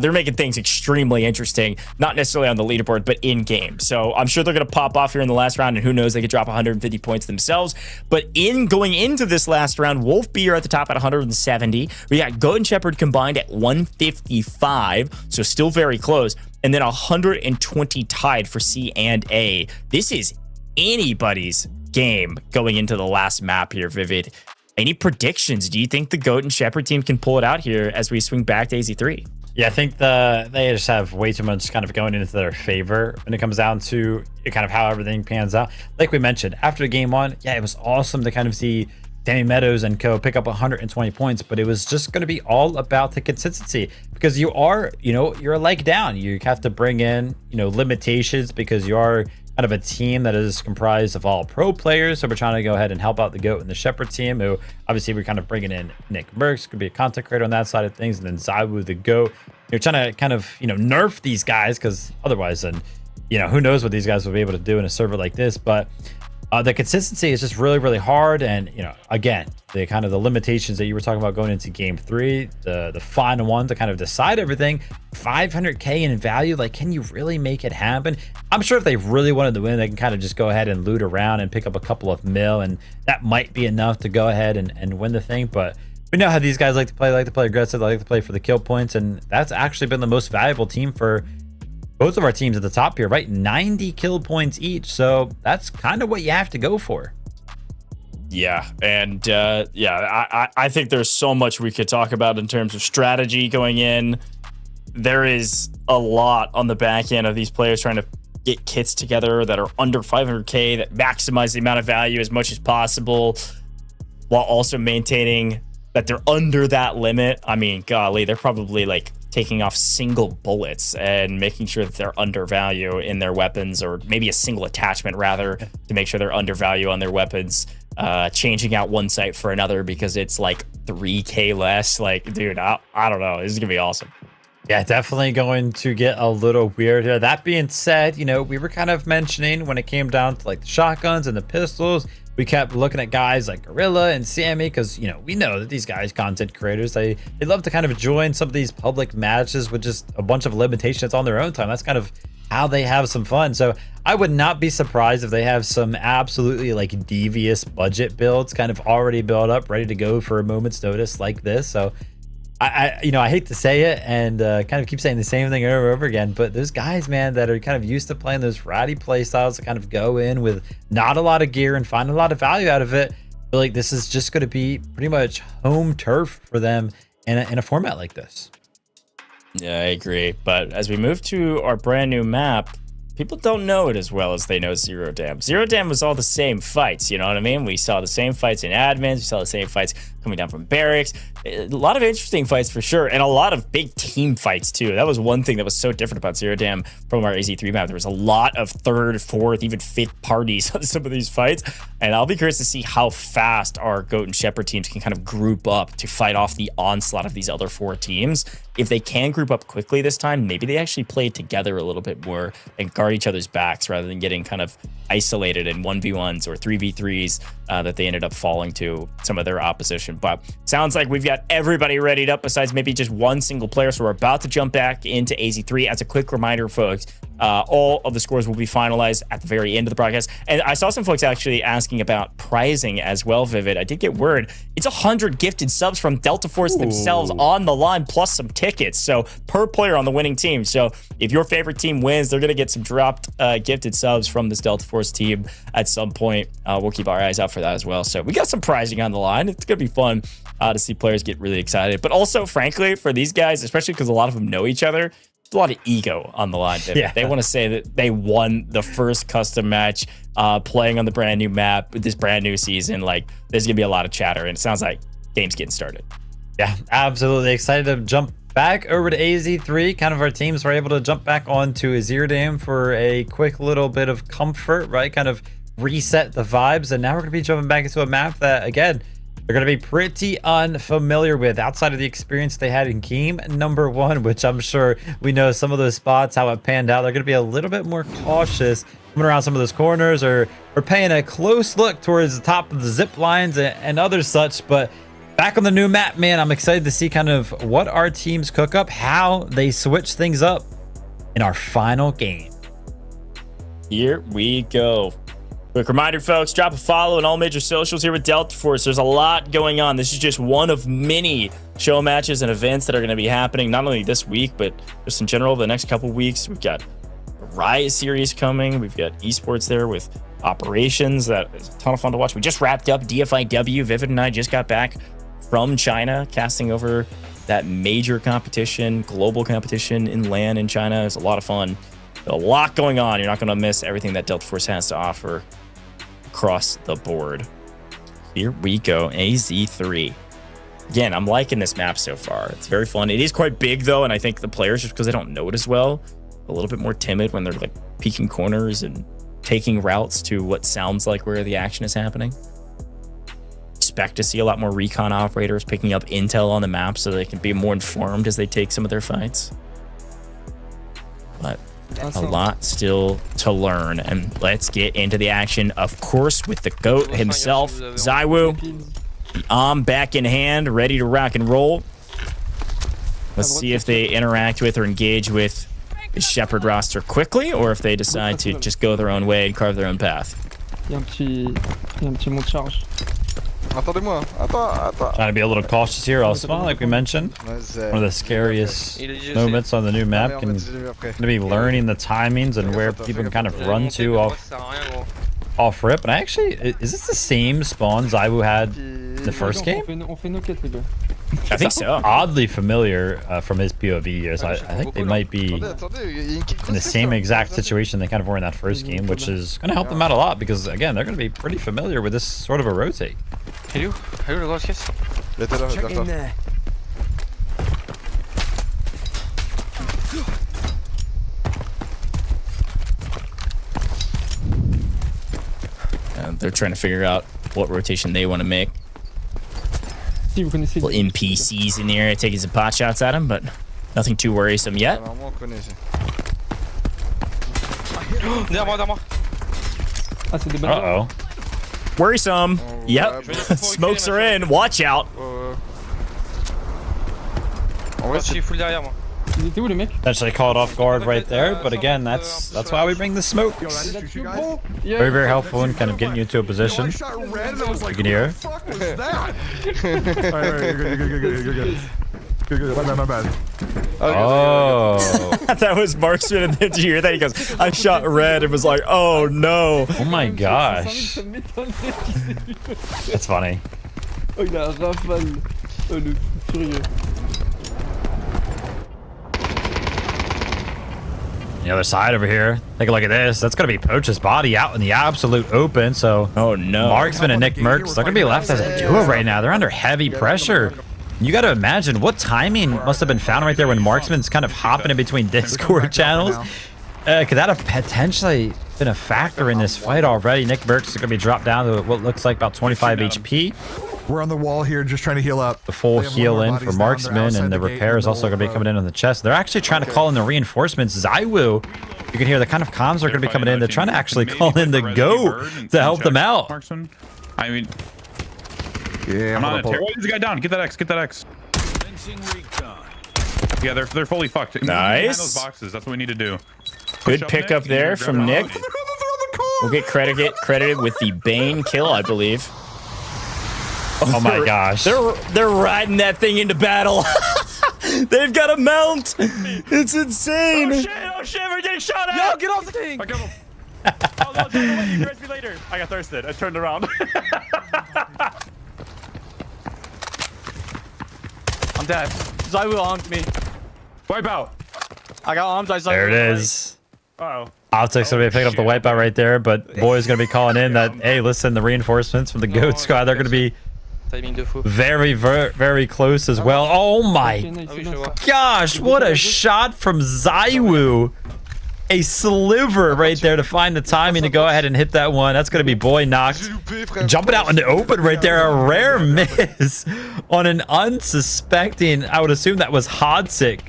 they're making things extremely interesting, not necessarily on the leaderboard, but in game. So I'm sure they're gonna pop off here in the last round, and who knows, they could drop 150 points themselves. But going into this last round, Wolf B are at the top at 170. We got Goat and Shepherd combined at 155, so still very close. And then 120 tied for C and A. This is anybody's game going into the last map here, Vivid. Any predictions? Do you think the Goat and Shepherd team can pull it out here as we swing back to AZ3? Yeah, I think they just have way too much kind of going into their favor when it comes down to kind of how everything pans out. Like we mentioned, after game one, yeah, it was awesome to kind of see Danny Meadows and co pick up 120 points, but it was just going to be all about the consistency, because you are, you know, you're a leg down. You have to bring in, you know, limitations, because you are kind of a team that is comprised of all pro players. So we're trying to go ahead and help out the GOAT and the Shepherd team, who obviously we're kind of bringing in Nickmercs, could be a content creator on that side of things, and then ZywOo, the GOAT. You're trying to kind of, you know, nerf these guys, because otherwise, then, you know, who knows what these guys will be able to do in a server like this. But The consistency is just really, really hard. And, you know, again, the kind of the limitations that you were talking about going into game 3, the final one to kind of decide everything, 500K in value. Like, can you really make it happen? I'm sure if they really wanted to win, they can kind of just go ahead and loot around and pick up a couple of mil, and that might be enough to go ahead and win the thing. But we know how these guys like to play aggressive, they like to play for the kill points, and that's actually been the most valuable team for both of our teams at the top here, right? 90 kill points each. So that's kind of what you have to go for. Yeah. And yeah, I think there's so much we could talk about in terms of strategy going in. There is a lot on the back end of these players trying to get kits together that are under 500K, that maximize the amount of value as much as possible, while also maintaining that they're under that limit. I mean, golly, they're probably like taking off single bullets and making sure that they're under value in their weapons, or maybe a single attachment rather, to make sure they're under value on their weapons, changing out one sight for another because it's like 3K less. Like, dude, I don't know. This is gonna be awesome. Yeah, definitely going to get a little weird here. That being said, you know, we were kind of mentioning when it came down to like the shotguns and the pistols, we kept looking at guys like Gorilla and Sammy because, you know, we know that these guys, content creators, they love to kind of join some of these public matches with just a bunch of limitations on their own time. That's kind of how they have some fun. So I would not be surprised if they have some absolutely like devious budget builds kind of already built up, ready to go for a moment's notice like this. So I hate to say it and kind of keep saying the same thing over and over again, but those guys, man, that are kind of used to playing those ratty play styles that kind of go in with not a lot of gear and find a lot of value out of it, I feel like this is just going to be pretty much home turf for them in a format like this. Yeah, I agree. But as we move to our brand new map, people don't know it as well as they know Zero Dam. Zero Dam was all the same fights, you know what I mean? We saw the same fights in admins, we saw the same fights coming down from barracks. A lot of interesting fights for sure, and a lot of big team fights too. That was one thing that was so different about Zero Dam from our AZ3 map. There was a lot of third, fourth, even fifth parties on some of these fights, and I'll be curious to see how fast our Goat and Shepherd teams can kind of group up to fight off the onslaught of these other 4 teams. If they can group up quickly this time, maybe they actually play together a little bit more and guard each other's backs rather than getting kind of isolated in 1v1s or 3v3s that they ended up falling to some of their opposition. But sounds like we've got everybody readied up besides maybe just one single player. So we're about to jump back into AZ3. As a quick reminder, folks, all of the scores will be finalized at the very end of the broadcast. And I saw some folks actually asking about pricing as well, Vivid. I did get word. It's 100 gifted subs from Delta Force themselves on the line, plus some tickets. So per player on the winning team. So if your favorite team wins, they're going to get some dropped gifted subs from this Delta Force team at some point. We'll keep our eyes out for that as well. So we got some pricing on the line. It's going to be fun to see players get really excited. But also, frankly, for these guys, especially because a lot of them know each other, a lot of ego on the line. Yeah. They want to say that they won the first custom match playing on the brand new map with this brand new season. Like, there's going to be a lot of chatter, and it sounds like game's getting started. Yeah, absolutely excited to jump back over to AZ3. Kind of our teams were able to jump back onto a Zero Dam for a quick little bit of comfort, right? Kind of reset the vibes. And now we're going to be jumping back into a map that, again, they're going to be pretty unfamiliar with outside of the experience they had in game number 1, which I'm sure we know some of those spots, how it panned out. They're going to be a little bit more cautious coming around some of those corners or paying a close look towards the top of the zip lines and other such. But back on the new map, man, I'm excited to see kind of what our teams cook up, how they switch things up in our final game. Here we go. Quick reminder, folks, drop a follow on all major socials here with Delta Force. There's a lot going on. This is just one of many show matches and events that are going to be happening, not only this week, but just in general the next couple weeks. We've got a Riot series coming. We've got esports there with Operations. That is a ton of fun to watch. We just wrapped up DFIW. Vivid and I just got back from China, casting over that major competition, global competition in LAN in China. It's a lot of fun. A lot going on. You're not going to miss everything that Delta Force has to offer across the board. Here we go, AZ3. Again, I'm liking this map so far. It's very fun. It is quite big though, and I think the players, just because they don't know it as well, a little bit more timid when they're like peeking corners and taking routes to what sounds like where the action is happening. Expect to see a lot more recon operators picking up intel on the map so they can be more informed as they take some of their fights. But A lot still to learn, and let's get into the action. Of course, with the GOAT himself, ZywOo. The arm back in hand, ready to rock and roll. Let's see if they interact with or engage with the Shepherd roster quickly, or if they decide to just go their own way and carve their own path. Il y a un petit mont de charge. Attendez-moi, attends. Trying to be a little cautious here, Osman, like we mentioned. One of the scariest moments on the new map can be learning the timings and where people can kind of run to off rip. And actually, is this the same spawn ZywOo had the first game? I think so. Oddly familiar from his POV years. I think they might be in the same exact situation they kind of were in that first game, which is going to help them out a lot because, again, they're going to be pretty familiar with this sort of a rotate. Hello, le gros caisse. They're trying to figure out what rotation they want to make. Little NPCs in the area taking some pot shots at him, but nothing too worrisome yet. Uh-oh. Worrisome. Yep. Smokes are in. Watch out. Essentially caught off guard right there, but again, that's why we bring the smoke. Very, very helpful in kind of getting you into a position. You can hear. My bad. Oh. That was Marksman, and then did you hear that? He goes, I shot red and was like, oh no. Oh my gosh. That's funny. Oh, il a un rafale. Oh, le furieux. The other side over here. Take a look at this. That's going to be Poach's body out in the absolute open. So, oh no. Marksman and Nickmercs, they're going to be left as a duo right now. They're under heavy pressure. You got to imagine what timing must have been found right there when Marksman's kind of hopping in between Discord channels. Could that have potentially been a factor in this fight already? Nickmercs is going to be dropped down to what looks like about 25 HP. We're on the wall here, just trying to heal up. The full heal in for Marksman, and the repair is also going to be coming in on the chest. They're actually trying to call in the reinforcements. ZywOo, you can hear the kind of comms are going to be coming in. They're trying to actually call in the GOAT to help them out. I mean, yeah, I'm not a terror. This guy down. Get that X. Get that X. Yeah, they're fully fucked. Nice. Those boxes. That's what we need to do. Good pickup there from Nick. We'll get credited with the Bane kill, I believe. Oh my gosh. They're riding that thing into battle. They've got a mount. It's insane. Oh shit, we're getting shot at. Yo, get off the thing. I got him. Oh no, don't you rest me later. I got thirsted. I turned around. I'm dead. ZywOo armed me. Wipe out. I got armed. There it is. Uh-oh. Optics going to be picking up the wipeout right there, but Boy's going to be calling in that, hey, listen, the reinforcements from the GOAT squad, they're going to be very, very close as well. Oh my gosh, what a shot from ZywOo. A sliver right there to find the timing to go ahead and hit that one. That's going to be Boy knocked. Jumping out in the open right there. A rare miss on an unsuspecting, I would assume that was Hodsik.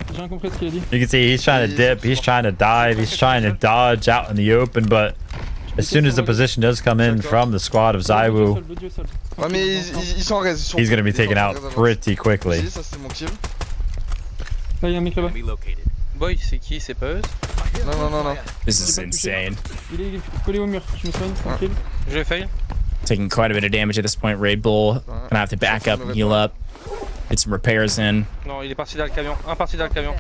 You can see he's trying to dip. He's trying to dive. He's trying to dodge out in the open. But as soon as the position does come in from the squad of ZywOo, he's going to be taken out pretty quickly. Boy, c'est qui? C'est pas eux? Non. This is insane. Il est collé au mur, je me soigne, tranquille. Je l'ai fail. Taking quite a bit of damage at this point. Raid Bull gonna have to back up and heal up. Get some repairs in. Non, il est parti dans le camion. Un parti dans le camion.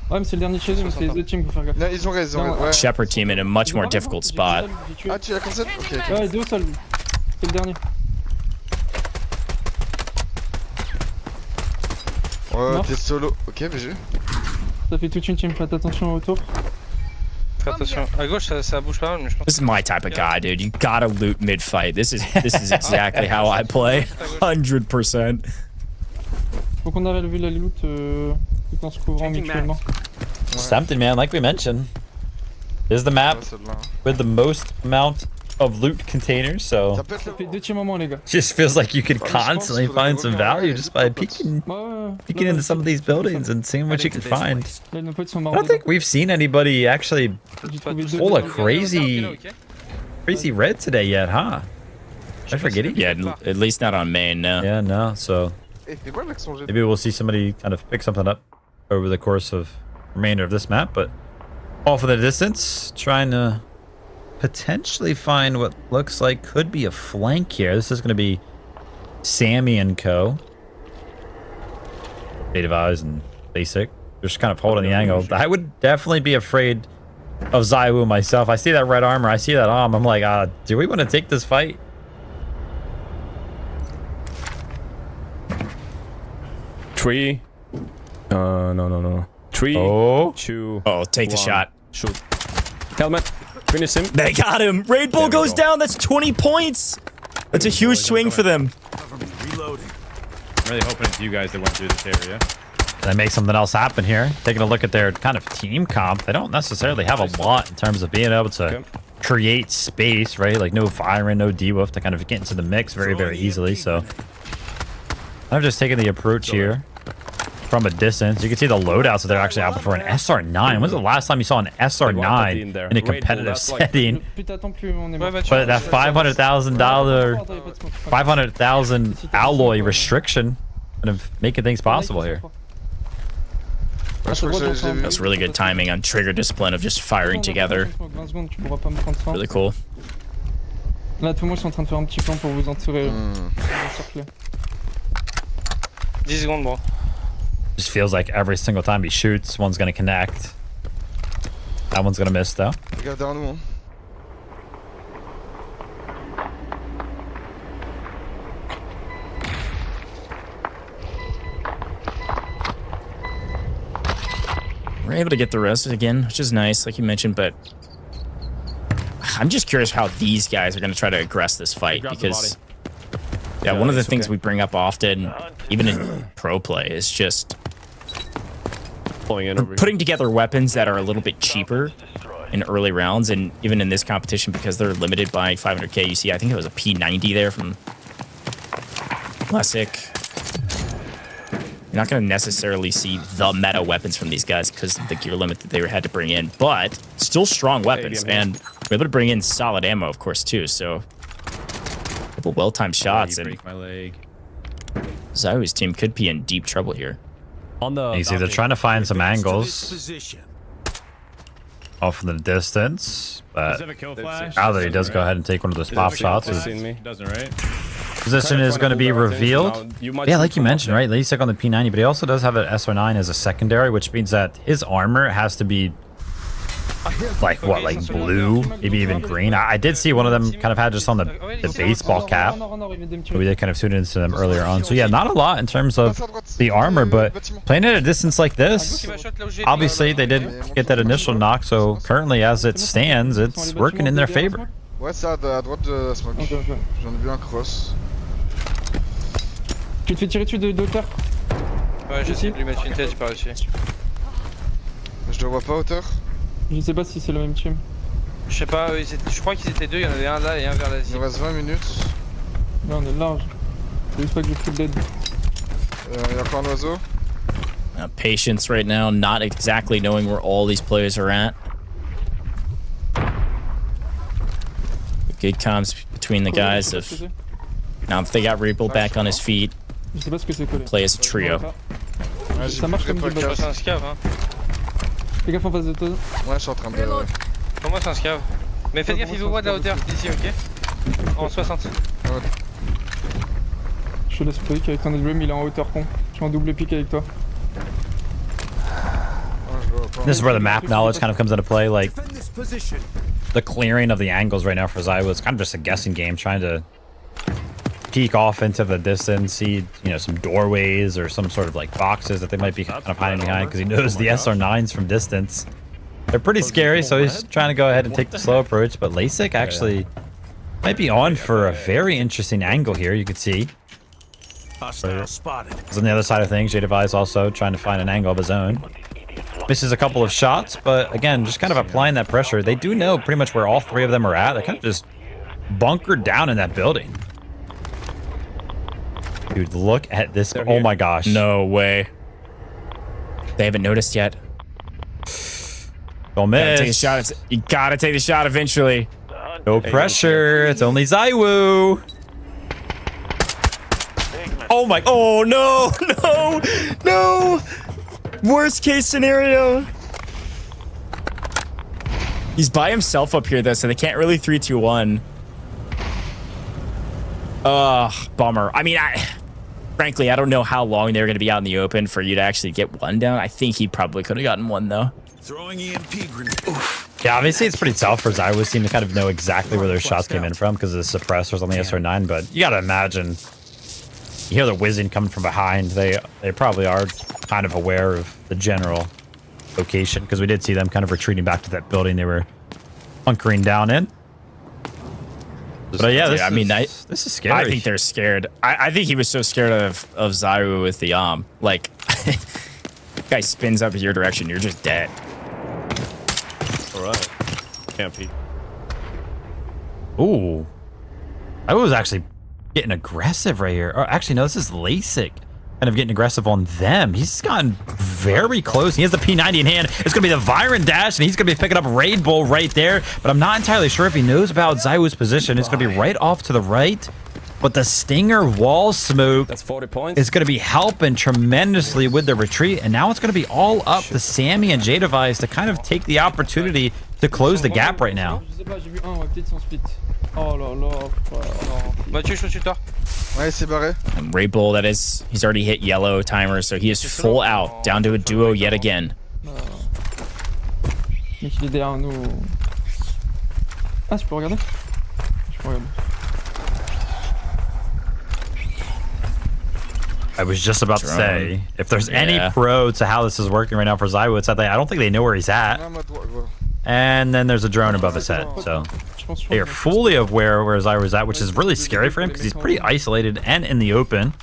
Ouais, mais c'est le dernier de chez eux, mais c'est les autres teams qu'il faut faire gaffe. Non, ils ont raison. Shepherd team in a much more difficult spot. Ah, tu l'as cancel? Ok. Ouais, deux au sol. C'est le dernier. Ouais, t'es solo. Ok, BG. Ça fait toute une team, faites attention autour. Fais attention. À gauche, ça bouge pas mal, mais je pense. This is my type of guy, dude. You gotta loot mid-fight. This is exactly how I play. 100%. Faut qu'on arrive à la loot tout en se couvrant mutuellement. Something, man, like we mentioned. This is the map with the most amount of loot containers, so Ça fait 2 petits moments, les gars. just feels like you could constantly find some value just by peeking into some of these buildings and seeing what you can find. Là, nos potes sont I morts don't think dedans. we've seen anybody actually J'ai trouvé 2 pull a dedans. crazy red today yet, huh? I forget it. Yeah, at least not on main, no. Yeah, no. So maybe we'll see somebody kind of pick something up over the course of remainder of this map, but off in the distance, trying to potentially find what looks like could be a flank here. This is going to be Sammy and co. Native Eyes and Basic. Just kind of holding the angle. I would definitely be afraid of ZywOo myself. I see that red armor. I see that arm. I'm like, do we want to take this fight? Three. No. 3, 2. Oh, take the 1. shot. Shoot. Helmet. Finish him. They got him. Raid Bull goes down. That's 20 points. That's a huge swing for them. Reloading. I'm really hoping it's you guys that went through this area. They make something else happen here. Taking a look at their kind of team comp, they don't necessarily have a lot in terms of being able to create space, right? Like no firing, no debuff to kind of get into the mix very, very easily. So I'm just taking the approach here from a distance. You can see the loadouts that they're actually out for an SR9. When's the last time you saw an SR9 in a competitive setting? But that $500,000, 500,000 alloy restriction kind of making things possible here. That's really good timing on trigger discipline of just firing together. Really cool. Là, tout le monde est en train de faire un petit plan pour vous entourer. 10 secondes, bro. Just feels like every single time he shoots, one's going to connect. That one's going to miss, though. Regarde derrière nous, hein. We're able to get the rest again, which is nice, like you mentioned, but I'm just curious how these guys are going to try to aggress this fight, because yeah, one of the things we bring up often, even in pro play, is just putting together weapons that are a little bit cheaper in early rounds, and even in this competition, because they're limited by 500k. You see, I think it was a P90 there from Lessick. You're not going to necessarily see the meta weapons from these guys because of the gear limit that they had to bring in, but still strong weapons, and we're able to bring in solid ammo, of course, too. So, a couple well-timed shots, and ZywOo's team could be in deep trouble here. You see, they're trying to find some angles off in the distance, but now that he does go ahead and take one of those pop shots, Doesn't, right? position is going to be revealed. Yeah, like you mentioned, right? Lasik on the P90, but he also does have an SR9 as a secondary, which means that his armor has to be like what, like blue, maybe even green. I did see one of them kind of had just on the baseball cap. We did kind of tune into them earlier on. So yeah, not a lot in terms of the armor, but playing at a distance like this, obviously they did get that initial knock. So currently, as it stands, it's working in their favor. Ouais, c'est à droite de la smoke. J'en ai vu un cross. Tu te fais tirer dessus de hauteur? Ouais, j'essaie de lui mettre une tête, j'ai pas réussi. Je le vois pas hauteur. Je sais pas si c'est le même team. Je sais pas, je crois qu'ils étaient deux, il y en avait un là et un vers la cible. Il nous reste 20 minutes. Là on est large. C'est juste pas que je full dead. Il y a encore un oiseau. Patience right now, not exactly knowing where all these players are at. Good comms between the guys of now that they got Reaple back on his feet. Play as a trio. Ça marche comme du bug. C'est un scav, hein. Fais gaffe en face de toi. Ouais, je suis en train de. Pour moi, c'est un scav. Mais faites gaffe, il vous voit de la hauteur d'ici, ok? En 60. Je te laisse pick avec ton drum, il est en hauteur con. Je suis en double pick avec toi. This is where the map knowledge kind of comes into play, like the clearing of the angles right now for ZywOo. It's kind of just a guessing game, trying to peek off into the distance, see, you know, some doorways or some sort of like boxes that they might be kind of hiding behind, because he knows the SR9s from distance. They're pretty scary, so he's trying to go ahead and take the slow approach, but Lasik actually might be on for a very interesting angle here, you could see. Because on the other side of things, Jadevai is also trying to find an angle of his own. Misses a couple of shots, but again, just kind of applying that pressure. They do know pretty much where all three of them are at. They're kind of just bunkered down in that building. Dude, look at this. Oh my gosh. No way. They haven't noticed yet. Don't miss. Take a shot. You gotta take the shot eventually. No pressure. It's only ZywOo. Oh my. Oh no. No. No. Worst case scenario. He's by himself up here though, so they can't really 3, 2, 1. Bummer. I mean, frankly, I don't know how long they were going to be out in the open for you to actually get one down. I think he probably could have gotten one though. Throwing EMP grenade. Yeah, obviously it's pretty tough for ZywOo team to kind of know exactly where those shots came in from because of the suppressors on the SR9, but you got to imagine. You hear the whizzing coming from behind. They probably are kind of aware of the general location because we did see them kind of retreating back to that building they were hunkering down in. But yeah, this is scary. I think they're scared. I think he was so scared of ZywOo with the like guy spins up in your direction, you're just dead. All right, can't beat. Ooh, I was actually getting aggressive right here. Or actually, no, this is LASIK kind of getting aggressive on them. He's gotten very close. He has the P90 in hand. It's going to be the Viren dash, and he's going to be picking up Raid Bull right there. But I'm not entirely sure if he knows about ZywOo's position. It's going to be right off to the right. But the Stinger wall smoke That's 40 points. is going to be helping tremendously with the retreat. And now it's going to be all up to Sammy and J-Device to kind of take the opportunity to close the gap right now. Oh là là. Mathieu, je suis sur toi. Ouais, c'est barré. And Ray Bull, that is, he's already hit yellow timer, so he is full out, down to a duo yet again. Mec, il est derrière nous. Ah, je peux regarder? Je peux regarder. I was just about to say, if there's any pro to how this is working right now for ZywOo, it's that I don't think they know where he's at. And then there's a drone above his head, so they are fully aware where ZywOo's at, which is really scary for him because he's pretty isolated and in the open.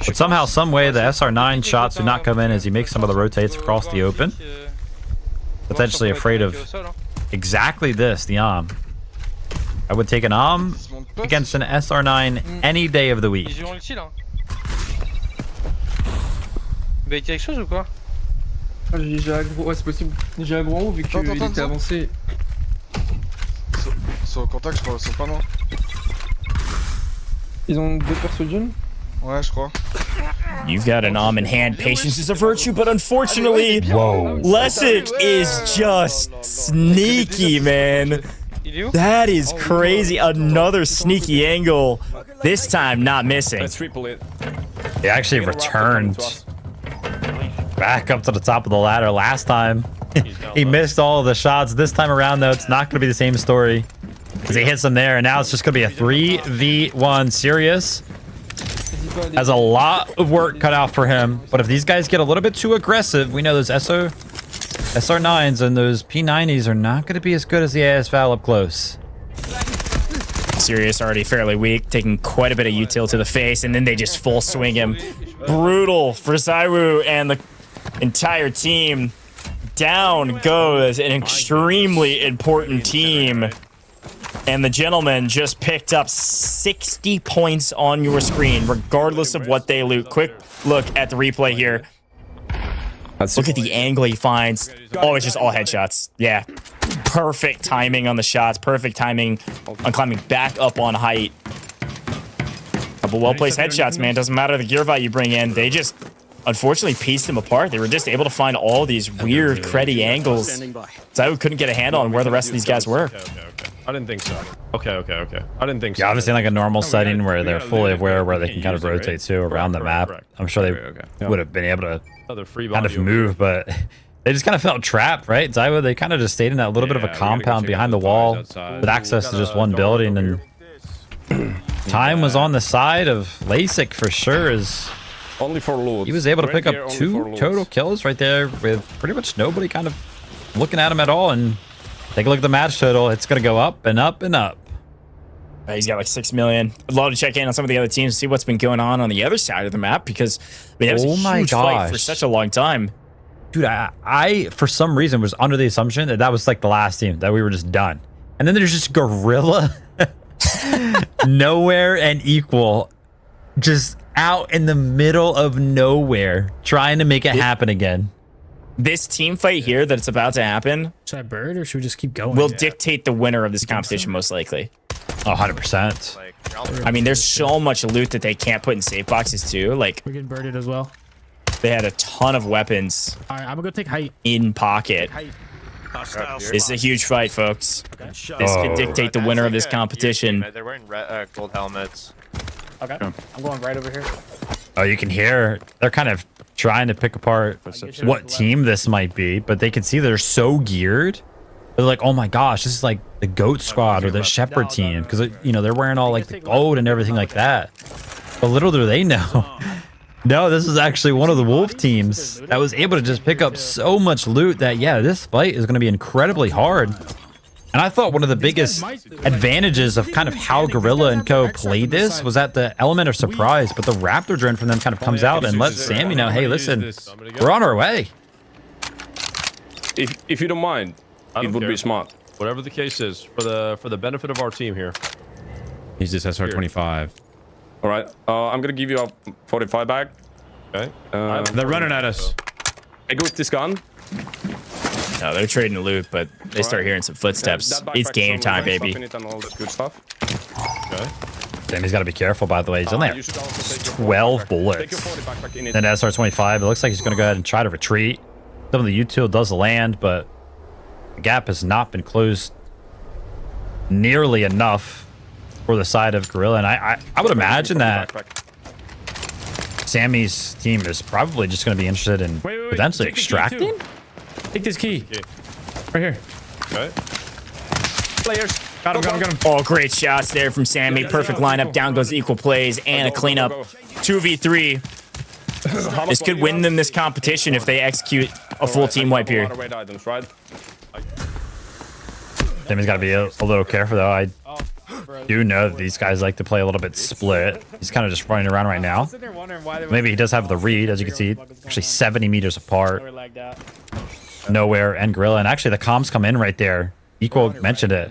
But somehow, some way, the SR9 shots do not come in as he makes some of the rotates across the open. Potentially afraid of exactly this, the ARM. I would take an ARM against an SR9 any day of the week. Mais quelque chose ou quoi? J'ai aggro, ouais c'est possible. J'ai aggro en haut vu qu'il était avancé. Sur le contact, je crois, ils sont pas loin. Ils ont 2 persos jeunes? Ouais, je crois. You've got an arm in hand. Patience is a virtue, but unfortunately, LASIK is just sneaky, man. That is crazy. Another sneaky angle. This time, not missing. He actually returned back up to the top of the ladder last time. He missed all of the shots. This time around, though, it's not going to be the same story. Because he hits them there, and now it's just going to be a 3v1 Sirius. Has a lot of work cut out for him. But if these guys get a little bit too aggressive, we know those SR9s and those P90s are not going to be as good as the AS Val up close. Sirius already fairly weak, taking quite a bit of util to the face, and then they just full swing him. Brutal for ZywOo and the entire team. Down goes an extremely important team. And the gentleman just picked up 60 points on your screen, regardless of what they loot. Quick look at the replay here. Look at the angle he finds. Oh, it's just all headshots. Yeah. Perfect timing on the shots. Perfect timing on climbing back up on height. Couple well-placed headshots, man. Doesn't matter the gear value you bring in. They just, unfortunately, pieced them apart. They were just able to find all these weird, cruddy angles. ZywOo couldn't get a handle on where the rest of these guys were. I didn't think so. Okay. I didn't think so. Yeah, obviously in like a normal setting where they're fully aware where they can kind of rotate too around the map. I'm sure they would have been able to kind of move, but they just kind of felt trapped, right? ZywOo, they kind of just stayed in that little bit of a compound behind the wall with access to just one building, and time was on the side of LASIK for sure, as only for loot. He was able to pick up 2 total kills right there with pretty much nobody kind of looking at him at all. And take a look at the match total. It's going to go up and up and up. He's got like 6 million. I'd love to check in on some of the other teams, see what's been going on the other side of the map, because I mean, that was a huge fight for such a long time. Dude, I for some reason was under the assumption that that was like the last team, that we were just done. And then there's just Gorilla Nowhere and Equal just out in the middle of nowhere trying to make it happen again. This team fight here that's about to happen, should I bird or should we just keep going? Will dictate the winner of this competition most likely. 100%. I mean, there's so much loot that they can't put in safe boxes too. Like, we can bird it as well. They had a ton of weapons. All right, I'm gonna go take height. In pocket. This is a huge fight, folks. Okay. This could dictate the winner of this competition. They're wearing gold helmets. Okay. I'm going right over here. Oh, you can hear they're kind of trying to pick apart what team this might be, but they can see they're so geared. They're like, oh my gosh, this is like the Goat Squad or the Shepherd team, because you know they're wearing all like the gold and everything like that. But little do they know, no, this is actually one of the Wolf teams that was able to just pick up so much loot that yeah, this fight is going to be incredibly hard. And I thought one of the biggest advantages of kind of how Gorilla and Co played this was that the element of surprise, but the Raptor drone from them kind of comes out and lets Sammy know, hey, listen, we're on our way. If you don't mind, it would be smart. Whatever the case is, for the benefit of our team here. He's this SR-25. All right, I'm gonna give you a 45 bag. Okay. They're running at us. I go with this gun. No, they're trading loot, but they start hearing some footsteps. It's game time, baby. Good stuff. Okay. Sammy's got to be careful, by the way. He's only at 12 bullets. And SR-25, it looks like he's going to go ahead and try to retreat. Some of the util does land, but the gap has not been closed nearly enough for the side of Gorilla. And I would imagine that Sammy's team is probably just going to be interested in potentially extracting. Take this key. Right here. Okay. Players. Got him, got him. Oh, great shots there from Sammy. Perfect lineup. Down goes Equal plays and a cleanup. 2v3. This could win them this competition if they execute a full team wipe here. Sammy's got to be a little careful, though. I do know that these guys like to play a little bit split. He's kind of just running around right now. Maybe he does have the read, as you can see. Actually 70 meters apart. Nowhere and Gorilla. And actually, the comms come in right there. Equal mentioned it.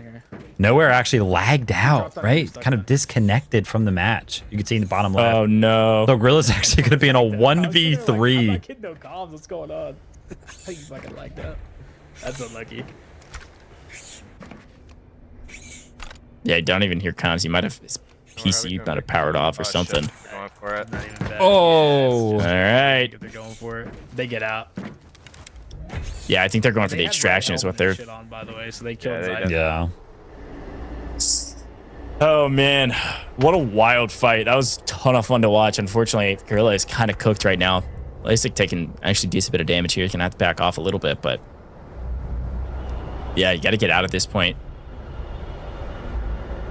Nowhere actually lagged out, right? Kind of disconnected from the match. You can see in the bottom left. Oh, no. So Gorilla's actually going to be in a 1v3. No comms, what's going on? How you fucking like that? That's unlucky. Yeah, I don't even hear comms. He might have his PC might have powered off or something. Going for it. Oh, all right. They're going for it. They get out. Yeah, I think they're going for the extraction is what they're. On, by the way, so they killed yeah. Oh man, what a wild fight. That was a ton of fun to watch. Unfortunately, Gorilla is kind of cooked right now. Lasik taking actually decent bit of damage here. Gonna have to back off a little bit, but yeah, you got to get out at this point.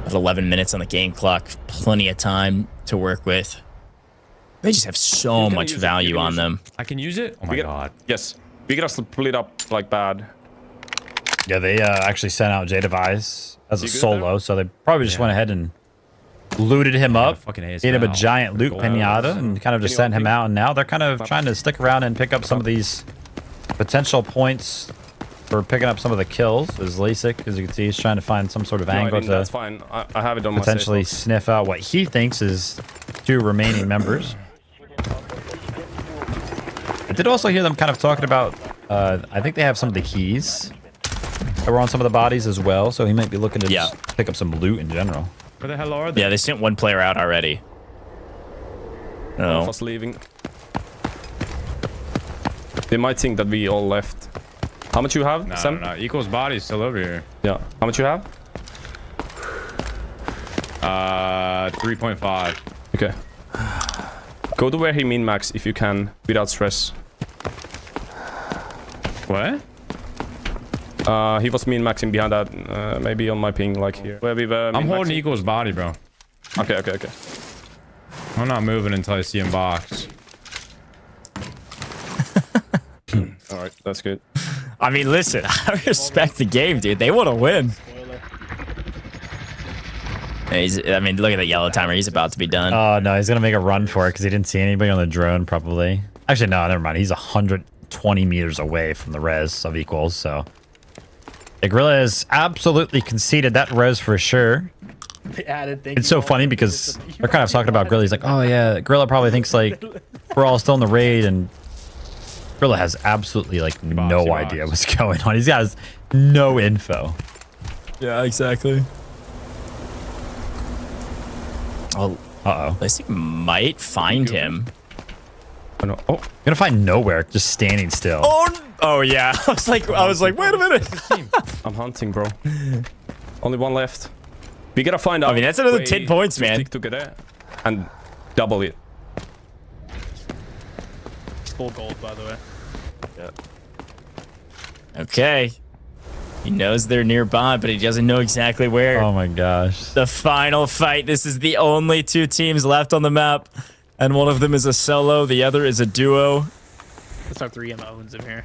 At 11 minutes on the game clock, plenty of time to work with. They just have so much value on them. I can use it? Oh my god. Yes. We gotta split up like bad. Yeah, they actually sent out J-Device as a solo, so they probably just went ahead and looted him up, gave him a giant loot pinata, and kind of just sent him out. And now they're kind of trying to stick around and pick up some of these potential points for picking up some of the kills. As Lasik, as you can see, he's trying to find some sort of angle to that's fine. I have it on potentially sniff out what he thinks is 2 remaining members. I did also hear them kind of talking about, I think they have some of the keys that were on some of the bodies as well, so he might be looking to just pick up some loot in general. Where the hell are they? Yeah, they sent one player out already. No. Leaving. They might think that we all left. How much you have, Sam? No. Equal's body's still over here. Yeah. How much you have? 3.5. Okay. Go to where he min-max if you can, without stress. What? He was min-maxing behind that, maybe on my ping, like here. Where we were I'm holding Equal's body, bro. Okay. I'm not moving until I see him box. Alright, that's good. I mean, listen, I respect the game, dude. They want to win. I mean, look at that yellow timer. He's about to be done. Oh, no, he's going to make a run for it because he didn't see anybody on the drone, probably. Actually, no, never mind. He's 120 meters away from the res of Equals, so... The Gorilla has absolutely conceded that res for sure. They added things. It's so funny because they're kind of talking about Gorilla. He's like, oh yeah, Gorilla probably thinks like we're all still in the raid, and Gorilla has absolutely like no idea what's going on. He's got no info. Yeah, exactly. Oh, uh-oh. Lacey might find him. Oh, no. Oh, gonna find nowhere, just standing still. Oh yeah. I was like, wait a minute. I'm hunting, bro. Only one left. We gotta find out. I mean, that's another 10 points, man. Stick together and double it. It's full gold, by the way. Yeah. Okay. He knows they're nearby, but he doesn't know exactly where. Oh my gosh. The final fight. This is the only 2 teams left on the map. And one of them is a solo. The other is a duo. Let's have 3 owns in here.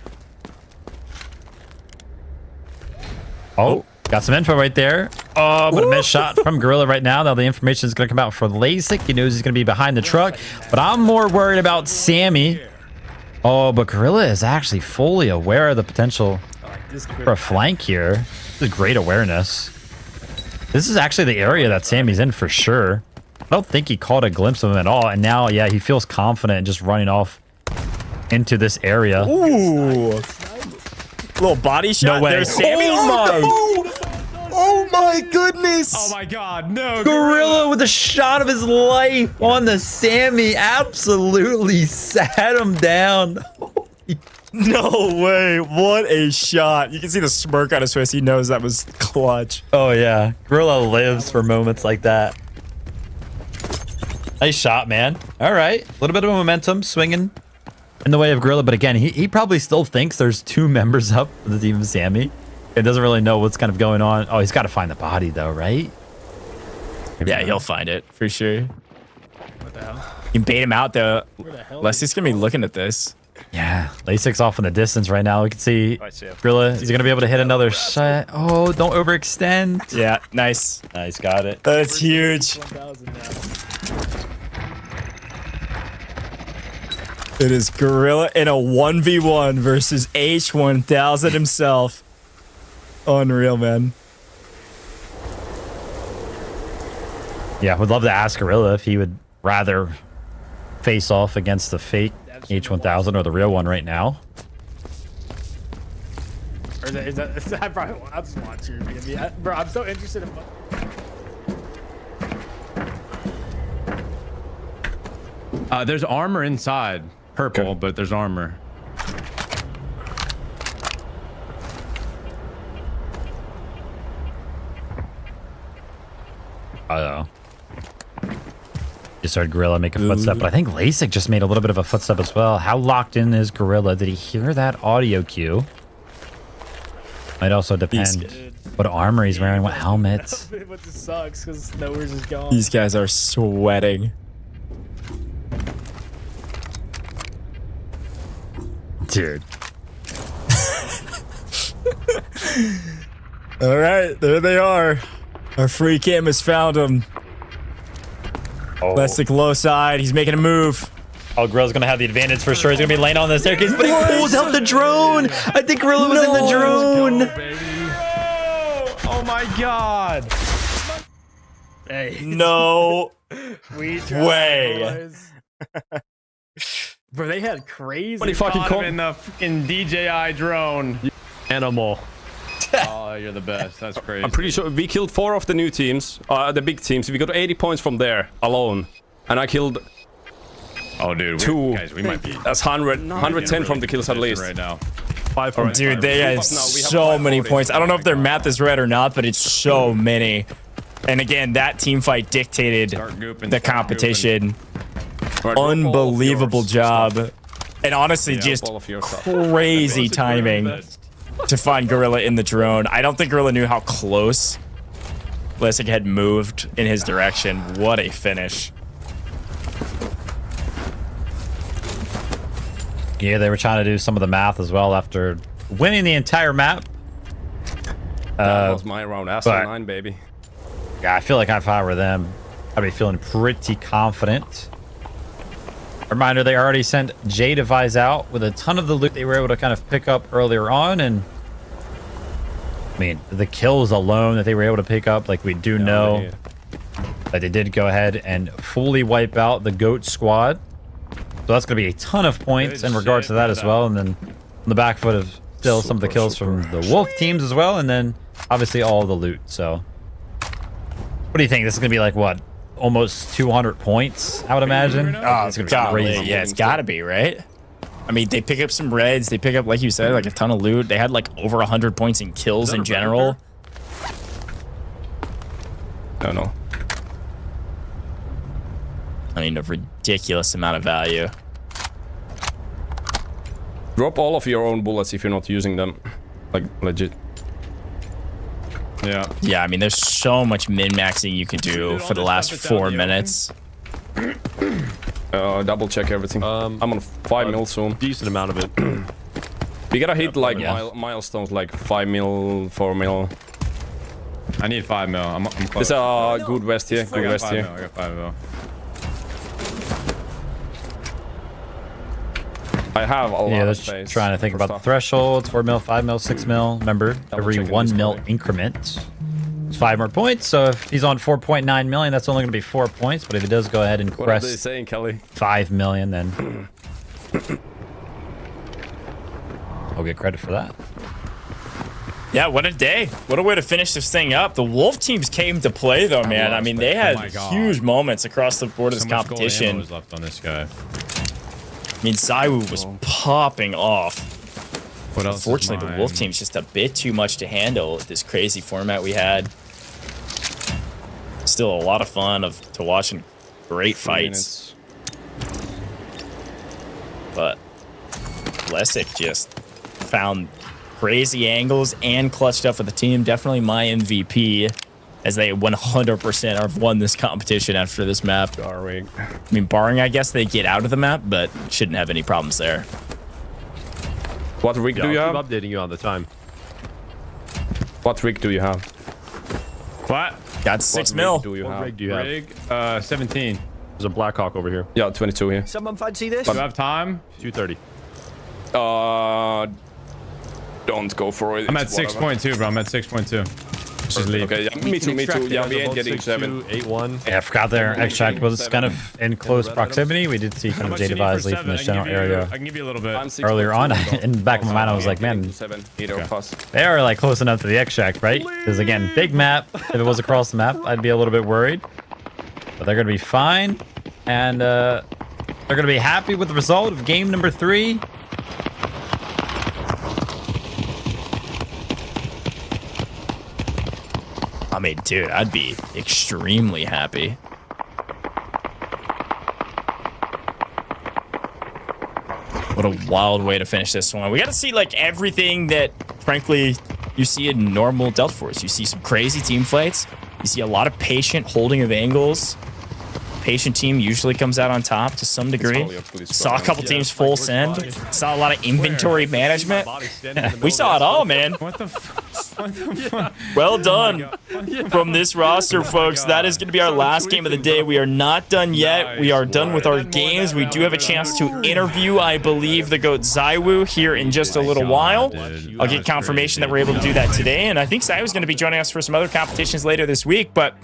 Oh, got some info right there. Oh, but a missed shot from Gorilla right now. Now the information is going to come out for LASIK. He knows he's going to be behind the truck. But I'm more worried about Sammy. Oh, but Gorilla is actually fully aware of the potential for a flank here. This is great awareness. This is actually the area that Sammy's in for sure. I don't think he caught a glimpse of him at all. And now, yeah, he feels confident just running off into this area. Ooh. Little body shot. No way. There's Sammy. Oh my goodness! Oh my god, no! Gorilla with a shot of his life on the Sammy. Absolutely sat him down. No way. What a shot. You can see the smirk on his face. He knows that was clutch. Oh, yeah. Gorilla lives for moments like that. Nice shot, man. All right. A little bit of momentum swinging in the way of Gorilla. But again, he probably still thinks there's 2 members up of the team of Sammy. It doesn't really know what's kind of going on. Oh, he's got to find the body, though, right? Yeah, he'll find it for sure. What the hell? You can bait him out, though. Hell Leslie's going to be looking at this. Yeah, LASIK's off in the distance right now. We can see Gorilla. Is he going to be able to hit another shot? Oh, don't overextend. Yeah, nice. Nice, got it. That's huge. It is Gorilla in a 1v1 versus H1000 himself. Unreal, man. Yeah, would love to ask Gorilla if he would rather face off against the fake H1000 or the real one right now. Or is that probably, I just want you to be, bro, I'm so interested in. There's armor inside. Purple, but there's armor. Uh-oh. Just heard Gorilla make a footstep, but I think LASIK just made a little bit of a footstep as well. How locked in is Gorilla? Did he hear that audio cue? Might also depend what armor he's wearing, what helmets. What just sucks because nowhere's is gone. These guys are sweating. Dude. All right, there they are. Our free cam has found him. Oh. LASIK low side. He's making a move. Oh, Gorilla's gonna have the advantage for sure. He's gonna be laying on the staircase, but he pulls out the drone. I think Gorilla was in the drone. Oh my god. Hey. No We tried, way. Bro, they had crazy. What fucking caught him in the fucking DJI drone. You animal. Oh, you're the best. That's crazy. I'm pretty sure we killed 4 of the new teams, the big teams. We got 80 points from there alone, and I killed. Oh, dude, 2. Guys, we might be. That's 110 from the kills at least. Right now. 5 Oh, dude, they have so many points. I don't know if their math is right or not, but it's so many. And again, that team fight dictated the competition. Unbelievable job. And honestly, just crazy timing to find Gorilla in the drone. I don't think Gorilla knew how close LASIK had moved in his direction. What a finish. Yeah, they were trying to do some of the math as well after winning the entire map. That was my round. Asshole 9, baby. Yeah, I feel like if I were them, I'd be feeling pretty confident. Reminder, they already sent J Device out with a ton of the loot they were able to kind of pick up earlier on. And I mean, the kills alone that they were able to pick up, like we do know But they did go ahead and fully wipe out the GOAT squad. So that's going to be a ton of points in regards to that as well. And then on the back foot of still some of the kills from the Wolf teams as well. And then obviously all the loot. So what do you think? This is going to be like what? Almost 200 points, I would imagine. Oh, it's going to be crazy. Yeah, it's got to be, right? I mean, they pick up some reds. They pick up, like you said, like a ton of loot. They had like over 100 points in kills in general. I don't know. I mean, a ridiculous amount of value. Drop all of your own bullets if you're not using them. Like, legit. Yeah. Yeah, I mean, there's so much min-maxing you can do for the last 4 minutes. Double check everything. I'm on 5 mil soon. Decent amount of it. We gotta hit like milestones like 5 mil, 4 mil. I need 5 mil. I'm close. There's a good west here. Good west here. I got 5 mil. I have a lot of space. Trying to think about the thresholds. 4 mil, 5 mil, 6 mil. Remember, every 1 mil increment. It's 5 more points. So if he's on 4.9 million, that's only going to be 4 points. But if he does go ahead and What are they crest saying, Kelly? 5 million, then I'll get credit for that. Yeah, what a day. What a way to finish this thing up. The Wolf teams came to play, though, man. I mean, they had huge moments across the board of this competition. Was left on this guy. I mean, ZywOo was popping off. What else? Unfortunately, the Wolf team's just a bit too much to handle with this crazy format we had. Still a lot of fun to watch and great fights. But Lesic just found crazy angles and clutched up for the team. Definitely my MVP, as they 100% have won this competition after this map. I mean, barring, I guess, they get out of the map, but shouldn't have any problems there. What rig do you have? I'm updating you on the time. What rig do you have? What? Got 6 mil. Do you What have? rig do you have? Rig, 17. There's a Blackhawk over here. Yeah, 22 here. Someone fancy this? Do you have time? 2:30. Don't go for it. I'm at 6.2, bro. I'm at 6.2. Just leave. Okay, yeah, me too. Yeah, we ain't getting 7. 8-1. Yeah, I forgot their extract was kind of in close proximity. We did see kind of Jadavise leave from the general area I can give you a little bit. earlier on. In the back of my mind, I was like, man, they are like close enough to the extract, right? Because again, big map. If it was across the map, I'd be a little bit worried. But they're going to be fine. And they're going to be happy with the result of game number 3. I mean, dude, I'd be extremely happy. What a wild way to finish this one. We got to see, like, everything that, frankly, you see in normal Delta Force. You see some crazy team fights. You see a lot of patient holding of angles. Patient team usually comes out on top to some degree. Saw a couple teams full send. Saw a lot of inventory management. We saw it all, man. What the fuck? Well done from this roster, folks. That is going to be our last game of the day. We are not done yet. We are done with our games. We do have a chance to interview, I believe, the GOAT ZywOo here in just a little while. I'll get confirmation that we're able to do that today. And I think ZywOo is going to be joining us for some other competitions later this week. But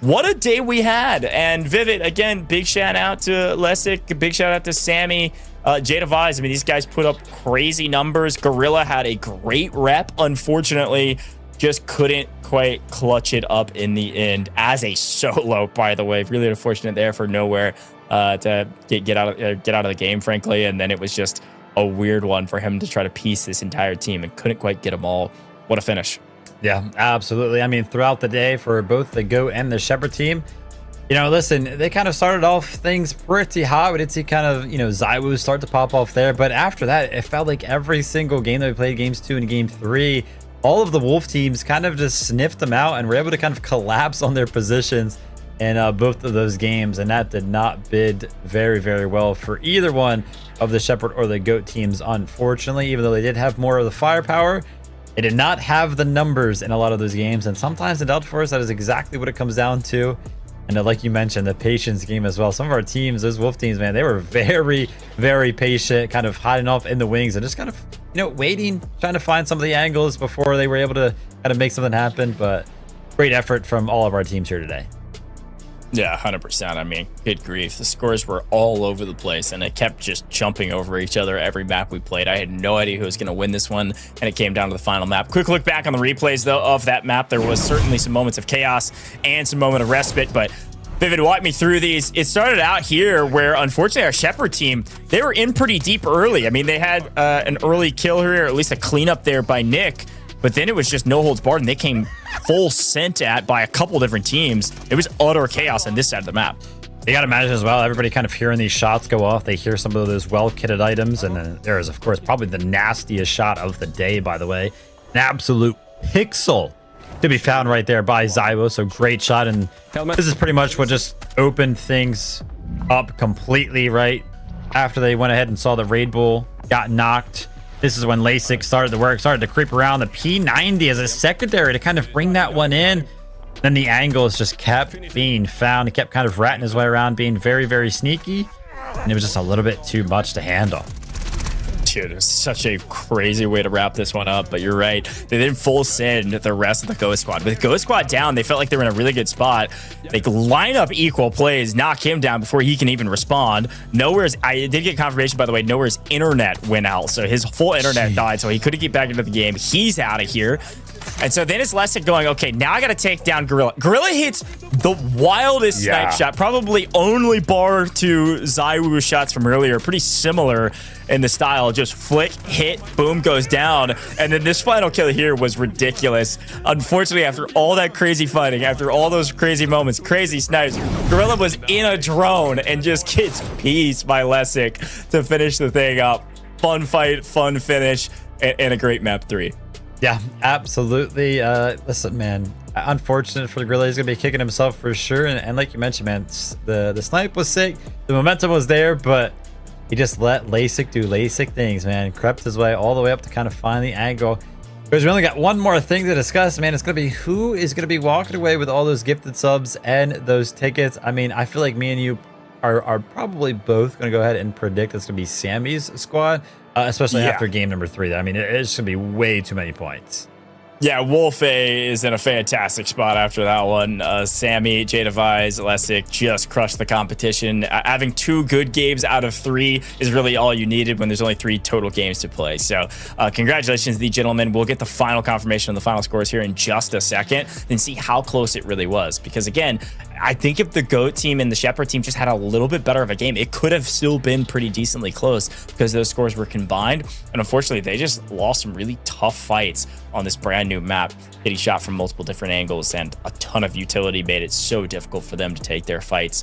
what a day we had. And Vivid, again, big shout out to Lesic. Big shout out to Sammy. Jadavise, I mean, these guys put up crazy numbers. Gorilla had a great rep. Unfortunately, just couldn't quite clutch it up in the end as a solo, by the way. Really unfortunate there for Nowhere to get out of the game, frankly. And then it was just a weird one for him to try to piece this entire team and couldn't quite get them all. What a finish. Yeah, absolutely. I mean, throughout the day for both the GOAT and the Shepherd team, you know, listen, they kind of started off things pretty hot. We did see kind of, you know, ZywOo start to pop off there. But after that, it felt like every single game that we played, games 2 and game 3, all of the Wolf teams kind of just sniffed them out and were able to kind of collapse on their positions in both of those games. And that did not bid very, very well for either one of the Shepherd or the GOAT teams, unfortunately. Even though they did have more of the firepower, they did not have the numbers in a lot of those games. And sometimes in Delta Force, that is exactly what it comes down to. And like you mentioned, the patience game as well. Some of our teams, those Wolf teams, man, they were very, very patient, kind of hiding off in the wings and just kind of, you know, waiting, trying to find some of the angles before they were able to kind of make something happen. But great effort from all of our teams here today. Yeah, 100%. I mean, good grief. The scores were all over the place, and it kept just jumping over each other every map we played. I had no idea who was going to win this one, and it came down to the final map. Quick look back on the replays, though, of that map. There was certainly some moments of chaos and some moment of respite, but Vivid, walk me through these. It started out here where, unfortunately, our Shepherd team, they were in pretty deep early. I mean, they had an early kill here, or at least a cleanup there by Nick, but then it was just no holds barred, and they came full sent at by a couple different teams. It was utter chaos on this side of the map. You got to imagine as well, everybody kind of hearing these shots go off. They hear some of those well-kitted items, and then there is, of course, probably the nastiest shot of the day, by the way. An absolute pixel to be found right there by ZywOo, so great shot. And this is pretty much what just opened things up completely, right? After they went ahead and saw the Raid Bull got knocked. This is when LASIK started to work, started to creep around the P90 as a secondary to kind of bring that one in. Then the angles just kept being found. He kept kind of ratting his way around, being very, very sneaky. And it was just a little bit too much to handle. Dude, it was such a crazy way to wrap this one up, but you're right. They didn't full send the rest of the Ghost Squad. With Ghost Squad down, they felt like they were in a really good spot. They line up equal plays, knock him down before he can even respond. Nowhere's, I did get confirmation, by the way, Nowhere's internet went out, so his full internet died, so he couldn't get back into the game. He's out of here. And so then it's Lessig going, okay, now I got to take down Gorilla. Gorilla hits the wildest snipe shot, probably only bar to ZywOo shots from earlier. Pretty similar in the style. Just flick, hit, boom, goes down. And then this final kill here was ridiculous. Unfortunately, after all that crazy fighting, after all those crazy moments, crazy snipes, Gorilla was in a drone and just gets pieced by Lessig to finish the thing up. Fun fight, fun finish, and a great map 3. Yeah, absolutely. Listen, man, unfortunate for the Gorilla. He's gonna be kicking himself for sure. And like you mentioned, man, the snipe was sick. The momentum was there, but he just let LASIK do LASIK things, man. Crept his way all the way up to kind of find the angle. Because we only got one more thing to discuss, man. It's gonna be who is gonna be walking away with all those gifted subs and those tickets. I mean, I feel like me and you are probably both gonna go ahead and predict it's gonna be Sammy's squad. Especially after game number 3. I mean, it's going to be way too many points. Yeah, Wolf A is in a fantastic spot after that one. Sammy, Jadavise, Lessig just crushed the competition. Having 2 good games out of 3 is really all you needed when there's only 3 total games to play. So congratulations to the gentlemen. We'll get the final confirmation of the final scores here in just a second and see how close it really was. Because again, I think if the GOAT team and the Shepherd team just had a little bit better of a game, it could have still been pretty decently close because those scores were combined. And unfortunately, they just lost some really tough fights on this brand new map, getting shot from multiple different angles, and a ton of utility made it so difficult for them to take their fights.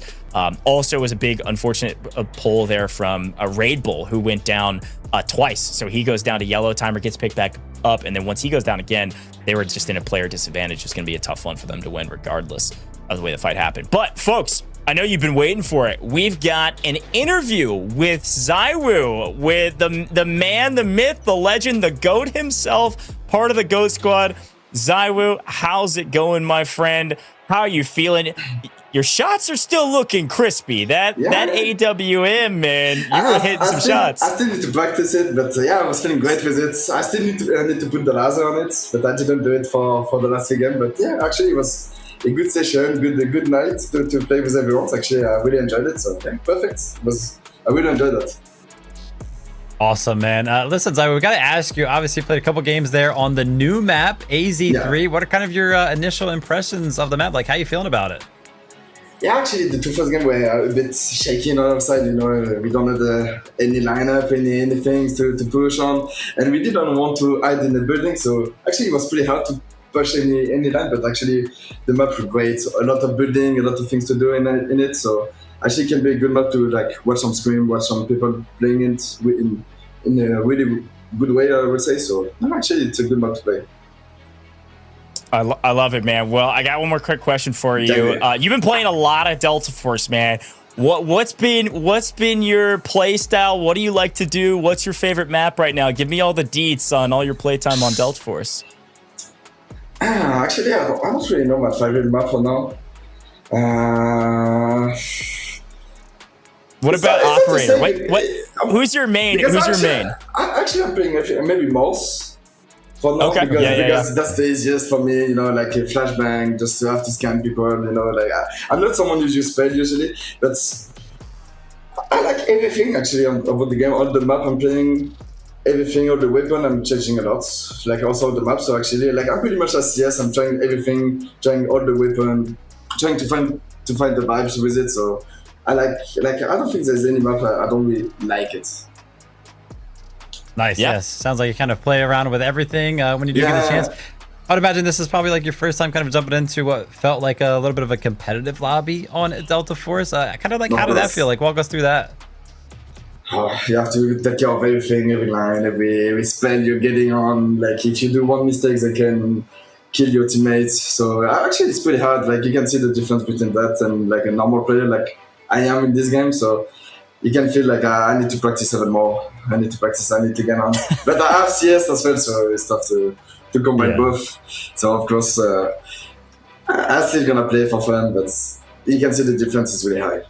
Also was a big unfortunate pull there from a Raid Bull who went down twice. So he goes down to yellow, timer gets picked back up, and then once he goes down again, they were just in a player disadvantage. It's going to be a tough one for them to win regardless of the way the fight happened. But folks, I know you've been waiting for it. We've got an interview with ZywOo, with the man, the myth, the legend, the GOAT himself, part of the GOAT squad. ZywOo, how's it going, my friend? How are you feeling? Your shots are still looking crispy. That AWM, man, you were hitting some shots. I still need to practice it, but yeah, I was feeling great with it. I still need to put the laser on it, but I didn't do it for the last game. But yeah, actually, it was a good session, a good night to play with everyone. Actually, I really enjoyed it. So yeah, perfect. I really enjoyed that. Awesome, man. Listen, ZywOo, we got to ask you, obviously you played a couple games there on the new map, AZ3. Yeah. What are kind of your initial impressions of the map? Like, how you feeling about it? Yeah, actually, the 2 first game were a bit shaky on our side. You know, we don't have any lineup, anything to push on. And we didn't want to hide in the building. So actually, it was pretty hard to push any line, but actually the map was great. So a lot of building, a lot of things to do in it. So actually, it can be a good map to like watch some scrim, watch some people playing it in a really good way, I would say. So actually, it's a good map to play. I love it, man. Well, I got one more quick question for you. You've been playing a lot of Delta Force, man. What's been your play style? What do you like to do? What's your favorite map right now? Give me all the deets on all your playtime on Delta Force. Actually, I don't really know my favorite map for now. What about Operator? Who's your main? Who's your main? Actually, I'm playing maybe Mouse For now, Okay. because that's the easiest for me, you know, like a flashbang, just to have to scan people, you know, like I'm not someone who uses spell usually, but I like everything actually about the game, all the map I'm playing, everything, all the weapon I'm changing a lot, like also the map, so actually, like I'm pretty much as CS, I'm trying everything, trying all the weapon, trying to find the vibes with it, so I like I don't think there's any map I don't really like it. Nice. Yes. Sounds like you kind of play around with everything when you do get a chance. I'd imagine this is probably like your first time kind of jumping into what felt like a little bit of a competitive lobby on Delta Force. Kind of like, how did that feel? Like, walk us through that. Oh, you have to take care of everything, every line, every spell you're getting on. Like, if you do one mistake, they can kill your teammates. So actually, it's pretty hard. Like, you can see the difference between that and like a normal player, like I am in this game. So you can feel like I need to practice even more. I need to practice. I need to get on. But I have CS as well, so it's tough to combine both. So of course, I'm still gonna play for fun, but you can see the difference is really high.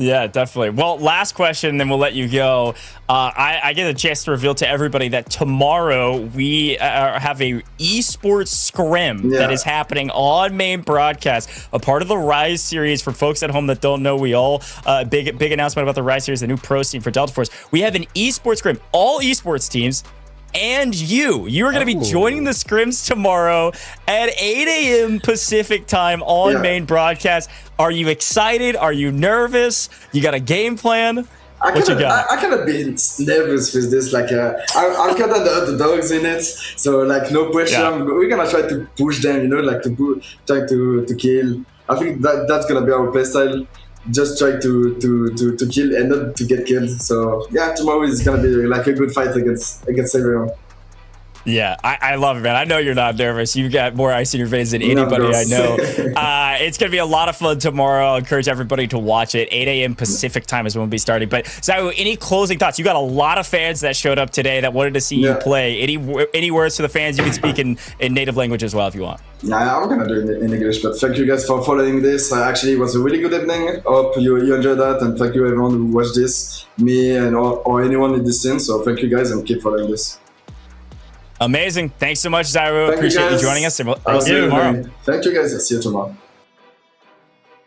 Yeah, definitely. Well, last question, then we'll let you go. I get a chance to reveal to everybody that tomorrow we have a esports scrim that is happening on main broadcast, a part of the Rise series. For folks at home that don't know, we all big announcement about the Rise series, the new pro scene for Delta Force. We have an esports scrim, all esports teams. And you are going to be joining the scrims tomorrow at 8 a.m. Pacific time on main broadcast. Are you excited? Are you nervous? You got a game plan? What you got? I kind of be nervous with this. Like, I'm kind of the dogs in it, so like no pressure. Yeah. We're gonna try to push them, you know, like try to kill. I think that's gonna be our playstyle. Just try to kill and not to get killed. So yeah, tomorrow is gonna be like a good fight against everyone. Yeah, I love it, man. I know you're not nervous. You've got more ice in your veins than anybody I know. It's going to be a lot of fun tomorrow. I'll encourage everybody to watch it. 8 a.m. Pacific time is when we'll be starting. But ZywOo, any closing thoughts? You got a lot of fans that showed up today that wanted to see you play. Any words to the fans? You can speak in native language as well if you want. Yeah, I'm gonna do it in English, but thank you guys for following this. Actually, it was a really good evening. Hope you enjoyed that, and thank you everyone who watched this, me and or anyone in this scene. So thank you guys, and keep following this. Amazing. Thanks so much, ZywOo. Appreciate you joining us, and we'll see you tomorrow. Thank you guys. I'll see you tomorrow.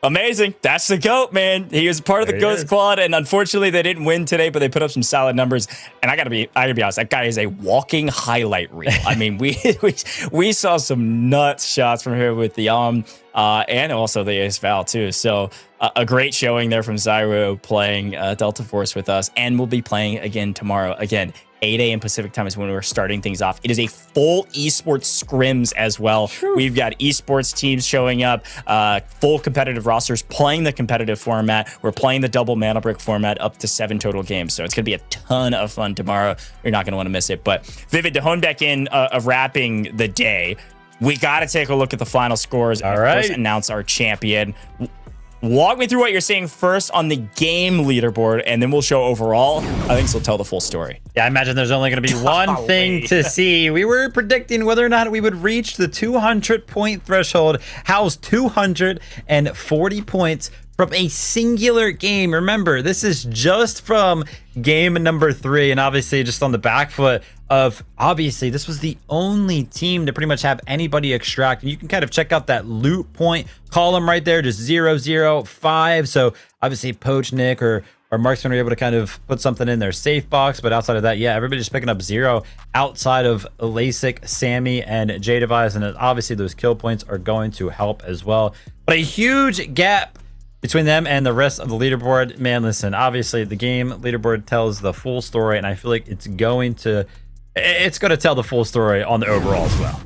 Amazing. That's the GOAT, man. He was part of the GOAT squad, and unfortunately they didn't win today, but they put up some solid numbers. And I gotta be honest, that guy is a walking highlight reel. I mean, we saw some nuts shots from here with the and also the Ace Val too. So a great showing there from ZywOo playing Delta Force with us, and we'll be playing again tomorrow. Again, 8 a.m. Pacific time is when we're starting things off. It is a full esports scrims as well. True. We've got esports teams showing up, full competitive rosters, playing the competitive format. We're playing the double mana brick format up to 7 total games. So it's going to be a ton of fun tomorrow. You're not going to want to miss it. But Vivid, to hone back in of wrapping the day, we got to take a look at the final scores and of course announce our champion. Walk me through what you're seeing first on the game leaderboard, and then we'll show overall. I think this will tell the full story. Yeah, I imagine there's only going to be one thing to see. We were predicting whether or not we would reach the 200-point threshold, house 240 points from a singular game. Remember, this is just from game number 3, and obviously just on the back foot of, obviously, this was the only team to pretty much have anybody extract. And you can kind of check out that loot point column right there, just 005. So obviously Poach, Nick, or Marksman are able to kind of put something in their safe box. But outside of that, yeah, everybody's picking up 0 outside of LASIK, Sammy, and J-Device. And obviously those kill points are going to help as well. But a huge gap between them and the rest of the leaderboard. Man, listen, obviously the game leaderboard tells the full story, and I feel like it's going to tell the full story on the overall as well.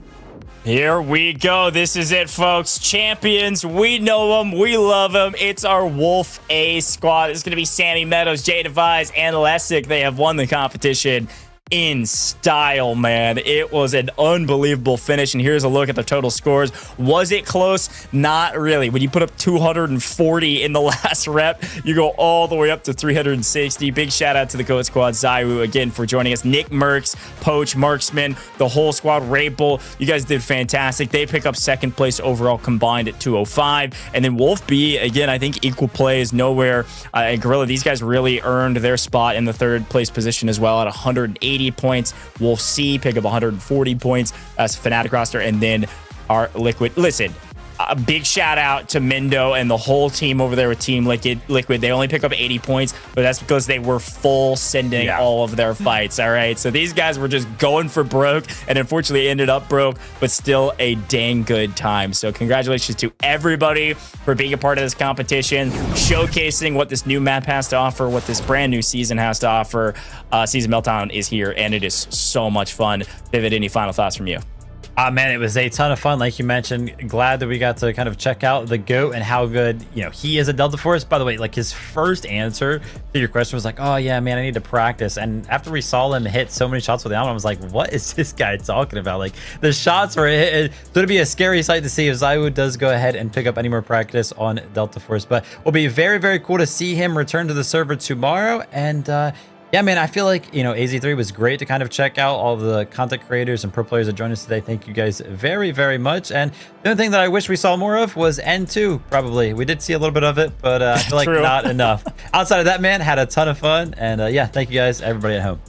Here we go. This is it, folks. Champions. We know them. We love them. It's our Wolf A squad. It's going to be Sammy Meadows, J-Device, and Lesic. They have won the competition in style, man. It was an unbelievable finish, and here's a look at the total scores. Was it close? Not really. When you put up 240 in the last rep, you go all the way up to 360. Big shout out to the GOAT squad, ZywOo, again, for joining us. Nickmercs, Poach, Marksman, the whole squad, Rapel. You guys did fantastic. They pick up second place overall combined at 205. And then Wolf B, again, I think equal play is nowhere. And Gorilla, these guys really earned their spot in the third place position as well at 180 80 points. Wolf C pick up 140 points as a Fnatic roster. And then our Liquid. Listen, a big shout out to Mindo and the whole team over there with Team Liquid. They only pick up 80 points, but that's because they were full sending all of their fights. All right. So these guys were just going for broke and unfortunately ended up broke, but still a dang good time. So congratulations to everybody for being a part of this competition, showcasing what this new map has to offer, what this brand new season has to offer. Season Meltdown is here and it is so much fun. Vivid, any final thoughts from you? Man, it was a ton of fun. Like you mentioned, glad that we got to kind of check out the GOAT and how good, he is at Delta Force. By the way, like his first answer to your question was like, oh yeah, man, I need to practice. And after we saw him hit so many shots with the Almond, I was like, what is this guy talking about? Like the shots were hit. It's going to be a scary sight to see if ZywOo does go ahead and pick up any more practice on Delta Force. But it will be very, very cool to see him return to the server tomorrow. And yeah, man, I feel like, AZ3 was great to kind of check out all the content creators and pro players that joined us today. Thank you guys very, very much. And the only thing that I wish we saw more of was N2, probably. We did see a little bit of it, but I feel like not enough. Outside of that, man, had a ton of fun. And yeah, thank you guys, everybody at home.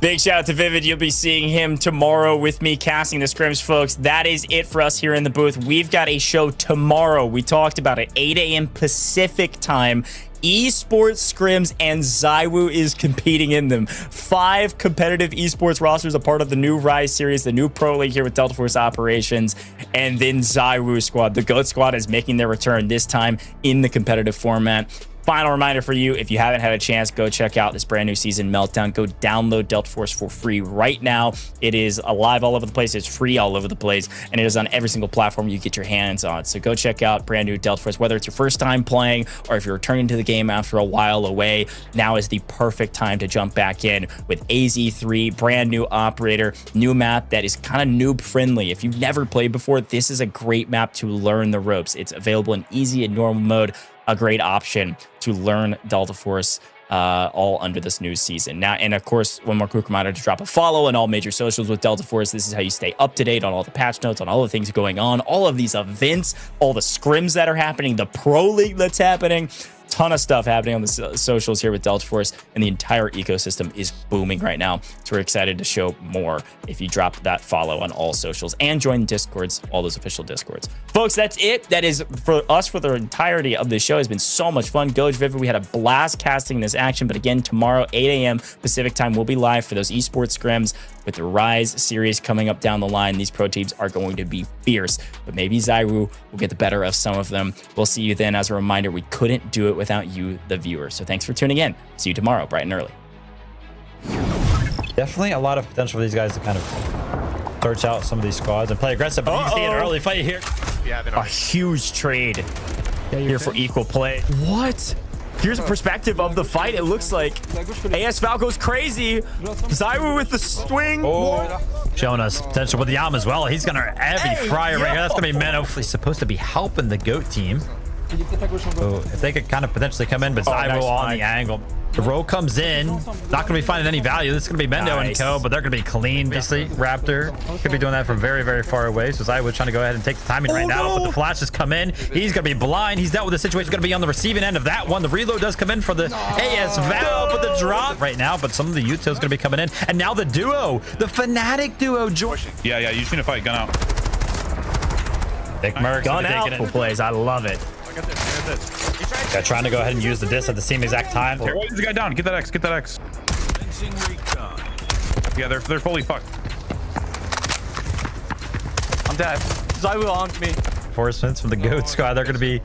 Big shout out to Vivid. You'll be seeing him tomorrow with me casting the scrims, folks. That is it for us here in the booth. We've got a show tomorrow. We talked about it, 8 a.m. Pacific time. Esports scrims, and ZywOo is competing in them. 5 competitive esports rosters, a part of the new Rise series, the new Pro League here with Delta Force Operations, and then ZywOo squad. The GOAT squad is making their return, this time in the competitive format. Final reminder for you, if you haven't had a chance, go check out this brand new season Meltdown. Go download Delta Force for free right now. It is live all over the place. It's free all over the place, and it is on every single platform you get your hands on. So go check out brand new Delta Force, whether it's your first time playing or if you're returning to the game after a while away. Now is the perfect time to jump back in with AZ3, brand new operator, new map that is kind of noob friendly. If you've never played before, this is a great map to learn the ropes. It's available in easy and normal mode. A great option to learn Delta Force all under this new season. Now, and of course, one more quick reminder to drop a follow on all major socials with Delta Force. This is how you stay up to date on all the patch notes, on all the things going on, all of these events, all the scrims that are happening, the Pro League that's happening. Ton of stuff happening on the socials here with Delta Force, and the entire ecosystem is booming right now. So we're excited to show more if you drop that follow on all socials and join Discords, all those official Discords. Folks, that's it. That is for us for the entirety of the show. It's been so much fun. Goj, Vivid, we had a blast casting this action, but again, tomorrow, 8 a.m. Pacific time, we'll be live for those esports scrims with the Rise series coming up down the line. These pro teams are going to be fierce, but maybe ZywOo will get the better of some of them. We'll see you then. As a reminder, we couldn't do it without you, the viewer. So thanks for tuning in. See you tomorrow, bright and early. Definitely a lot of potential for these guys to kind of search out some of these squads and play aggressive. But you see an early fight here. A huge trade here for equal play. What? Here's a perspective of the fight. It looks like AS Val goes crazy. ZywOo with the swing. Showing us potential with the Yam as well. He's going to heavy fryer right here. That's going to be Menno. He's supposed to be helping the GOAT team. So if they could kind of potentially come in, but ZywOo on the angle. The row comes in, not going to be finding any value. This is going to be Mendo and co, but they're going to be clean. Basically, Raptor could be doing that from very, very far away. So ZywOo trying to go ahead and take the timing right now, but the flashes come in. He's going to be blind. He's dealt with the situation. He's going to be on the receiving end of that one. The reload does come in for the AS Val, but the drop right now, but some of the util is going to be coming in. And now the duo, the Fnatic duo. Yeah, you just need to fight. Gun out. Nickmercs gun out. Cool plays. I love it. Yeah, trying to go ahead and use the disc at the same exact time. Here, wait, this guy down. Get that X. Get that X. Yeah, they're fully fucked. I'm dead. ZywOo on me. Reinforcements from the GOAT squad. They're going to be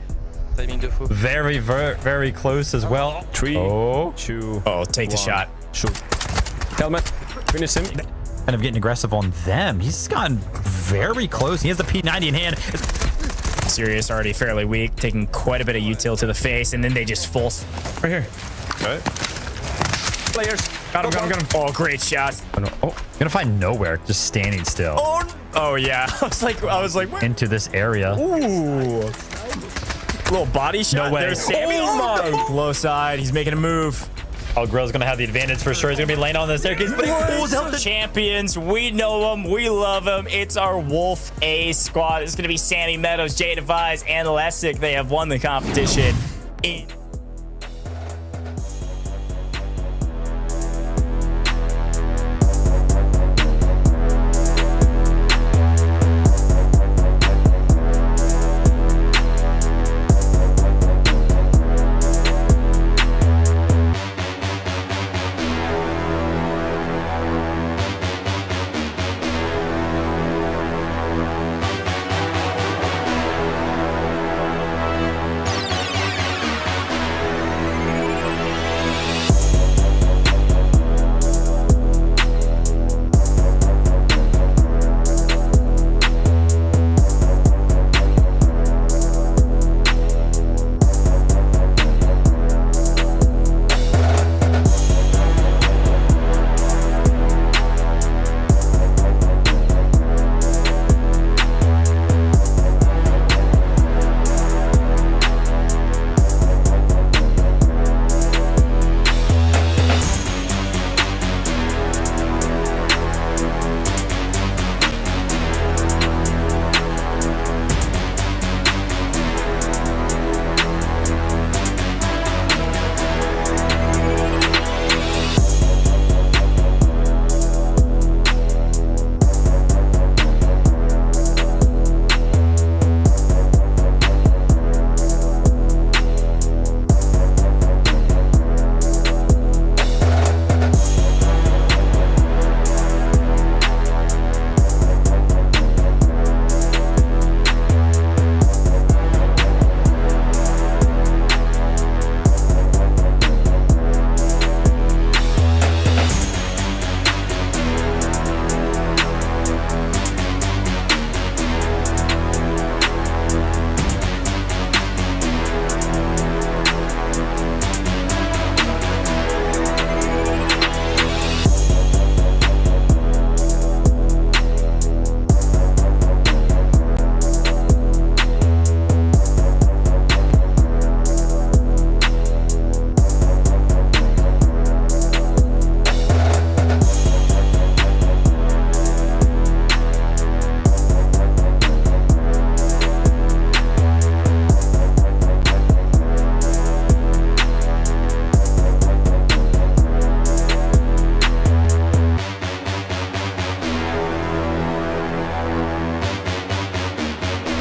very, very, very close as well. 3, 2. Oh, take the shot. Shoot. Helmet. Finish him. Kind of getting aggressive on them. He's gotten very close. He has the P90 in hand. Serious already fairly weak, taking quite a bit of util to the face, and then they just full right here. Right. Players. Got him. Oh, great shot. Gonna find nowhere, just standing still. Oh yeah. I was like, what? Into this area. Ooh. Little body shot. No way. There's Sammy. Low side. He's making a move. Oh, Grill's gonna have the advantage for sure. He's gonna be laying on the staircase, but he pulls out the champions. We know them. We love them. It's our Wolf A squad. It's gonna be Sammy Meadows, Jay Device, and Lessick. They have won the competition.